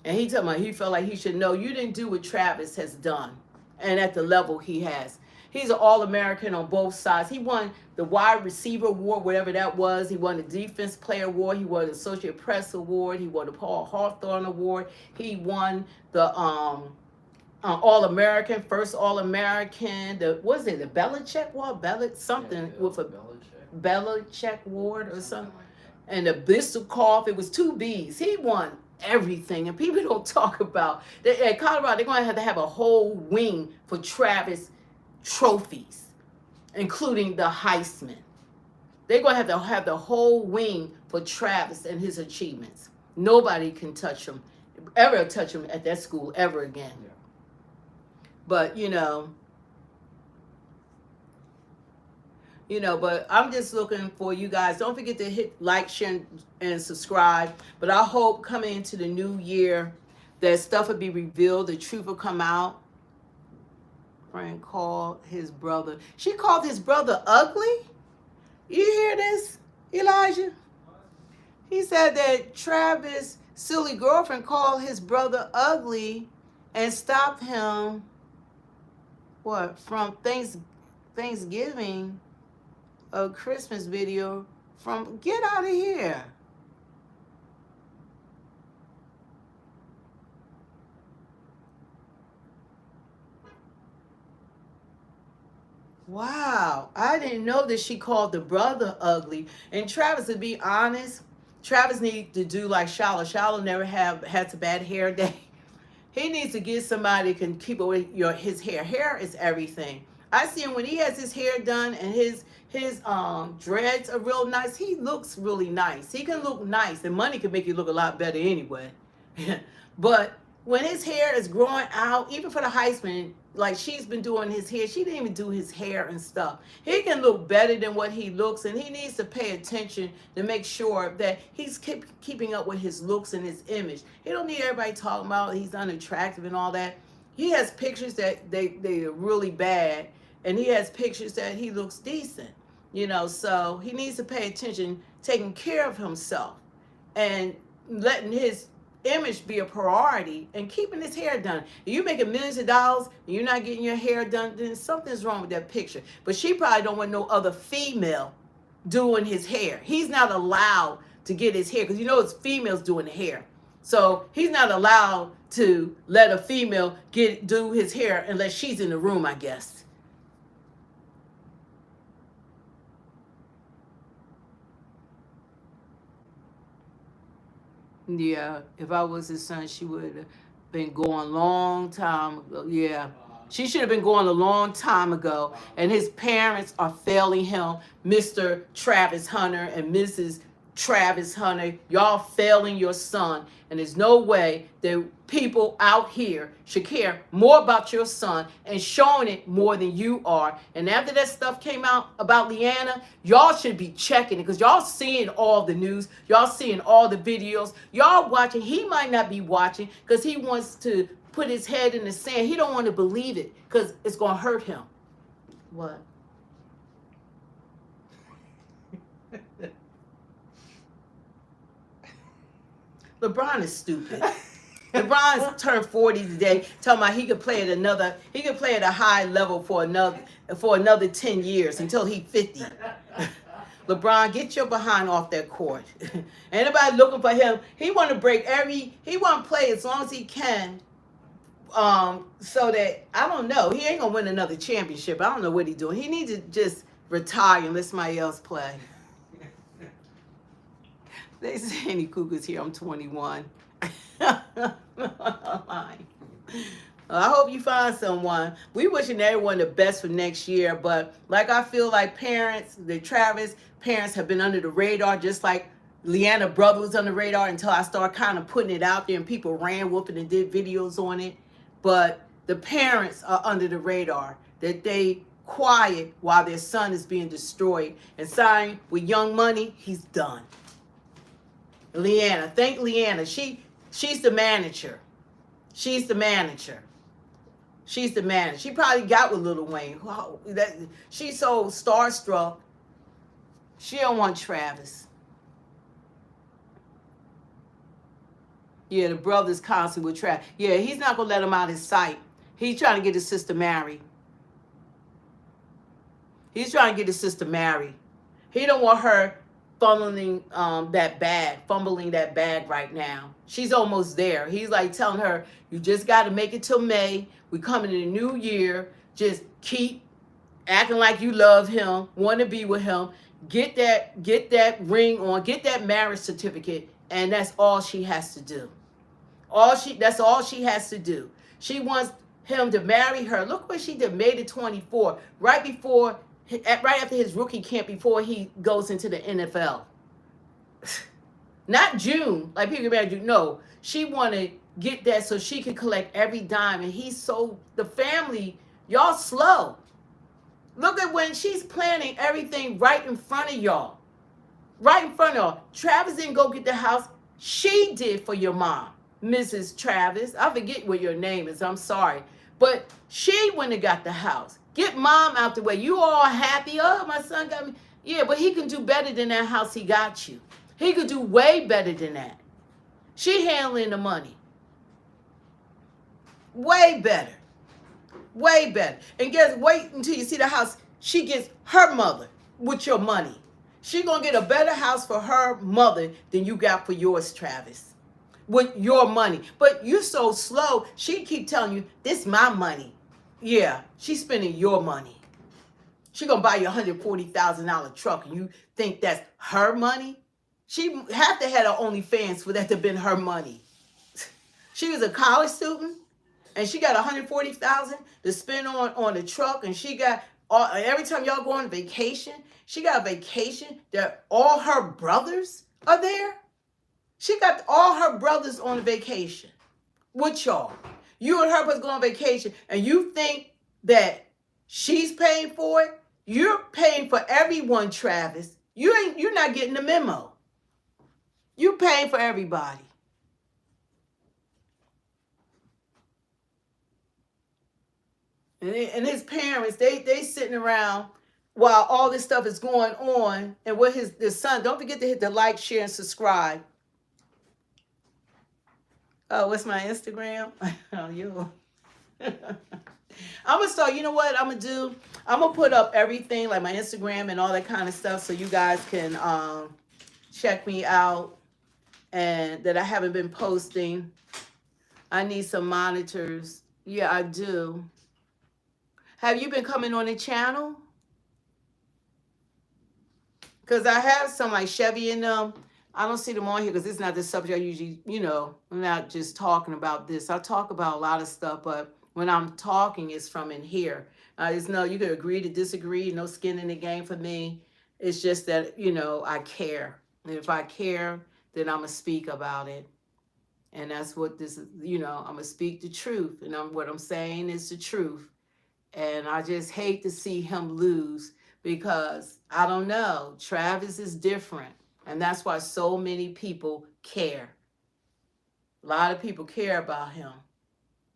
And he told me he felt like he should know you didn't do what Travis has done and at the level he has. He's an All-American on both sides. He won the wide receiver award, whatever that was. He won the defense player award. He won the Associate Press award. He won the Paul Hawthorne award. He won the All-American, first All-American. The Belichick award? With a Belichick award or something. And the Bissakoff, it was 2 B's. He won everything. And people don't talk about that. At Colorado, they're going to have a whole wing for Travis trophies, including the Heisman. They're going to have the whole wing for Travis and his achievements. Nobody can touch him at that school ever again. Yeah. But, but I'm just looking for you guys. Don't forget to hit like, share, and subscribe. But I hope coming into the new year that stuff will be revealed, the truth will come out. Friend called his brother. She called his brother ugly? You hear this, Elijah? He said that Travis' silly girlfriend called his brother ugly and stopped him, from Thanksgiving, a Christmas video from, get out of here. Wow, I didn't know that she called the brother ugly. And Travis, to be honest, Travis needs to do like Shallow. Shallow never has a bad hair day. He needs to get somebody who can keep away his hair. Hair is everything. I see him when he has his hair done and his dreads are real nice. He looks really nice. He can look nice, and money can make you look a lot better anyway. But when his hair is growing out, even for the Heisman, like she's been doing his hair, she didn't even do his hair and stuff. He can look better than what he looks, and he needs to pay attention to make sure that he's keeping up with his looks and his image. He don't need everybody talking about he's unattractive and all that. He has pictures that they are really bad, and he has pictures that he looks decent. So he needs to pay attention, taking care of himself, and letting his image be a priority and keeping his hair done. If you're making millions of dollars and you're not getting your hair done, then something's wrong with that picture. But she probably don't want no other female doing his hair. He's not allowed to get his hair because it's females doing the hair. So he's not allowed to let a female do his hair unless she's in the room, I guess. Yeah, if I was his son, she would have been going long time ago. Yeah, she should have been going a long time ago. And his parents are failing him, Mr. Travis Hunter and Mrs. Travis Hunter. Y'all failing your son. And there's no way that people out here should care more about your son and showing it more than you are. And after that stuff came out about Leanna, y'all should be checking it because y'all seeing all the news. Y'all seeing all the videos. Y'all watching. He might not be watching because he wants to put his head in the sand. He don't want to believe it because it's going to hurt him. What? LeBron is stupid. LeBron's turned 40 today, talking about he could play at a high level for another 10 years until he's 50. LeBron, get your behind off that court. Anybody looking for him, he want to play as long as he can. So that, I don't know, he ain't gonna win another championship. I don't know what he's doing. He needs to just retire and let somebody else play. They say any cougars here, I'm 21. I hope you find someone. We wishing everyone the best for next year, but like I feel like parents, the Travis parents have been under the radar, just like Leanna brother was on the radar until I started kind of putting it out there and people ran with it and did videos on it. But the parents are under the radar, that they quiet while their son is being destroyed. And signed with Young Money, he's done. Leanna, thank Leanna. She's the manager. She's the manager. She's the manager. She probably got with Lil Wayne. She's so starstruck. She don't want Travis. Yeah, the brother's constantly with Travis. Yeah, he's not going to let him out of his sight. He's trying to get his sister married. He's trying to get his sister married. He don't want her fumbling that bag right now. She's almost there. He's like telling her, you just got to make it till May. We coming in a new year. Just keep acting like you love him, want to be with him. Get that ring on, get that marriage certificate, and that's all she has to do. That's all she has to do. She wants him to marry her. Look what she did, May the 24th, right after his rookie camp, before he goes into the NFL. Not June, like people get married. No, she want to get that so she can collect every dime. And the family, y'all slow. Look at when she's planning everything right in front of y'all. Right in front of y'all. Travis didn't go get the house. She did for your mom, Mrs. Travis. I forget what your name is. I'm sorry. But she went and got the house. Get mom out the way. You all happy? Oh, my son got me. Yeah, but he can do better than that house he got you. He could do way better than that. She handling the money. Way better. Way better. And wait until you see the house she gets her mother with your money. She gonna get a better house for her mother than you got for yours, Travis. With your money. But you so slow, she keep telling you, this my money. Yeah, she's spending your money. She gonna buy you $140,000 truck and you think that's her money? She have to have her OnlyFans for that to have been her money. She was a college student and she got $140,000 to spend on the truck, and she got every time y'all go on vacation, she got a vacation that all her brothers are there. She got all her brothers on vacation with y'all. You and her was going on vacation, and you think that she's paying for it? You're paying for everyone, Travis. You're not getting the memo. You paying for everybody. And his parents, they sitting around while all this stuff is going on, and with his son. Don't forget to hit the like, share, and subscribe. Oh, what's my Instagram? Oh, you. I'm gonna start. You know what I'm gonna do? I'm gonna put up everything, like my Instagram and all that kind of stuff, so you guys can check me out. And that I haven't been posting. I need some monitors. Yeah, I do. Have you been coming on the channel? Because I have some like Chevy in them. I don't see them on here because it's not the subject I usually, I'm not just talking about this. I talk about a lot of stuff, but when I'm talking, it's from in here. There's no, you could agree to disagree, no skin in the game for me. It's just that, I care. And if I care, then I'm going to speak about it. And that's what this is, I'm going to speak the truth. And what I'm saying is the truth. And I just hate to see him lose because, I don't know, Travis is different. And that's why so many people care. A lot of people care about him.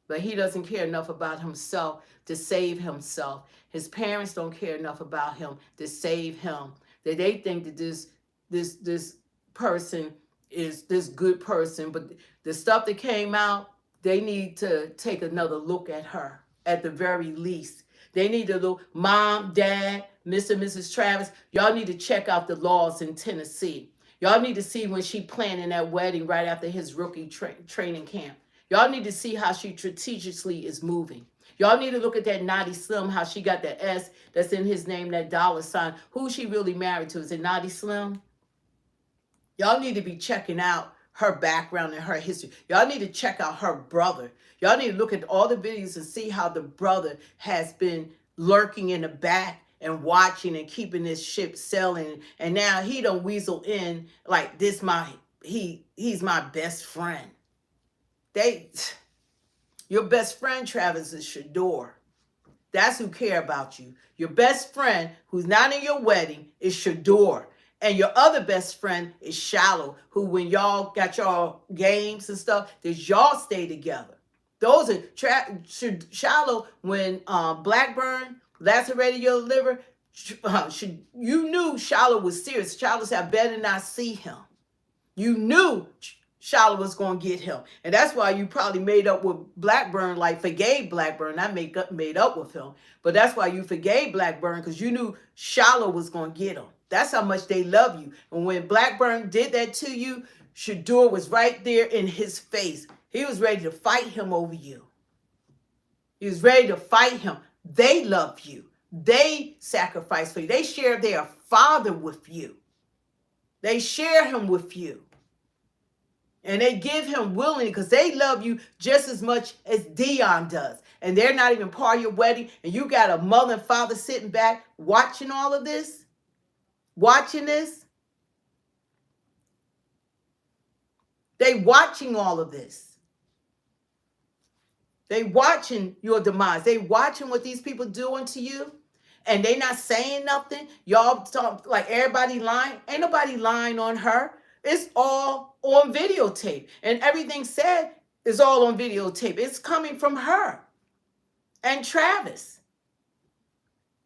But he doesn't care enough about himself to save himself. His parents don't care enough about him to save him. They think that this person is this good person. But the stuff that came out, they need to take another look at her at the very least. They need to look, mom, dad, Mr. and Mrs. Travis, y'all need to check out the laws in Tennessee. Y'all need to see when she planning that wedding right after his rookie training camp. Y'all need to see how she strategically is moving. Y'all need to look at that Naughty Slim, how she got the S that's in his name, that $. Who she really married to? Is it Naughty Slim? Y'all need to be checking out her background and her history. Y'all need to check out her brother. Y'all need to look at all the videos and see how the brother has been lurking in the back and watching and keeping this ship sailing. And now he don't weasel in like this he's my best friend. Your best friend, Travis, is Shador. That's who care about you. Your best friend, who's not in your wedding, is Shador. And your other best friend is Shallow, who when y'all got y'all games and stuff, that y'all stay together. Those are Shallow. When Blackburn lacerated your liver, you knew Shallow was serious. Shallow said, I better not see him. You knew Shallow was going to get him. And that's why you probably made up with Blackburn, like forgave Blackburn, not made up with him. But that's why you forgave Blackburn, because you knew Shallow was going to get him. That's how much they love you. And when Blackburn did that to you, Shador was right there in his face. He was ready to fight him over you. He was ready to fight him. They love you. They sacrifice for you. They share their father with you. They share him with you. And they give him willingly because they love you just as much as Dion does. And they're not even part of your wedding. And you got a mother and father sitting back watching all of this. Watching this. They watching all of this. They watching your demise. They watching what these people doing to you. And they not saying nothing. Y'all talk like everybody lying. Ain't nobody lying on her. It's all on videotape. And everything said is all on videotape. It's coming from her and Travis.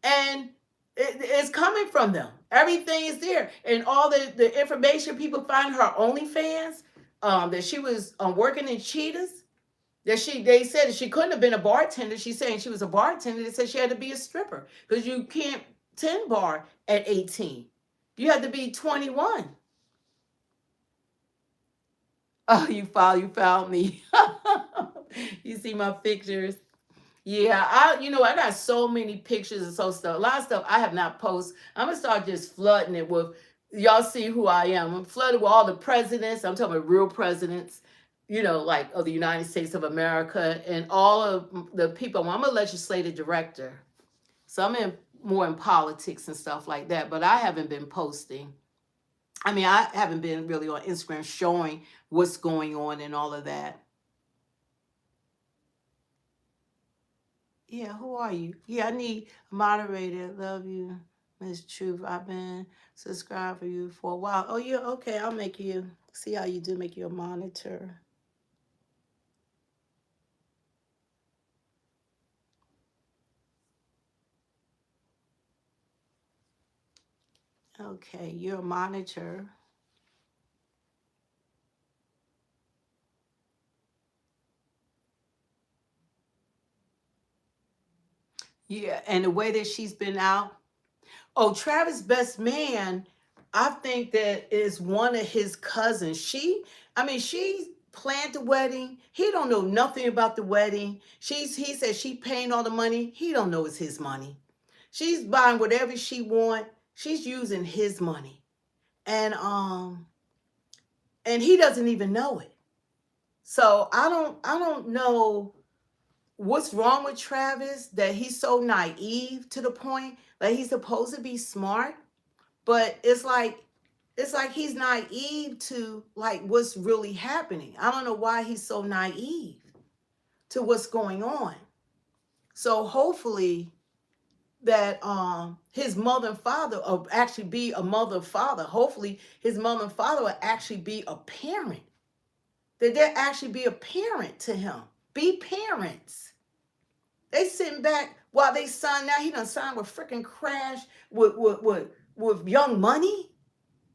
And it's coming from them. Everything is there. And all the information people find her OnlyFans, that she was working in Cheetahs. They said that she couldn't have been a bartender. She's saying she was a bartender. They said she had to be a stripper because you can't 10 bar at 18. You had to be 21. Oh, you found me. You see my pictures. Yeah, I got so many pictures and stuff. A lot of stuff I have not posted. I'm gonna start just flooding it with y'all. See who I am. I'm flooded with all the presidents. I'm talking about real presidents. Like of the United States of America and all of the people. I'm a legislative director, so I'm more in politics and stuff like that. But I haven't been posting. I mean, I haven't been really on Instagram showing what's going on and all of that. Yeah, who are you? Yeah, I need a moderator. Love you, Miss Truth. I've been subscribed for you for a while. Oh, yeah, okay. I'll make you. See how you do. Make you a monitor. Okay, you're a monitor. Yeah, and the way that she's been out. Oh, Travis' best man, I think that is one of his cousins. She planned the wedding. He don't know nothing about the wedding. He said she paying all the money. He don't know it's his money. She's buying whatever she want. She's using his money. And he doesn't even know it. So I don't know what's wrong with Travis that he's so naive to the point that he's supposed to be smart, but it's like he's naive to like what's really happening. I don't know why he's so naive to what's going on. So hopefully that his mother and father will actually be a mother and father. Hopefully his mother and father will actually be a parent. That they'll actually be a parent to him. Be parents. They sitting back while they sign. Now he done signed with freaking Crash with Young Money,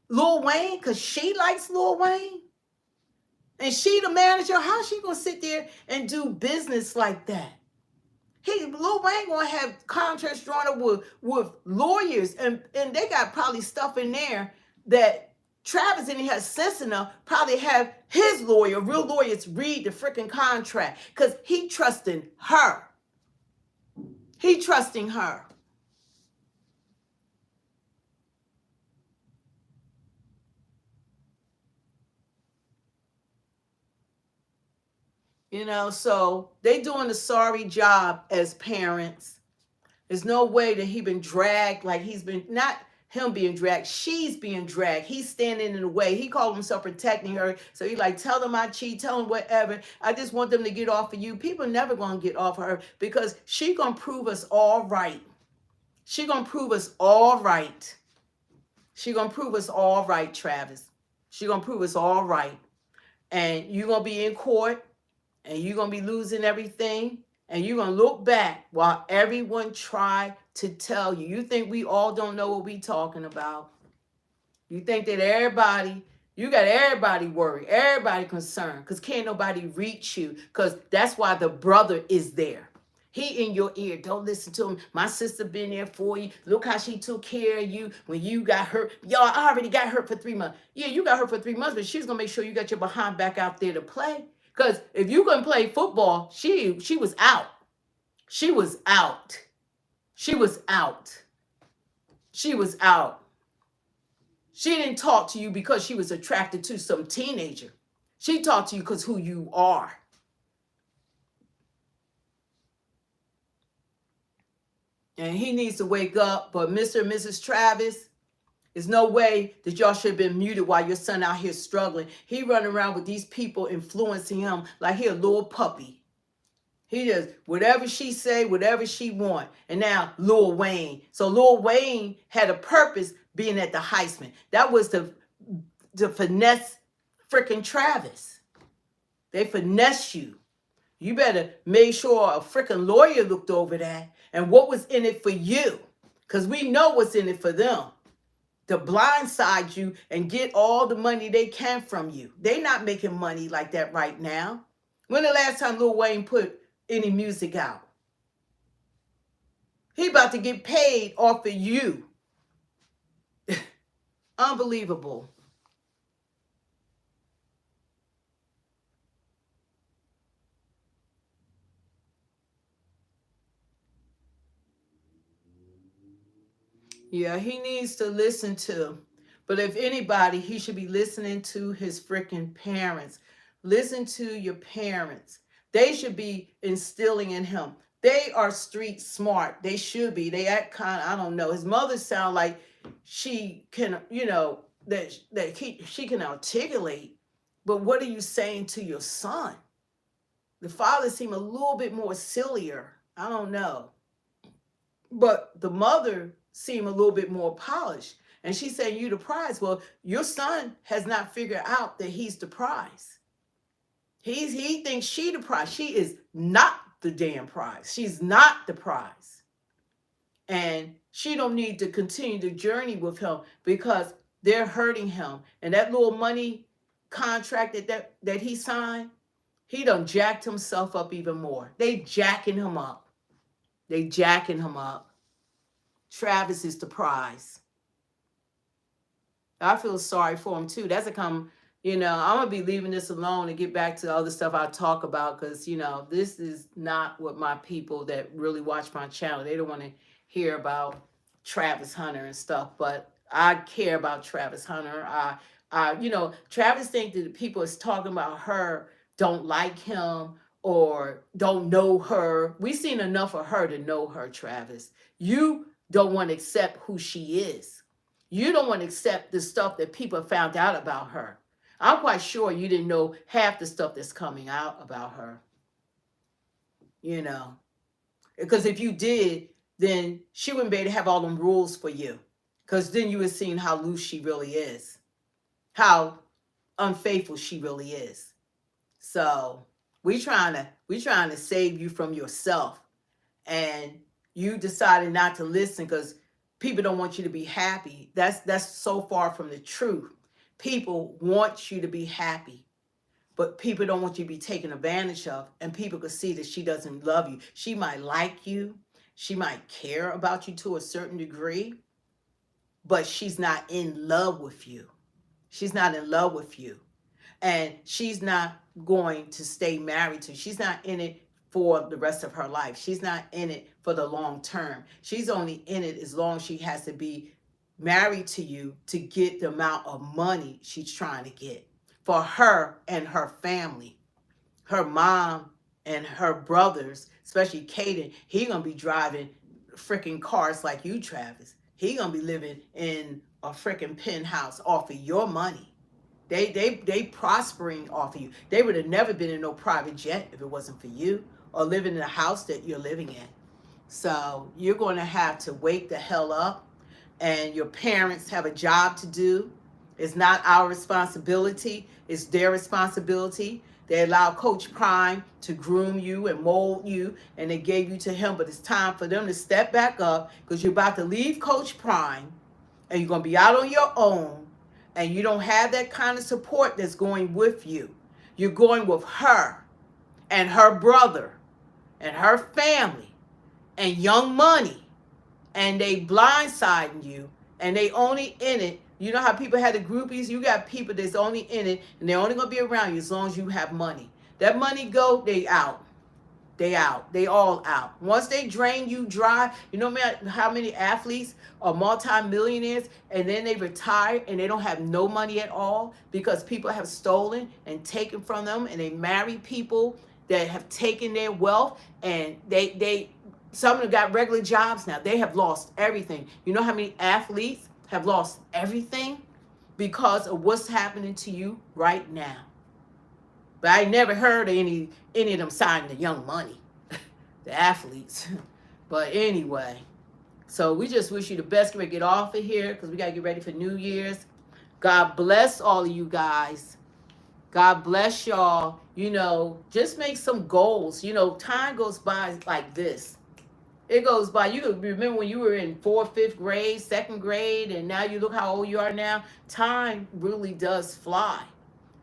Lil Wayne, because she likes Lil Wayne. And she the manager. How's she gonna sit there and do business like that? Lil Wayne gonna have contracts drawn up with lawyers, and they got probably stuff in there that Travis and he has sense enough probably have his lawyer, real lawyers, read the freaking contract because he trusting her. He trusting her. You know, so they doing a sorry job as parents. There's no way that he been dragged like he's been, not him being dragged, she's being dragged. He's standing in the way. He called himself protecting her. So he like, tell them I cheat, tell them whatever. I just want them to get off of you. People never gonna get off of her because she gonna prove us all right. She gonna prove us all right. She gonna prove us all right, Travis. She gonna prove us all right. And you gonna be in court and you're going to be losing everything, and you're going to look back while everyone try to tell you. You think we all don't know what we talking about. You think that everybody, you got everybody worried, everybody concerned, because can't nobody reach you, because that's why the brother is there. He in your ear. Don't listen to him. My sister been there for you. Look how she took care of you when you got hurt. Y'all, I already got hurt for 3 months. Yeah, you got hurt for 3 months, but she's going to make sure you got your behind back out there to play. Because if you couldn't play football, she was out. She was out. She was out. She was out. She didn't talk to you because she was attracted to some teenager. She talked to you because who you are. And he needs to wake up. But Mr. and Mrs. Travis, there's no way that y'all should have been muted while your son out here struggling. He running around with these people influencing him like he a little puppy. He just, whatever she say, whatever she want. And now Lil Wayne. So Lil Wayne had a purpose being at the Heisman. That was to finesse freaking Travis. They finesse you. You better make sure a freaking lawyer looked over that and what was in it for you. Because we know what's in it for them. To blindside you and get all the money they can from you. They not making money like that right now. When the last time Lil Wayne put any music out? He about to get paid off of you. Unbelievable. Yeah, he needs to listen to. But if anybody, he should be listening to his freaking parents. Listen to your parents. They should be instilling in him. They are street smart. They should be. They act kind of, I don't know. His mother sound like she can, you know, she can articulate. But what are you saying to your son? The father seemed a little bit more sillier. I don't know. But the mother seemed a little bit more polished. And she's saying, you the prize. Well, your son has not figured out that he's the prize. He thinks she the prize. She is not the damn prize. She's not the prize. And she don't need to continue the journey with him because they're hurting him. And that little money contract that he signed, he done jacked himself up even more. They jacking him up. They jacking him up. Travis is the prize. I feel sorry for him too. That's a come, you know, I'm going to be leaving this alone and get back to the other stuff I talk about because, you know, this is not what my people that really watch my channel, they don't want to hear about Travis Hunter and stuff, but I care about Travis Hunter. You know, Travis think that the people is talking about her don't like him or don't know her. We've seen enough of her to know her, Travis. You don't want to accept who she is. You don't want to accept the stuff that people found out about her. I'm quite sure you didn't know half the stuff that's coming out about her. You know, because if you did, then she wouldn't be able to have all them rules for you. Because then you would have seen how loose she really is, how unfaithful she really is. So we trying to save you from yourself, and you decided not to listen because people don't want you to be happy. That's so far from the truth. People want you to be happy, but people don't want you to be taken advantage of, and people can see that she doesn't love you. She might like you. She might care about you to a certain degree, but she's not in love with you. She's not in love with you. And she's not going to stay married to you. She's not in it for the rest of her life. She's not in it for the long term. She's only in it as long as she has to be married to you to get the amount of money she's trying to get for her and her family. her mom and her brothers, especially Kaden, he gonna be driving freaking cars like you, Travis. He gonna be living in a freaking penthouse off of your money. They prospering off of you. They would have never been in no private jet if it wasn't for you, or living in a house that you're living in. So you're going to have to wake the hell up, and your parents have a job to do. It's not our responsibility, it's their responsibility. They allow Coach Prime to groom you and mold you, and they gave you to him, but it's time for them to step back up, because you're about to leave Coach Prime and you're going to be out on your own, and you don't have that kind of support that's going with you. You're going with her and her brother and her family and Young Money, and they blindsiding you, and they only in it. You know how people had the groupies? You got people that's only in it, and they're only going to be around you as long as you have money. That money go, they out. They out. They all out. Once they drain you dry, you know how many athletes are multi-millionaires, and then they retire and they don't have no money at all because people have stolen and taken from them, and they marry people that have taken their wealth, and some of them got regular jobs now. They have lost everything. You know how many athletes have lost everything because of what's happening to you right now? But I never heard of any of them signing the Young Money, the athletes. But anyway, so we just wish you the best. We're gonna get off of here because we gotta get ready for New Year's. God bless all of you guys. God bless y'all. You know, just make some goals. You know, time goes by like this. It goes by. You remember when you were in 4th, 5th grade, 2nd grade, and now you look how old you are now. Time really does fly.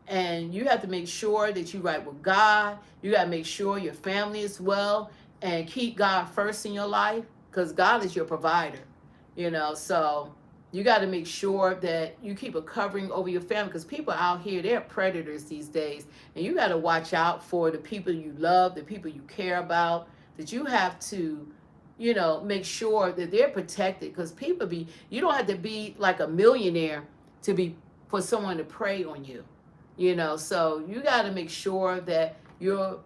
And you have to make sure that you right with God. You got to make sure your family is well, and keep God first in your life, because God is your provider. You know, so you got to make sure that you keep a covering over your family, because people out here, they're predators these days. And you got to watch out for the people you love, the people you care about, that you have to, you know, make sure that they're protected, because you don't have to be like a millionaire for someone to prey on you. You know, so you got to make sure that your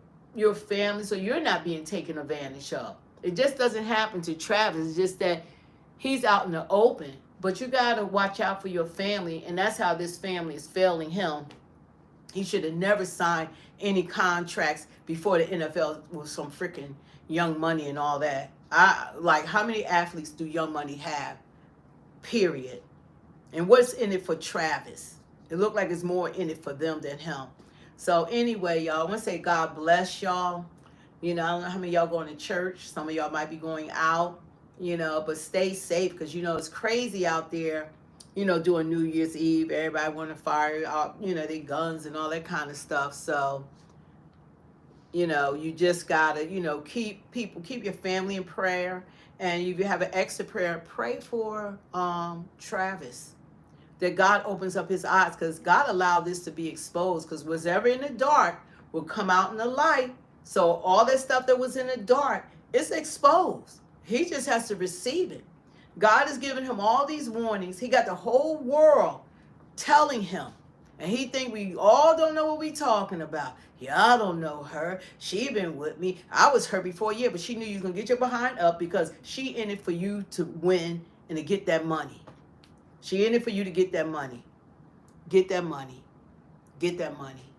family, so you're not being taken advantage of. It just doesn't happen to Travis. It's just that he's out in the open. But you got to watch out for your family, and that's how this family is failing him. He should have never signed any contracts before the NFL with some freaking Young Money and all that. Like, how many athletes do Young Money have? Period. And what's in it for Travis? It looked like it's more in it for them than him. So anyway, y'all, I want to say God bless y'all. You know, I don't know how many of y'all going to church. Some of y'all might be going out, you know, but stay safe, because, you know, it's crazy out there, you know, doing New Year's Eve. Everybody want to fire out, you know, their guns and all that kind of stuff. So, you know, you just got to, you know, keep your family in prayer. And if you have an extra prayer, pray for Travis, that God opens up his eyes, because God allowed this to be exposed, because whatever in the dark will come out in the light. So all that stuff that was in the dark, it's exposed. He just has to receive it. God has given him all these warnings. He got the whole world telling him, and he think we all don't know what we talking about. Yeah, I don't know her. She been with me. I was her before, yeah, but she knew you was going to get your behind up, because she in it for you to win and to get that money. She in it for you to get that money. Get that money. Get that money.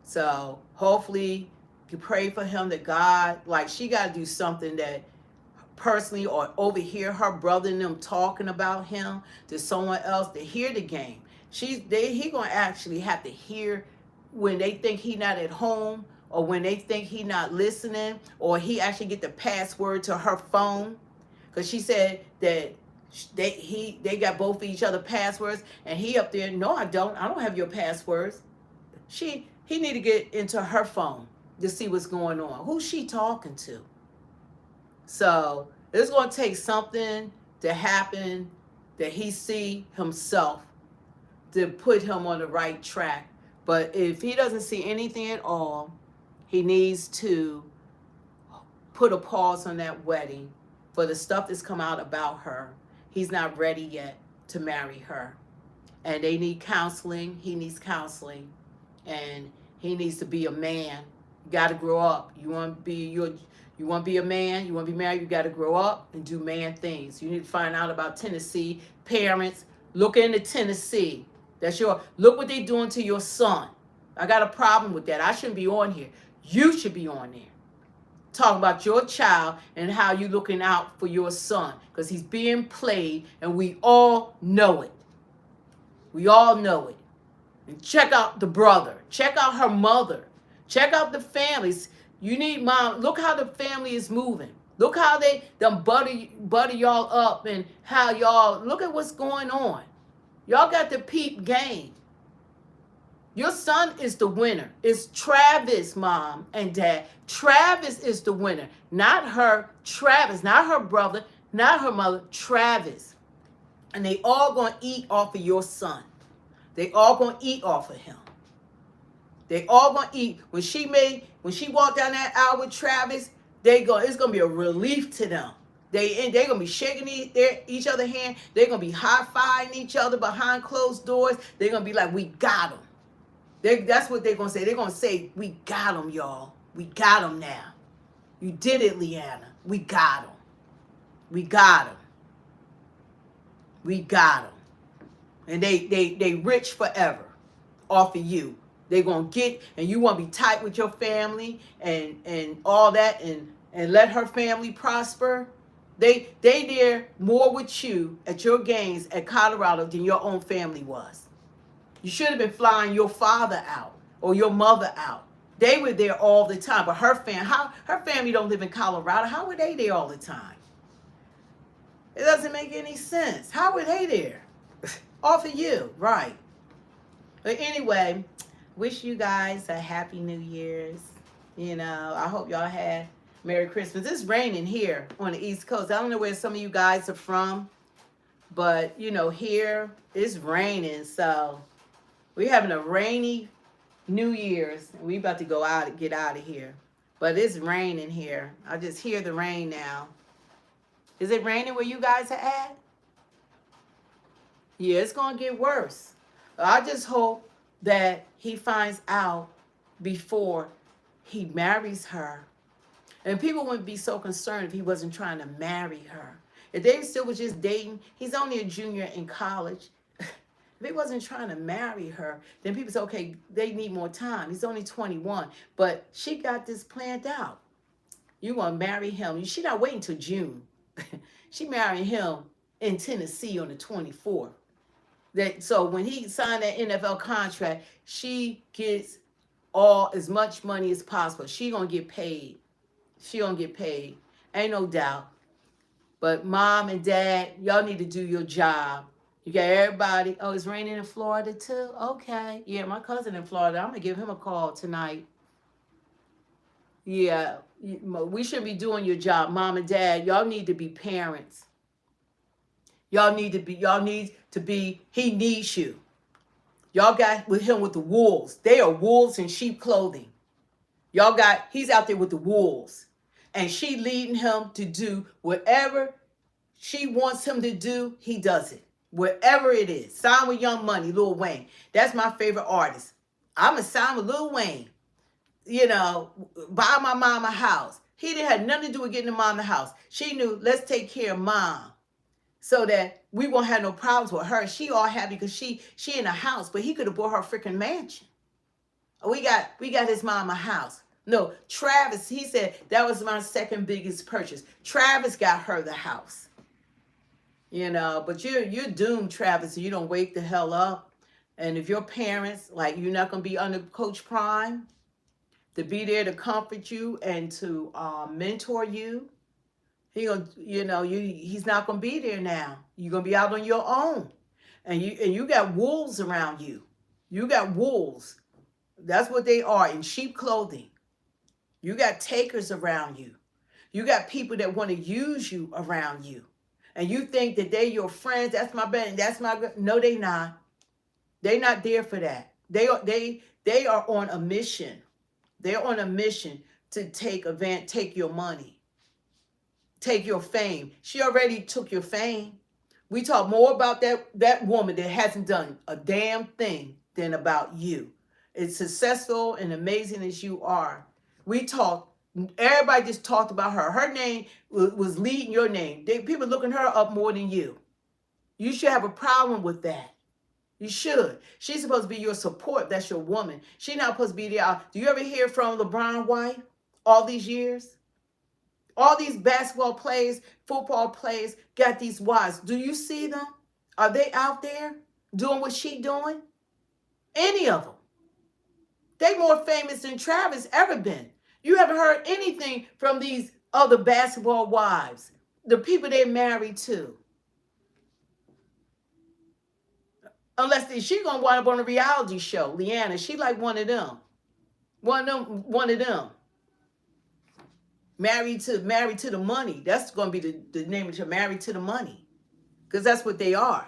So hopefully you pray for him, that God, like, she got to do something that personally, or overhear her brother and them talking about him to someone else, to hear the game. He going to actually have to hear when they think he not at home, or when they think he not listening, or he actually get the password to her phone. Because she said that they got both of each other passwords, and he up there, no, I don't have your passwords. He need to get into her phone to see what's going on. Who's she talking to? So it's going to take something to happen, that he see himself, to put him on the right track. But if he doesn't see anything at all, he needs to put a pause on that wedding for the stuff that's come out about her. He's not ready yet to marry her. And they need counseling. He needs counseling. And he needs to be a man You got to grow up. You want to be a man, you want to be married, you got to grow up and do man things. You need to find out about Tennessee. Parents, look into Tennessee. Look what they're doing to your son. I got a problem with that. I shouldn't be on here. You should be on there. Talking about your child and how you looking out for your son. Because he's being played and we all know it. We all know it. And check out the brother. Check out her mother. Check out the families. You need mom. Look how the family is moving. Look how they butter y'all up and how y'all look at what's going on. Y'all got the peep game. Your son is the winner. It's Travis, mom and dad. Travis is the winner. Not her. Travis, not her brother, not her mother. Travis. And they all going to eat off of your son. They all going to eat off of him. They all going to eat. When she walked down that aisle with Travis, it's going to be a relief to them. They're going to be shaking each other's hand. They're going to be high-fiving each other behind closed doors. They're going to be like, we got him. That's what they're going to say. They're going to say, we got him, y'all. We got him now. You did it, Leanna. We got him. We got him. We got him. And they rich forever off of you. They're going to get, and you want to be tight with your family and all that and let her family prosper. They there more with you at your games at Colorado than your own family was. You should have been flying your father out or your mother out. They were there all the time, but her family don't live in Colorado. How were they there all the time? It doesn't make any sense. How were they there? Off of you, right? But anyway, wish you guys a happy New Year's. I hope y'all had Merry Christmas. It's raining here on the East Coast. I don't know where some of you guys are from, but here it's raining, so we're having a rainy New Year's. We about to get out of here, but it's raining here. I just hear the rain now. Is it raining where you guys are at? Yeah, it's gonna get worse. I just hope that he finds out before he marries her. And people wouldn't be so concerned if he wasn't trying to marry her. If they still was just dating, he's only a junior in college. If he wasn't trying to marry her, then people say, okay, they need more time. He's only 21. But she got this planned out. You want to marry him. She not waiting till June. She marrying him in Tennessee on the 24th. So when he signed that NFL contract, she gets as much money as possible. She gonna get paid. She gonna get paid. Ain't no doubt. But mom and dad, y'all need to do your job. You got everybody. Oh, it's raining in Florida too? Okay. Yeah, my cousin in Florida. I'm gonna give him a call tonight. Yeah, we should be doing your job. Mom and dad, y'all need to be parents. Y'all need to be, he needs you. Y'all got with him with the wolves. They are wolves in sheep clothing. He's out there with the wolves. And she leading him to do whatever she wants him to do, he does it. Whatever it is. Sign with Young Money, Lil Wayne. That's my favorite artist. I'm going to sign with Lil Wayne. Buy my mom a house. He didn't have nothing to do with getting the mom a house. She knew, let's take care of mom so that we won't have no problems with her. She all happy because she in a house, but he could have bought her a freaking mansion. We got his mom a house. No, Travis, he said that was my second biggest purchase. Travis got her the house. But you're doomed, Travis, if you don't wake the hell up. And if your parents, you're not going to be under Coach Prime to be there to comfort you and to mentor you. He's not going to be there now. You're going to be out on your own. And you got wolves around you. You got wolves. That's what they are, in sheep clothing. You got takers around you. You got people that want to use you around you. And you think that they're your friends. That's my band. That's my... No, they not. They're not there for that. They are on a mission. They're on a mission to take your money. Take your fame. She already took your fame. We talk more about that woman that hasn't done a damn thing than about you. As successful and amazing as you are, We talked. Everybody just talked about her. Her name was leading your name. People looking her up more than you. You should have a problem with that. You should. She's supposed to be your support. That's your woman. She's not supposed to be there. Do you ever hear from LeBron's wife all these years? All these basketball players, football players got these wives. Do you see them? Are they out there doing what she doing? Any of them. They more famous than Travis ever been. You haven't heard anything from these other basketball wives, the people they're married to. Unless she gonna wind up on a reality show, Leanna. She like one of them. One of them. Married to the money. That's gonna be the name of it. Married to the money. Because that's what they are.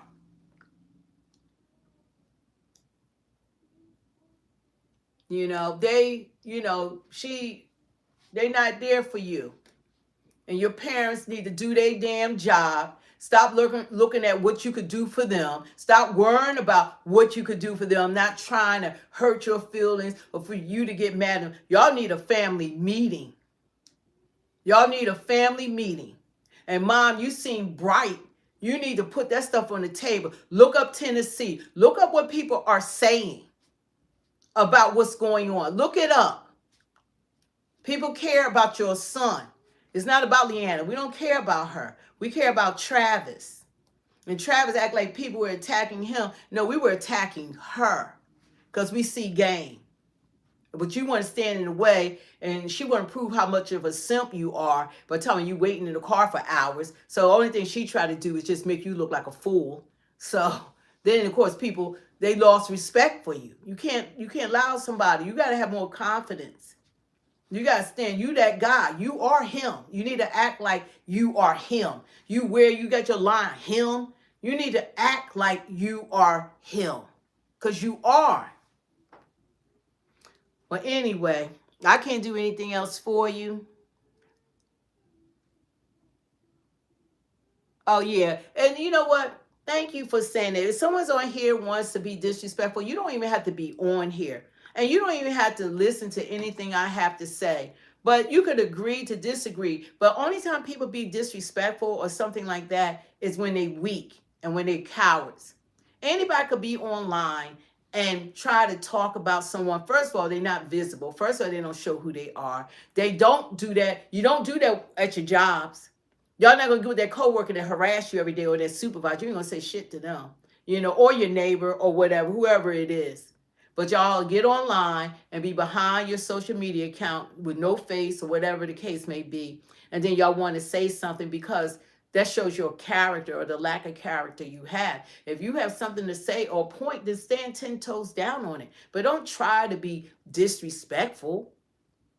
You know, they're not there for you. And your parents need to do their damn job. Stop looking at what you could do for them. Stop worrying about what you could do for them, not trying to hurt your feelings or for you to get mad at them. Y'all need a family meeting. Y'all need a family meeting. And Mom, you seem bright. You need to put that stuff on the table. Look up Tennessee. Look up what people are saying about what's going on. Look it up. People care about your son. It's not about Leanna. We don't care about her. We care about Travis. And Travis act like people were attacking him. No, we were attacking her because we see game. But you want to stand in the way, and she want to prove how much of a simp you are by telling you waiting in the car for hours. So the only thing she tried to do is just make you look like a fool. So then, of course, people, they lost respect for you. You can't allow somebody. You got to have more confidence. You got to stand. You that guy. You are him. You need to act like you are him. You got your line, him. You need to act like you are him. Because you are. But anyway, I can't do anything else for you. Oh, yeah. And you know what? Thank you for saying that. If someone's on here wants to be disrespectful, you don't even have to be on here. And you don't even have to listen to anything I have to say. But you could agree to disagree. But only time people be disrespectful or something like that is when they weak and when they cowards. Anybody could be online and try to talk about someone. First of all, they're not visible. First of all, they don't show who they are. They don't do that. You don't do that at your jobs. Y'all not going to do with that coworker that harass you every day or that supervisor. You ain't going to say shit to them, or your neighbor or whatever, whoever it is. But y'all get online and be behind your social media account with no face or whatever the case may be. And then y'all want to say something because that shows your character or the lack of character you have. If you have something to say or point, then stand 10 toes down on it. But don't try to be disrespectful,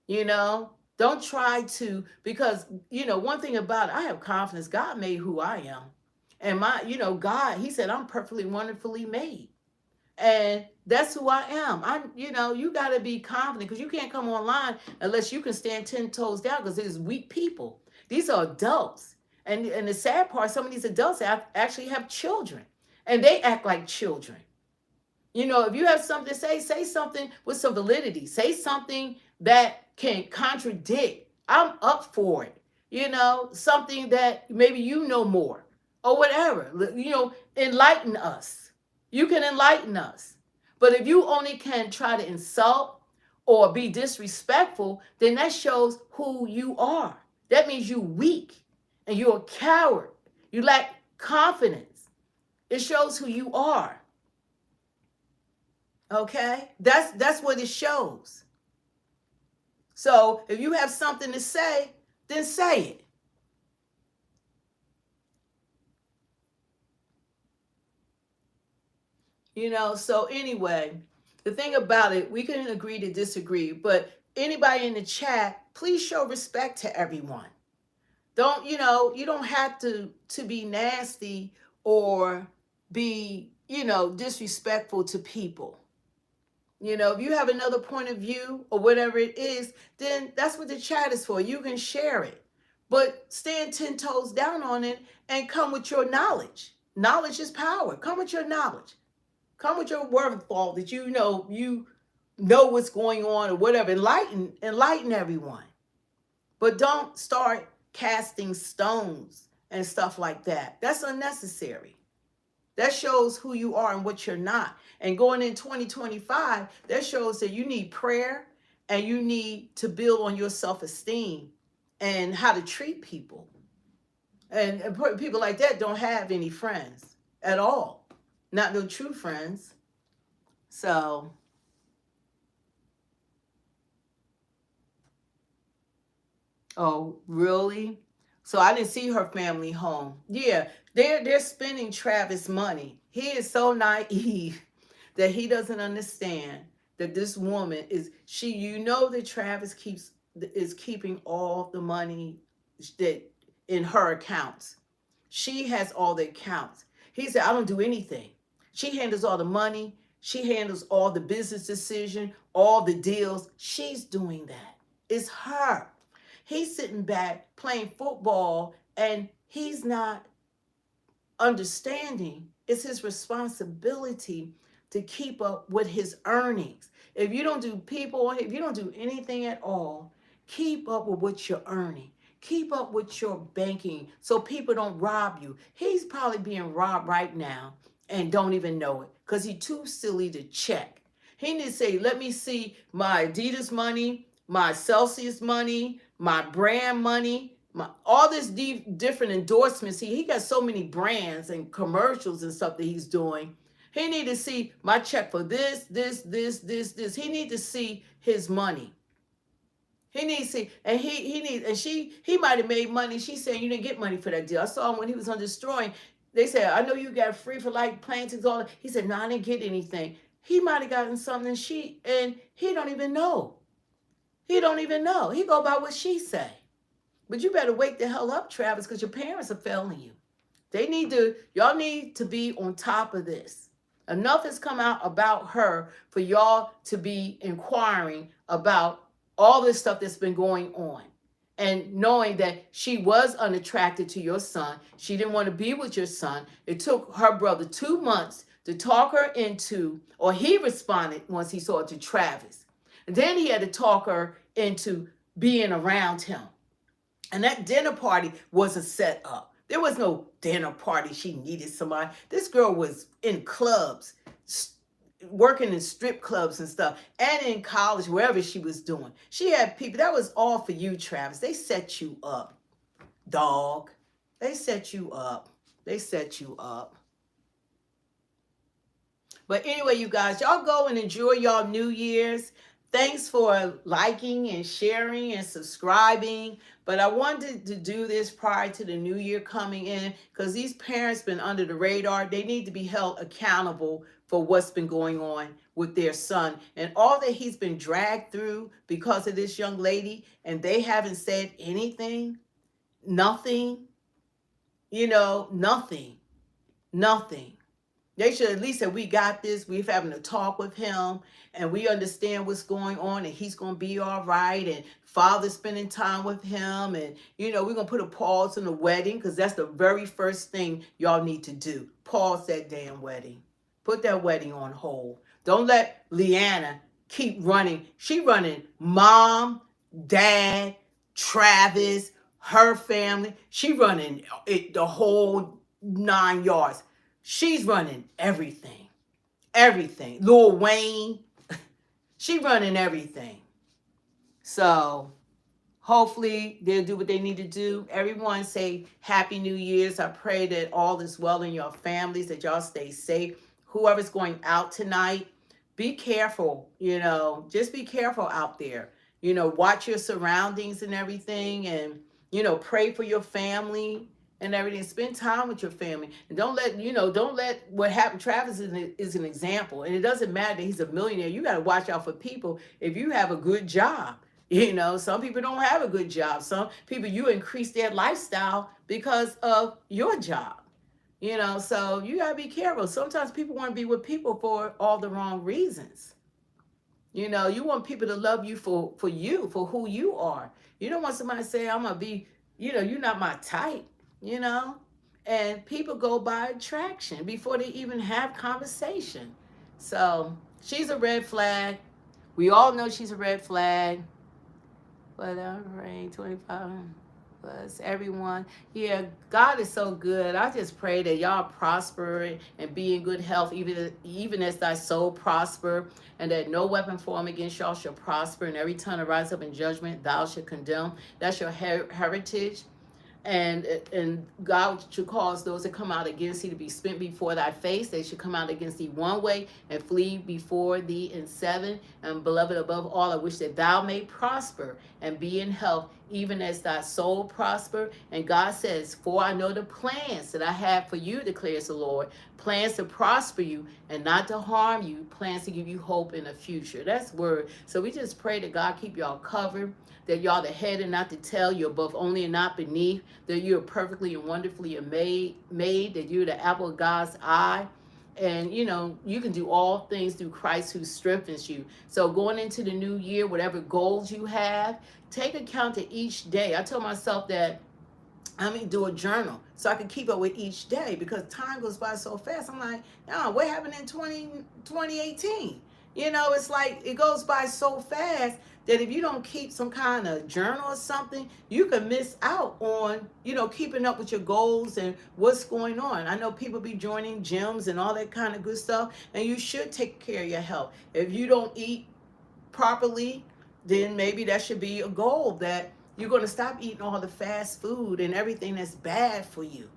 Don't try to, because, one thing about it, I have confidence. God made who I am. And God, he said, I'm perfectly, wonderfully made. And that's who I am. You got to be confident because you can't come online unless you can stand 10 toes down because there's weak people. These are adults. And the sad part, some of these adults actually have children and they act like children. If you have something to say something with some validity. Say something that can contradict. I'm up for it. Something that maybe more or whatever. Enlighten us. You can enlighten us. But if you only can try to insult or be disrespectful, then that shows who you are. That means you're weak and you're a coward. You lack confidence. It shows who you are. Okay? That's what it shows. So if you have something to say, then say it. So anyway, the thing about it, we can agree to disagree, but anybody in the chat, please show respect to everyone. Don't, you don't have to be nasty or be, disrespectful to people. If you have another point of view or whatever it is, then that's what the chat is for. You can share it, but stand 10 toes down on it and come with your knowledge. Knowledge is power. Come with your knowledge. Come with your wherewithal that you know what's going on or whatever. Enlighten everyone. But don't start casting stones and stuff like that. That's unnecessary. That shows who you are and what you're not. And going in 2025, that shows that you need prayer and you need to build on your self-esteem and how to treat people. And people like that don't have any friends at all. Not no true friends. So, oh, really? So I didn't see her family home. Yeah, they're spending Travis money. He is so naive that he doesn't understand that this woman is that Travis is keeping all the money that in her accounts. She has all the accounts. He said, I don't do anything. She handles all the money. She handles all the business decision, all the deals. She's doing that. It's her. He's sitting back playing football and he's not understanding it's his responsibility to keep up with his earnings. If you don't do anything at all, keep up with what you're earning. Keep up with your banking so people don't rob you. He's probably being robbed right now and don't even know it because he's too silly to check. He needs to say, let me see my Adidas money, my Celsius money, my brand money, all this different endorsements. He got so many brands and commercials and stuff that he's doing. He need to see my check for this. He need to see his money. He needs to see, and he might have made money. She's saying you didn't get money for that deal. I saw him when he was on Destroying. They said, I know you got free for like plane tickets, all that. He said, no, I didn't get anything. He might have gotten something and he don't even know. He don't even know. He go by what she say. But you better wake the hell up, Travis, because your parents are failing you. Y'all need to be on top of this. Enough has come out about her for y'all to be inquiring about all this stuff that's been going on. And knowing that she was unattracted to your son. She didn't want to be with your son. It took her brother 2 months to talk her into, or he responded once he saw it to Travis. And then he had to talk her into being around him. And that dinner party was a setup. There was no dinner party. She needed somebody. This girl was in clubs, working in strip clubs and stuff, and in college, wherever she was doing. She had people. That was all for you, Travis. They set you up, dog. They set you up. They set you up. But anyway, you guys, y'all go and enjoy y'all New Year's. Thanks for liking and sharing and subscribing. But I wanted to do this prior to the new year coming in because these parents been under the radar. They need to be held accountable for what's been going on with their son and all that he's been dragged through because of this young lady, and they haven't said anything, nothing, nothing. They should at least say, we got this. We're having a talk with him and we understand what's going on and he's going to be all right. And father's spending time with him. And, we're going to put a pause on the wedding because that's the very first thing y'all need to do. Pause that damn wedding. Put that wedding on hold. Don't let Leanna keep running. She running mom, dad, Travis, her family. She running the whole 9 yards. She's running everything. Everything. Lil Wayne. She running everything. So hopefully they'll do what they need to do. Everyone say Happy New Year's. I pray that all is well in your families, that y'all stay safe. Whoever's going out tonight, be careful. Just be careful out there. Watch your surroundings and everything, and, pray for your family and everything. Spend time with your family, and don't let what happened. Travis is an example, and it doesn't matter that he's a millionaire. You got to watch out for people if you have a good job. Some people don't have a good job. Some people, you increase their lifestyle because of your job. So you got to be careful. Sometimes people want to be with people for all the wrong reasons. You want people to love you for who you are. You don't want somebody to say, I'm going to be, you're not my type. And people go by attraction before they even have conversation. So she's a red flag. We all know she's a red flag. But rain 25 plus everyone. Yeah, God is so good. I just pray that y'all prosper and be in good health, even as thy soul prosper, and that no weapon formed against y'all shall prosper, and every tongue that rise up in judgment thou shalt condemn. That's your heritage. And God should cause those that come out against thee to be spent before thy face. They should come out against thee one way and flee before thee in seven. And beloved, above all, I wish that thou may prosper and be in health, even as thy soul prosper. And God says, for I know the plans that I have for you, declares the Lord, plans to prosper you and not to harm you, plans to give you hope in the future. That's word. So we just pray that God keep y'all covered, that y'all the head and not the tail, you're above only and not beneath, that you're perfectly and wonderfully made, that you're the apple of God's eye. And, you know, you can do all things through Christ who strengthens you. So going into the new year, whatever goals you have, take account of each day. I told myself that do a journal so I can keep up with each day, because time goes by so fast. I'm like, oh, what happened in 2018? You know, it's like it goes by so fast that if you don't keep some kind of journal or something, you can miss out on, you know, keeping up with your goals and what's going on. I know people be joining gyms and all that kind of good stuff, and you should take care of your health. If you don't eat properly, then maybe that should be a goal, that you're going to stop eating all the fast food and everything that's bad for you.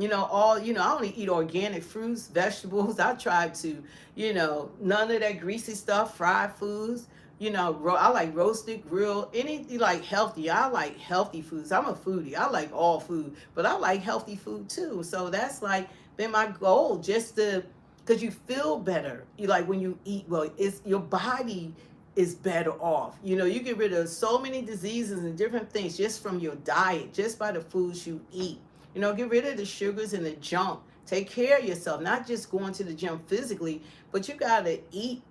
I only eat organic fruits, vegetables. I try to, none of that greasy stuff, fried foods. I like roasted, grilled, anything like healthy. I like healthy foods. I'm a foodie. I like all food, but I like healthy food too. So that's like been my goal, just to, because you feel better. You like when you eat well, it's your body is better off. You get rid of so many diseases and different things just from your diet, just by the foods you eat. Get rid of the sugars and the junk. Take care of yourself, not just going to the gym physically, but you got to eat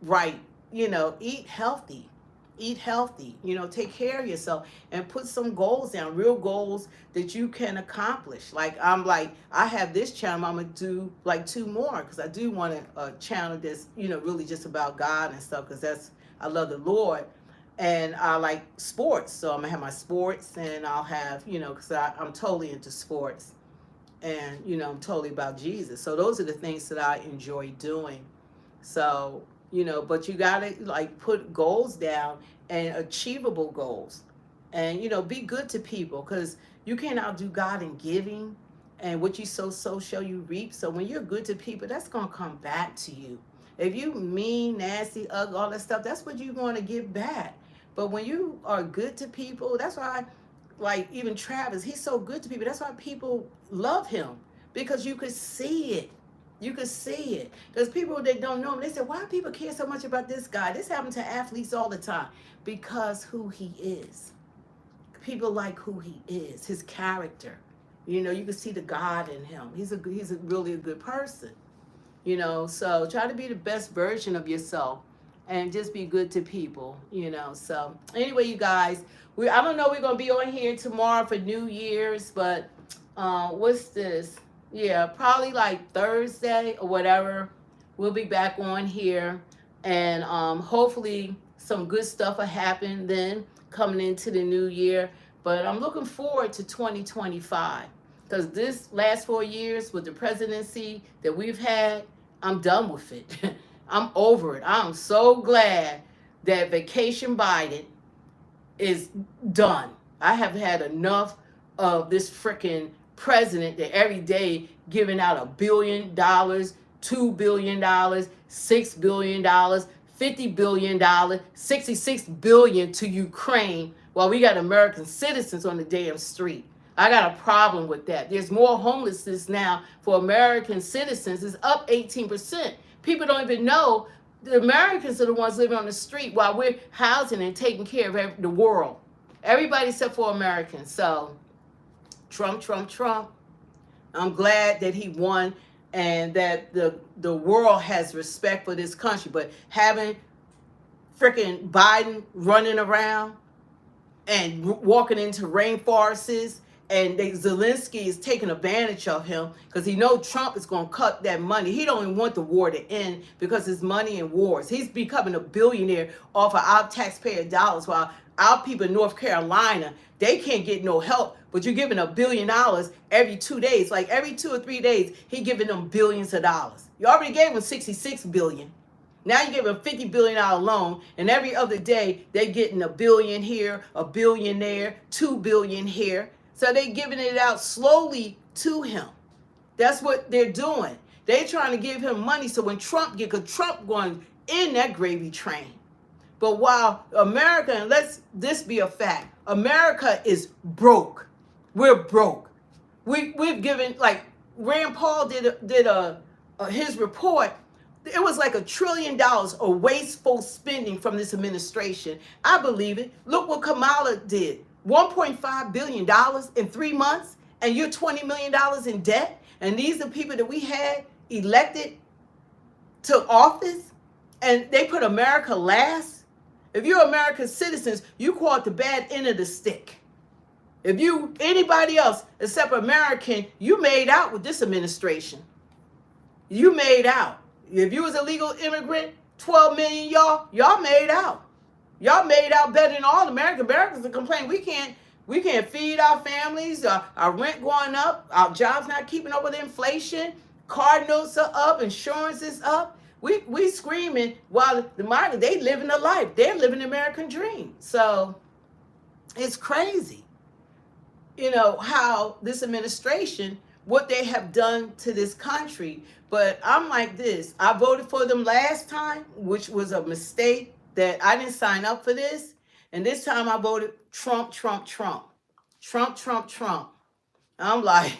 right, eat healthy. Eat healthy, take care of yourself and put some goals down, real goals that you can accomplish. I have this channel, I'm going to do like 2 more, because I do want a channel that's, really just about God and stuff, because I love the Lord. And I like sports, so I'm gonna have my sports, and I'll have, because I'm totally into sports, and I'm totally about Jesus. So those are the things that I enjoy doing. So but you gotta put goals down, and achievable goals, and be good to people, because you can't outdo God in giving, and what you sow, so shall you reap. So when you're good to people, that's gonna come back to you. If you mean, nasty, ugly, all that stuff, that's what you're going to give back. But when you are good to people, that's why, even Travis, he's so good to people. That's why people love him, because you could see it. You could see it. Because people that don't know him, they say, why do people care so much about this guy? This happens to athletes all the time. Because who he is. People like who he is, his character. You can see the God in him. He's really a good person. So try to be the best version of yourself, and just be good to people, So anyway, you guys, I don't know, we're going to be on here tomorrow for New Year's, but what's this? Yeah, probably like Thursday or whatever. We'll be back on here, and hopefully some good stuff will happen then coming into the new year. But I'm looking forward to 2025, because this last 4 years with the presidency that we've had, I'm done with it. I'm over it. I'm so glad that Vacation Biden is done. I have had enough of this freaking president that every day giving out $1 billion, $2 billion, $6 billion, $50 billion, $66 billion to Ukraine, while we got American citizens on the damn street. I got a problem with that. There's more homelessness now for American citizens. It's up 18%. People don't even know the Americans are the ones living on the street while we're housing and taking care of the world. Everybody except for Americans. So Trump. I'm glad that he won, and that the world has respect for this country. But having freaking Biden running around and walking into rainforests And Zelensky is taking advantage of him because he knows Trump is going to cut that money. He don't even want the war to end because it's money in wars. He's becoming a billionaire off of our taxpayer dollars, while our people in North Carolina, they can't get no help. But you're giving $1 billion every 2 days. Like every 2 or 3 days, he giving them billions of dollars. You already gave them $66 billion. Now you give them a $50 billion loan, and every other day they're getting $1 billion here, $1 billion there, $2 billion here. So they're giving it out slowly to him. That's what they're doing. They're trying to give him money so when Trump because Trump going in that gravy train. But while America, and let's this be a fact, America is broke. We're broke. We've given, like Rand Paul did his report. It was like $1 trillion of wasteful spending from this administration. I believe it. Look what Kamala did. $1.5 billion in 3 months, and you're $20 million in debt. And these are people that we had elected to office, and they put America last. If you're American citizens, you caught the bad end of the stick. If you anybody else except American, you made out with this administration. You made out. If you was a legal immigrant, 12 million y'all made out. Y'all made out better than all Americans are complaining we can't feed our families, our rent going up, our jobs not keeping up with inflation, car notes are up, insurance is up. We screaming while the migrants, they living a life. They're living the American dream. So it's crazy, how this administration, what they have done to this country. But I'm like this. I voted for them last time, which was a mistake that I didn't sign up for this. And this time I voted Trump, Trump, Trump. Trump, Trump, Trump. I'm like,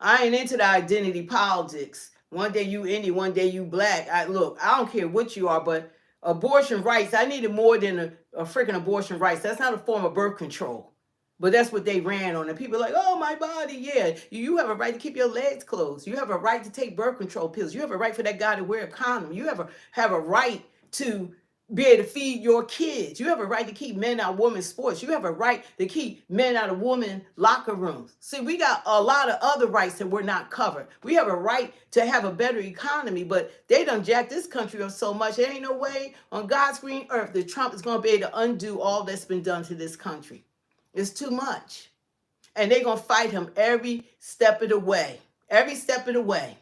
I ain't into the identity politics. One day you Indian, one day you black. I don't care what you are, but abortion rights, I needed more than a freaking abortion rights. That's not a form of birth control. But that's what they ran on. And people are like, oh, my body, yeah. You have a right to keep your legs closed. You have a right to take birth control pills. You have a right for that guy to wear a condom. You have a right to be able to feed your kids. You have a right to keep men out of women's sports. You have a right to keep men out of women's locker rooms. See, we got a lot of other rights that we're not covered. We have a right to have a better economy, but they done jacked this country up so much. There ain't no way on God's green earth that Trump is going to be able to undo all that's been done to this country. It's too much. And they're going to fight him every step of the way. Every step of the way.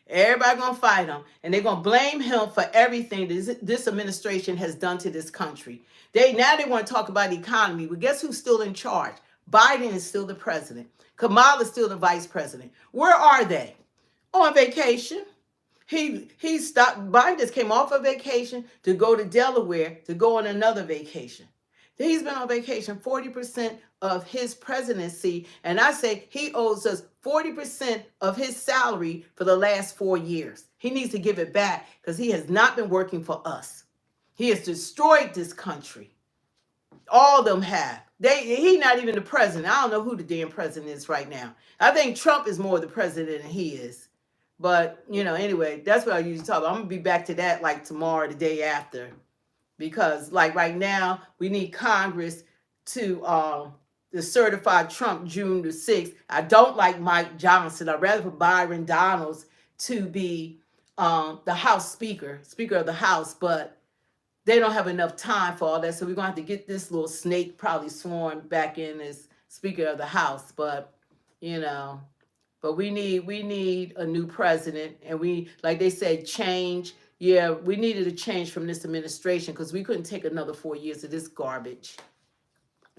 Everybody going to fight him. And they're going to blame him for everything this administration has done to this country. Now they want to talk about the economy. But guess who's still in charge? Biden is still the president. Kamala is still the vice president. Where are they? On vacation. He stopped. Biden just came off a vacation to go to Delaware to go on another vacation. He's been on vacation 40% of his presidency, and I say he owes us 40% of his salary for the last 4 years. He needs to give it back because he has not been working for us. He has destroyed this country. All of them have. He's not even the president. I don't know who the damn president is right now. I think Trump is more the president than he is. But, anyway, that's what I usually talk about. I'm going to be back to that like tomorrow, the day after. Because like right now, we need Congress to certify Trump June the 6th. I don't like Mike Johnson. I'd rather for Byron Donalds to be the House Speaker of the House, but they don't have enough time for all that. So we're going to have to get this little snake probably sworn back in as Speaker of the House. But, but we need a new president. And we, like they said, change. Yeah, we needed a change from this administration because we couldn't take another 4 years of this garbage.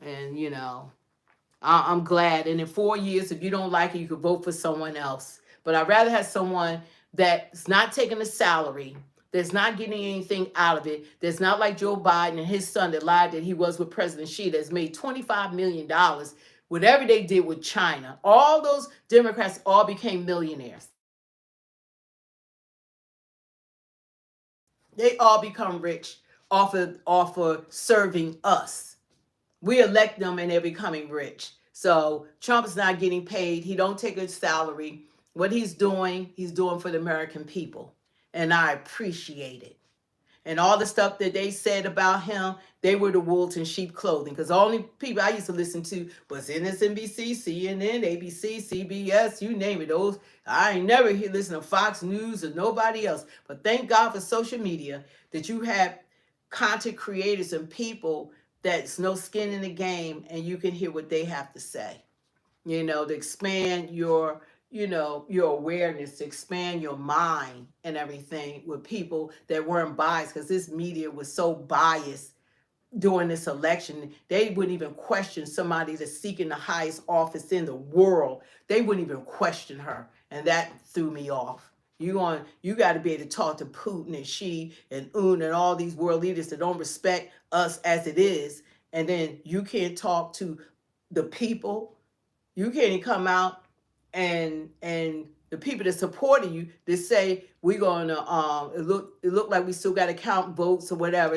And, I'm glad. And in 4 years, if you don't like it, you could vote for someone else. But I'd rather have someone that's not taking a salary, that's not getting anything out of it, that's not like Joe Biden and his son that lied that he was with President Xi, that's made $25 million, whatever they did with China. All those Democrats all became millionaires. They all become rich off of serving us. We elect them and they're becoming rich. So Trump's not getting paid. He don't take a salary. What he's doing for the American people. And I appreciate it. and all the stuff that they said about him, they were the wolves in sheep clothing. Because the only people I used to listen to was MSNBC, CNN, ABC, CBS, you name it. Those I ain't never listen to Fox News or nobody else. But thank God for social media that you have content creators and people that's no skin in the game, and you can hear what they have to say. To expand your your awareness, to expand your mind and everything with people that weren't biased, because this media was so biased during this election. They wouldn't even question somebody that's seeking the highest office in the world. They wouldn't even question her, and that threw me off. You got to be able to talk to Putin and Xi and Un and all these world leaders that don't respect us as it is, and then you can't talk to the people. You can't come out and the people that supported you, they say we're gonna it looked like we still gotta count votes or whatever.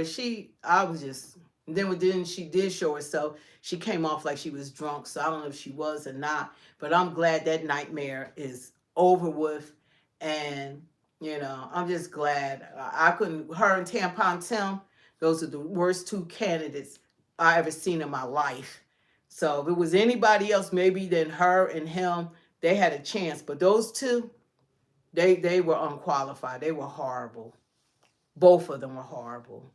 I was just, then she did show herself. She came off like she was drunk, so I don't know if she was or not. But I'm glad that nightmare is over with, and I'm just glad. I couldn't. Her and Tampon Tim, those are the worst two candidates I ever seen in my life. So if it was anybody else, maybe than her and him, they had a chance. But those two, they were unqualified. They were horrible. Both of them were horrible.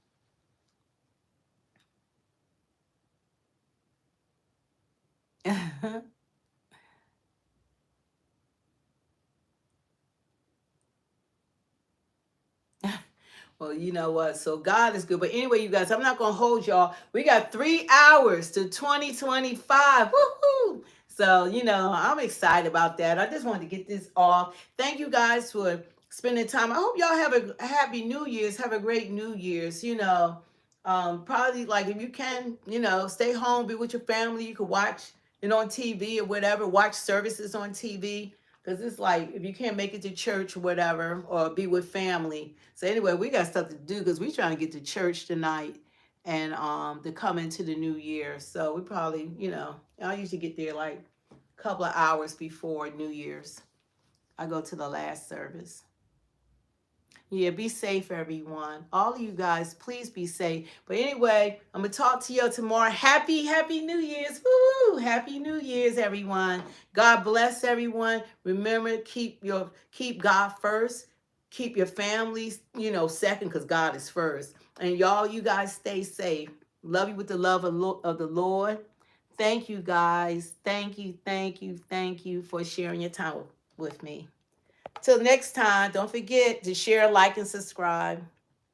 Well, you know what? So God is good. But anyway, you guys, I'm not going to hold y'all. We got 3 hours to 2025. Woohoo! So, I'm excited about that. I just wanted to get this off. Thank you guys for spending time. I hope y'all have a happy New Year's. Have a great New Year's. Probably like if you can, stay home, be with your family. You can watch it on TV or whatever. Watch services on TV. Because it's like, if you can't make it to church or whatever, or be with family. So anyway, we got stuff to do because we're trying to get to church tonight and to come into the new year. So we probably, I usually get there like a couple of hours before New Year's. I go to the last service. Yeah, be safe, everyone. All of you guys, please be safe. But anyway, I'm going to talk to you tomorrow. Happy New Year's. Woo! Happy New Year's, everyone. God bless everyone. Remember, keep God first. Keep your families, second, because God is first. And you guys stay safe. Love you with the love of the Lord. Thank you, guys. Thank you for sharing your time with me. Till next time, don't forget to share, like, and subscribe.